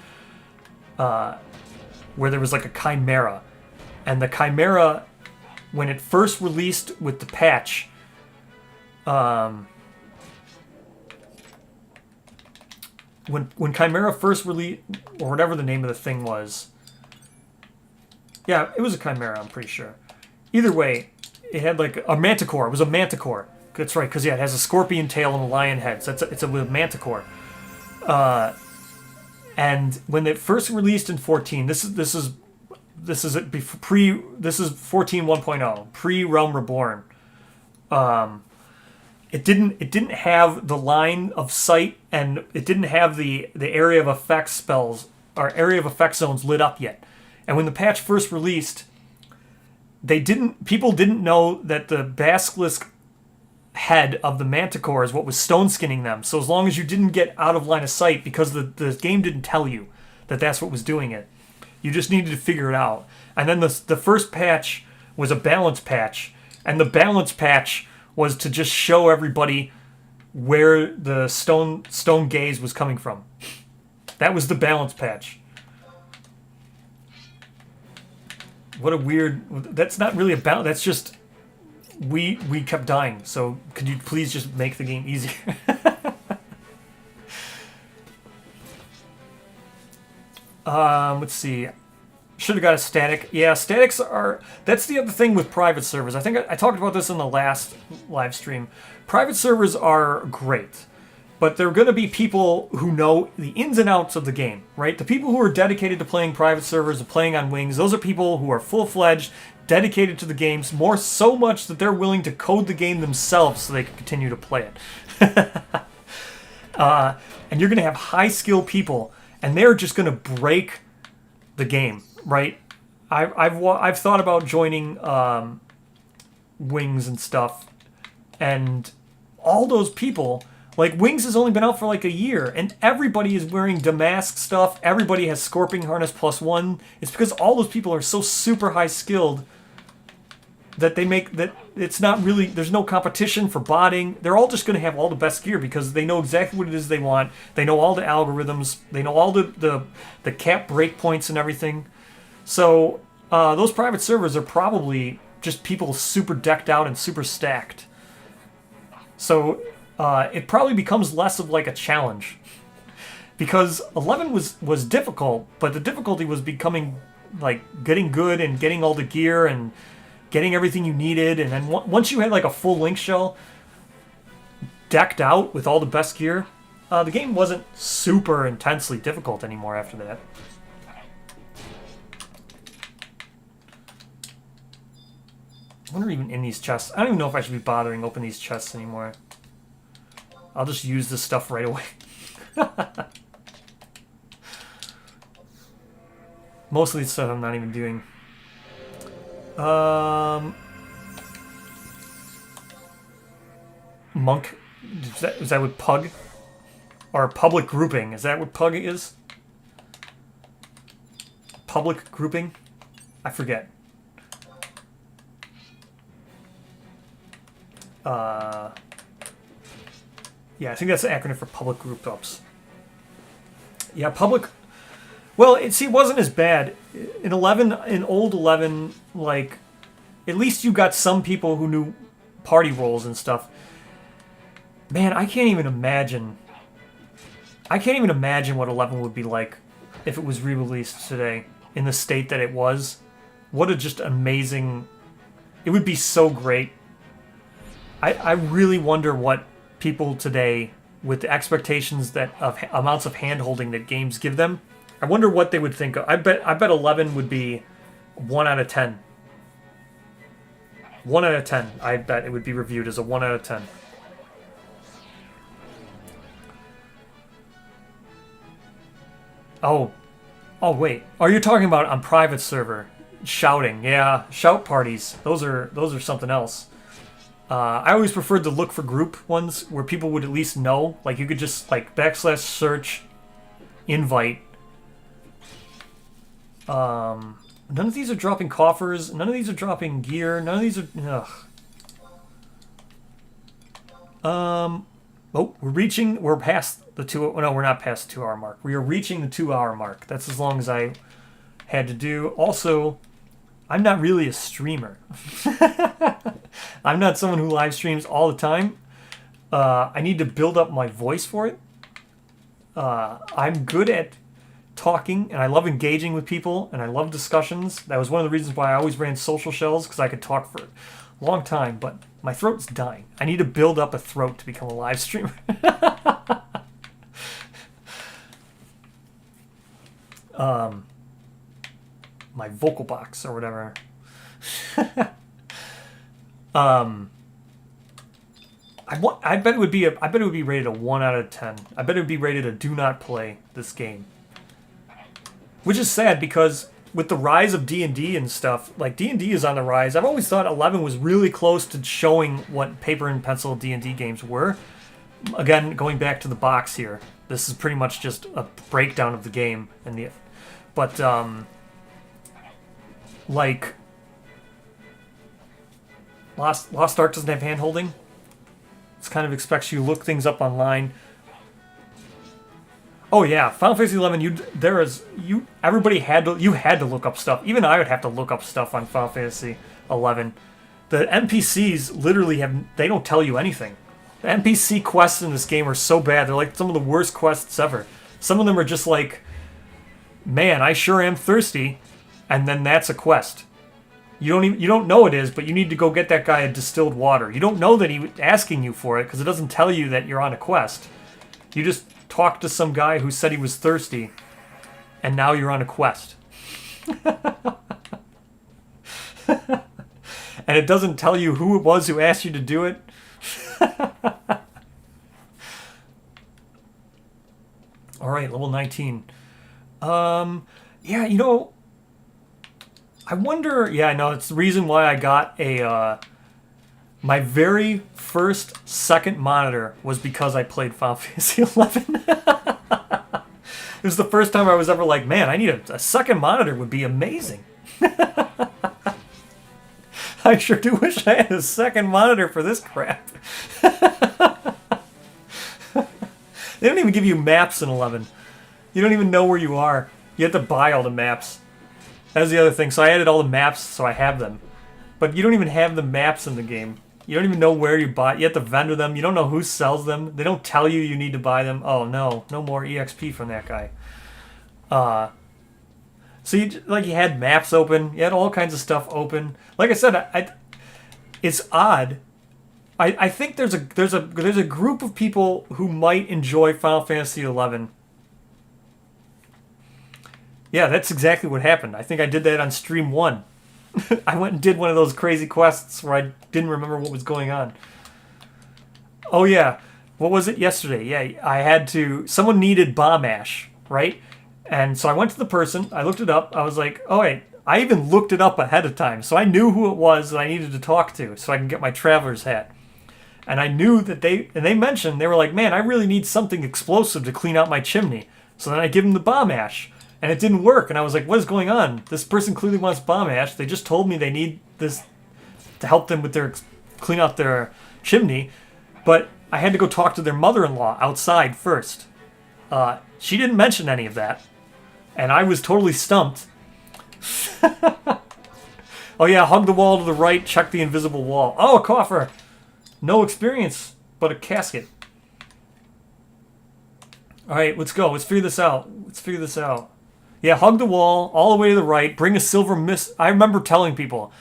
where there was like a Chimera. And the Chimera, when it first released with the patch, when Chimera first released, or whatever the name of the thing was, yeah, it was a Chimera, I'm pretty sure. Either way, it had like a Manticore. It was a Manticore. That's right, because yeah, it has a scorpion tail and a lion head. So it's a Manticore. And when it first released in 14, this is 14.1.0, pre-Realm Reborn. It didn't have the line of sight, and it didn't have the area of effect spells or area of effect zones lit up yet. And when the patch first released, people didn't know that the basilisk head of the Manticore is what was stone skinning them. So as long as you didn't get out of line of sight, because the game didn't tell you that that's what was doing it, you just needed to figure it out. And then the first patch was a balance patch, and the balance patch was to just show everybody where the stone gaze was coming from. That was the balance patch. What a weird... That's not really a balance. That's just... We kept dying, so could you please just make the game easier? Let's see. Should have got a static. Yeah, statics are... That's the other thing with private servers. I think I talked about this in the last live stream. Private servers are great, but there are going to be people who know the ins and outs of the game, right? The people who are dedicated to playing private servers and playing on wings, those are people who are full-fledged, dedicated to the games, so much that they're willing to code the game themselves so they can continue to play it. And you're going to have high-skill people, and they're just going to break the game, right? I've thought about joining Wings and stuff, and all those people, like Wings has only been out for like a year, and everybody is wearing Damask stuff. Everybody has Scorpion Harness +1. It's because all those people are so super high skilled that they make that it's not really, there's no competition for botting. They're all just going to have all the best gear because they know exactly what it is they want. They know all the algorithms. They know all the cap breakpoints and everything. So those private servers are probably just people super decked out and super stacked. So it probably becomes less of like a challenge. Because 11 was difficult, but the difficulty was becoming like getting good and getting all the gear and getting everything you needed. And then once you had like a full link shell decked out with all the best gear, the game wasn't super intensely difficult anymore after that. I wonder even in these chests. I don't even know if I should be bothering opening these chests anymore. I'll just use this stuff right away. Most of these stuff I'm not even doing. Monk. Is that what Pug? Or public grouping. Is that what Pug is? Public grouping? I forget. Yeah, I think that's the acronym for public group ups. Yeah, public. Well, it wasn't as bad in 11. In old 11, like at least you got some people who knew party roles and stuff. Man, I can't even imagine. I can't even imagine what 11 would be like if it was re-released today in the state that it was. What a just amazing... It would be so great. I really wonder what people today, with the expectations that of amounts of hand-holding that games give them, I wonder what they would think of. I bet 11 would be 1 out of 10. 1 out of 10. I bet it would be reviewed as a 1 out of 10. Oh, wait. Are you talking about on private server shouting? Yeah, shout parties. Those are something else. I always preferred to look for group ones where people would at least know. Like you could just like /search invite. None of these are dropping coffers. None of these are dropping gear. None of these are. Ugh. Oh, we're past the 2. No, we're not past the 2 hour mark. We are reaching the 2 hour mark. That's as long as I had to do. Also, I'm not really a streamer. I'm not someone who live streams all the time. I need to build up my voice for it. I'm good at talking, and I love engaging with people, and I love discussions. That was one of the reasons why I always ran social shells, because I could talk for a long time, but my throat's dying. I need to build up a throat to become a live streamer. My vocal box or whatever. I bet it would be rated a 1 out of 10. I bet it would be rated a do not play this game. Which is sad because with the rise of D&D and stuff, like D&D is on the rise. I've always thought 11 was really close to showing what paper and pencil D&D games were. Again, going back to the box here, this is pretty much just a breakdown of the game and like Lost Ark doesn't have hand holding. It kind of expects you to look things up online. Oh yeah, Final Fantasy 11. Everybody had to look up stuff. Even I would have to look up stuff on Final Fantasy 11. The NPCs literally they don't tell you anything. The NPC quests in this game are so bad. They're like some of the worst quests ever. Some of them are just like, man, I sure am thirsty, and then that's a quest. You don't know it is, but you need to go get that guy a distilled water. You don't know that he was asking you for it because it doesn't tell you that you're on a quest. You just talked to some guy who said he was thirsty, and now you're on a quest. And it doesn't tell you who it was who asked you to do it. All right, level 19. Yeah, I wonder. Yeah, no, it's the reason why I got my very second monitor was because I played Final Fantasy 11. It was the first time I was ever like, man, I need a second monitor would be amazing. I sure do wish I had a second monitor for this crap. They don't even give you maps in 11. You don't even know where you are. You have to buy all the maps. That's the other thing. So I added all the maps so I have them. But you don't even have the maps in the game. You don't even know where you buy. You have to vendor them. You don't know who sells them. They don't tell you need to buy them. Oh no, no more EXP from that guy. So you had maps open. You had all kinds of stuff open. Like I said, it's odd. I think there's a group of people who might enjoy Final Fantasy 11. Yeah, that's exactly what happened. I think I did that on stream 1. I went and did one of those crazy quests where I didn't remember what was going on. Oh yeah, what was it yesterday? Yeah, someone needed bomb ash, right? And so I went to the person, I looked it up, I was like, oh wait, I even looked it up ahead of time, so I knew who it was that I needed to talk to so I can get my traveler's hat. And I knew that they mentioned, they were like, man, I really need something explosive to clean out my chimney. So then I give them the bomb ash. And it didn't work, and I was like, what is going on? This person clearly wants bomb ash. They just told me they need this to help them with clean out their chimney. But I had to go talk to their mother-in-law outside first. She didn't mention any of that, and I was totally stumped. Oh yeah, hug the wall to the right, check the invisible wall. Oh, a coffer! No experience, but a casket. Alright, let's go. Let's figure this out. Let's figure this out. Yeah, hug the wall, all the way to the right, bring a silver mist. I remember telling people,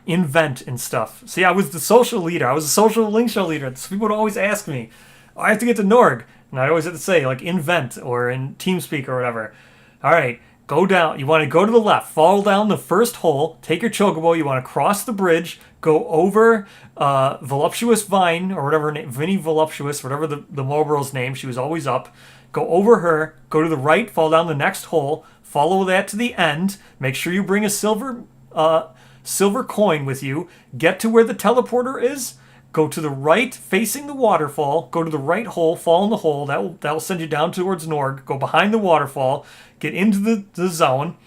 invent and stuff. See, I was the social leader. I was the social link show leader. So people would always ask me, oh, I have to get to Norg. And I always had to say, like, invent or in TeamSpeak or whatever. Alright, go down. You want to go to the left. Fall down the first hole. Take your chocobo. You want to cross the bridge. Go over Voluptuous Vine, or whatever her name, Vinnie Voluptuous, whatever the Marlboro's name. She was always up. Go over her. Go to the right. Fall down the next hole. Follow that to the end. Make sure you bring a silver coin with you. Get to where the teleporter is. Go to the right, facing the waterfall. Go to the right hole. Fall in the hole. That'll send you down towards Norg. Go behind the waterfall. Get into the zone.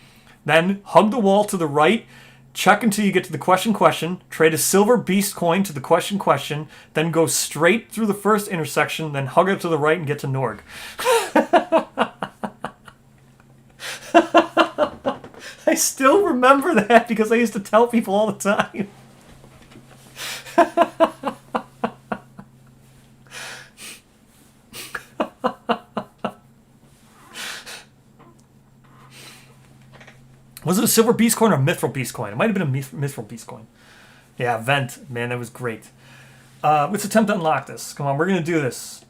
Then hug the wall to the right. Check until you get to the question. Trade a silver beast coin to the question. Then go straight through the first intersection. Then hug it to the right and get to Norg. I still remember that because I used to tell people all the time. Was it a silver beast coin or a mithril beast coin? It might have been a mithril beast coin. Yeah, vent. Man, that was great. Let's attempt to unlock this. Come on, we're going to do this.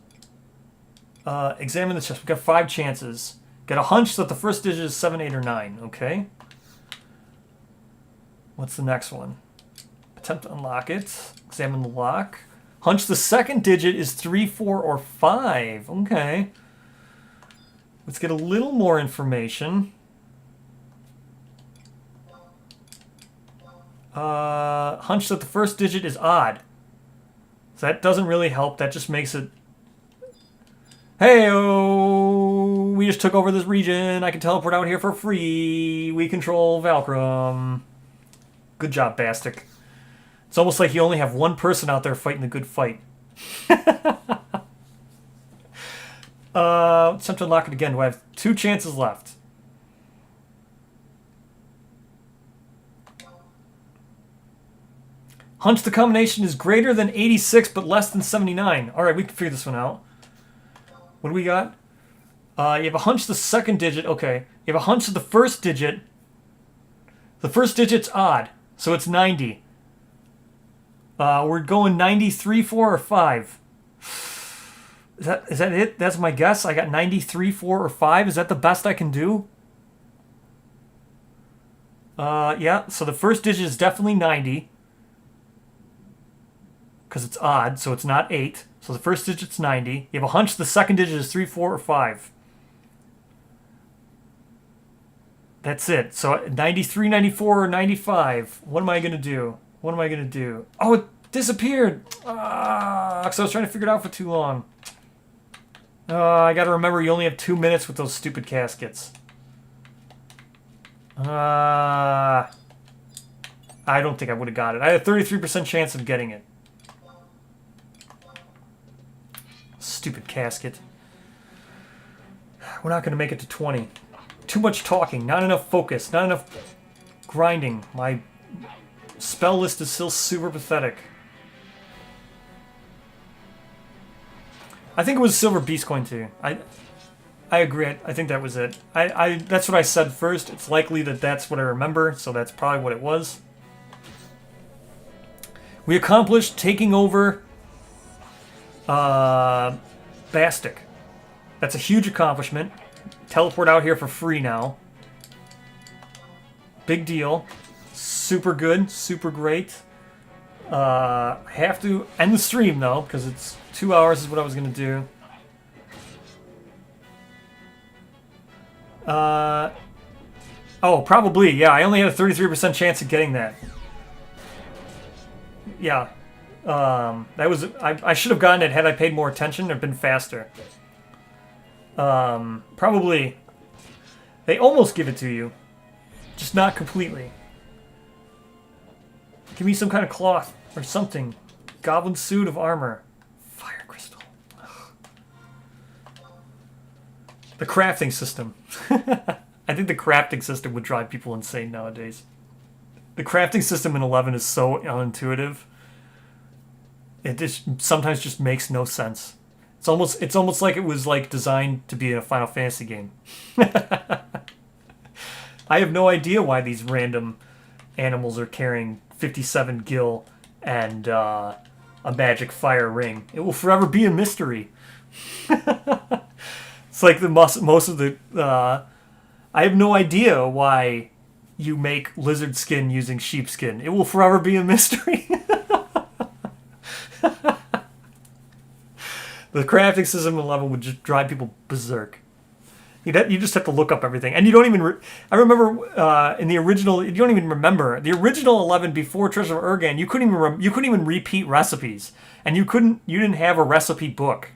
Examine the chest. We've got 5 chances. Get a hunch that the first digit is 7, 8, or 9. Okay. What's the next one? Attempt to unlock it. Examine the lock. Hunch the second digit is 3, 4, or 5. Okay. Let's get a little more information. Hunch that the first digit is odd. So that doesn't really help. That just makes it... Hey-oh! We just took over this region. I can teleport out here for free. We control Valkyrum. Good job, Bastic. It's almost like you only have one person out there fighting the good fight. Attempt to unlock it again. Do I have 2 chances left? Hunch the combination is greater than 86 but less than 79. Alright, we can figure this one out. What do we got? You have a hunch the second digit. Okay. You have a hunch of the first digit. The first digit's odd, so it's 90. We're going 93, 4, or 5. Is that it? That's my guess? I got 93, 4, or 5? Is that the best I can do? Yeah, so the first digit is definitely 90. Because it's odd, so it's not 8. So the first digit's 90. You have a hunch the second digit is 3, 4, or 5. That's it. So 93, 94, or 95. What am I going to do? What am I going to do? Oh, it disappeared! Because I was trying to figure it out for too long. I got to remember you only have 2 minutes with those stupid caskets. I don't think I would have got it. I had a 33% chance of getting it. Stupid casket. We're not going to make it to 20. Too much talking, not enough focus, not enough grinding. My spell list is still super pathetic. I think it was Silver Beast Coin too. I agree. I think that was it. That's what I said first. It's likely that that's what I remember, so that's probably what it was. We accomplished taking over Bastic. That's a huge accomplishment. Teleport out here for free now. Big deal. Super good. Super great. Have to end the stream though, because it's 2 hours is what I was going to do. Oh, probably. Yeah, I only had a 33% chance of getting that. Yeah. That was... I should have gotten it had I paid more attention or been faster. Probably... They almost give it to you. Just not completely. Give me some kind of cloth or something. Goblin suit of armor. Fire crystal. The crafting system. I think the crafting system would drive people insane nowadays. The crafting system in 11 is so unintuitive. It just sometimes just makes no sense. It's almost like it was like designed to be in a Final Fantasy game. I have no idea why these random animals are carrying 57 gil and a magic fire ring. It will forever be a mystery. It's like the most of the. I have no idea why you make lizard skin using sheepskin. It will forever be a mystery. The crafting system in 11 would just drive people berserk. You just have to look up everything, and you don't even. I remember in the original, you don't even remember the original 11 before Treasure of Urgan. You couldn't even repeat recipes, and you didn't have a recipe book.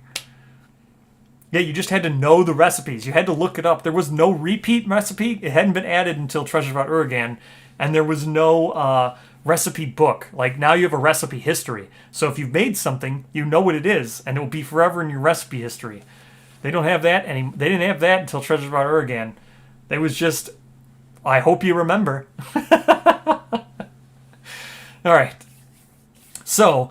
Yeah, you just had to know the recipes. You had to look it up. There was no repeat recipe. It hadn't been added until Treasure of Urgan, and there was no recipe book. Like, now you have a recipe history. So if you've made something, you know what it is, and it will be forever in your recipe history. They don't have that They didn't have that until Treasure of Urgan. It was just, I hope you remember. All right. So,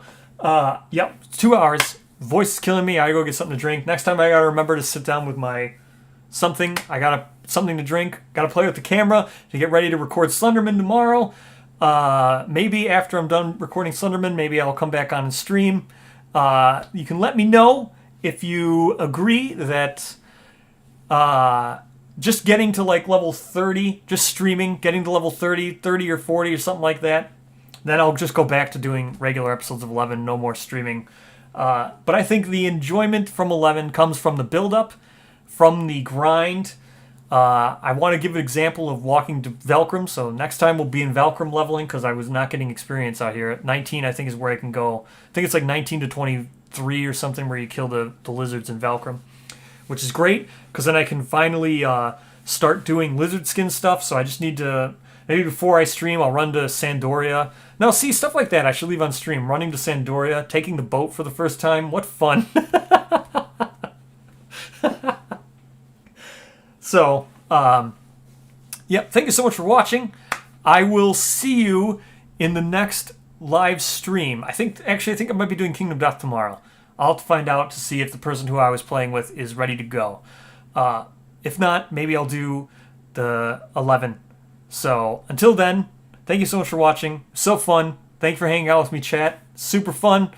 yep, 2 hours. Voice is killing me. I gotta go get something to drink. Next time I gotta remember to sit down with my something. I got something to drink. Gotta play with the camera to get ready to record Slenderman tomorrow. Maybe after I'm done recording Slenderman, maybe I'll come back on and stream. You can let me know if you agree that just getting to like level 30, just streaming, getting to level 30 or 40 or something like that, then I'll just go back to doing regular episodes of 11, no more streaming. But I think the enjoyment from 11 comes from the build-up, from the grind. I want to give an example of walking to Velcrum, so next time we'll be in Velcrum leveling, because I was not getting experience out here. At 19, I think, is where I can go. I think it's like 19 to 23 or something where you kill the lizards in Velcrum, which is great, because then I can finally start doing lizard skin stuff, so I just need to... Maybe before I stream, I'll run to Sandoria. Now, see, stuff like that I should leave on stream. Running to Sandoria, taking the boat for the first time. What fun. So, yeah, thank you so much for watching. I will see you in the next live stream. I think I might be doing Kingdom Death tomorrow. I'll have to find out to see if the person who I was playing with is ready to go. If not, maybe I'll do the 11. So, until then, thank you so much for watching. So fun. Thank you for hanging out with me, chat. Super fun.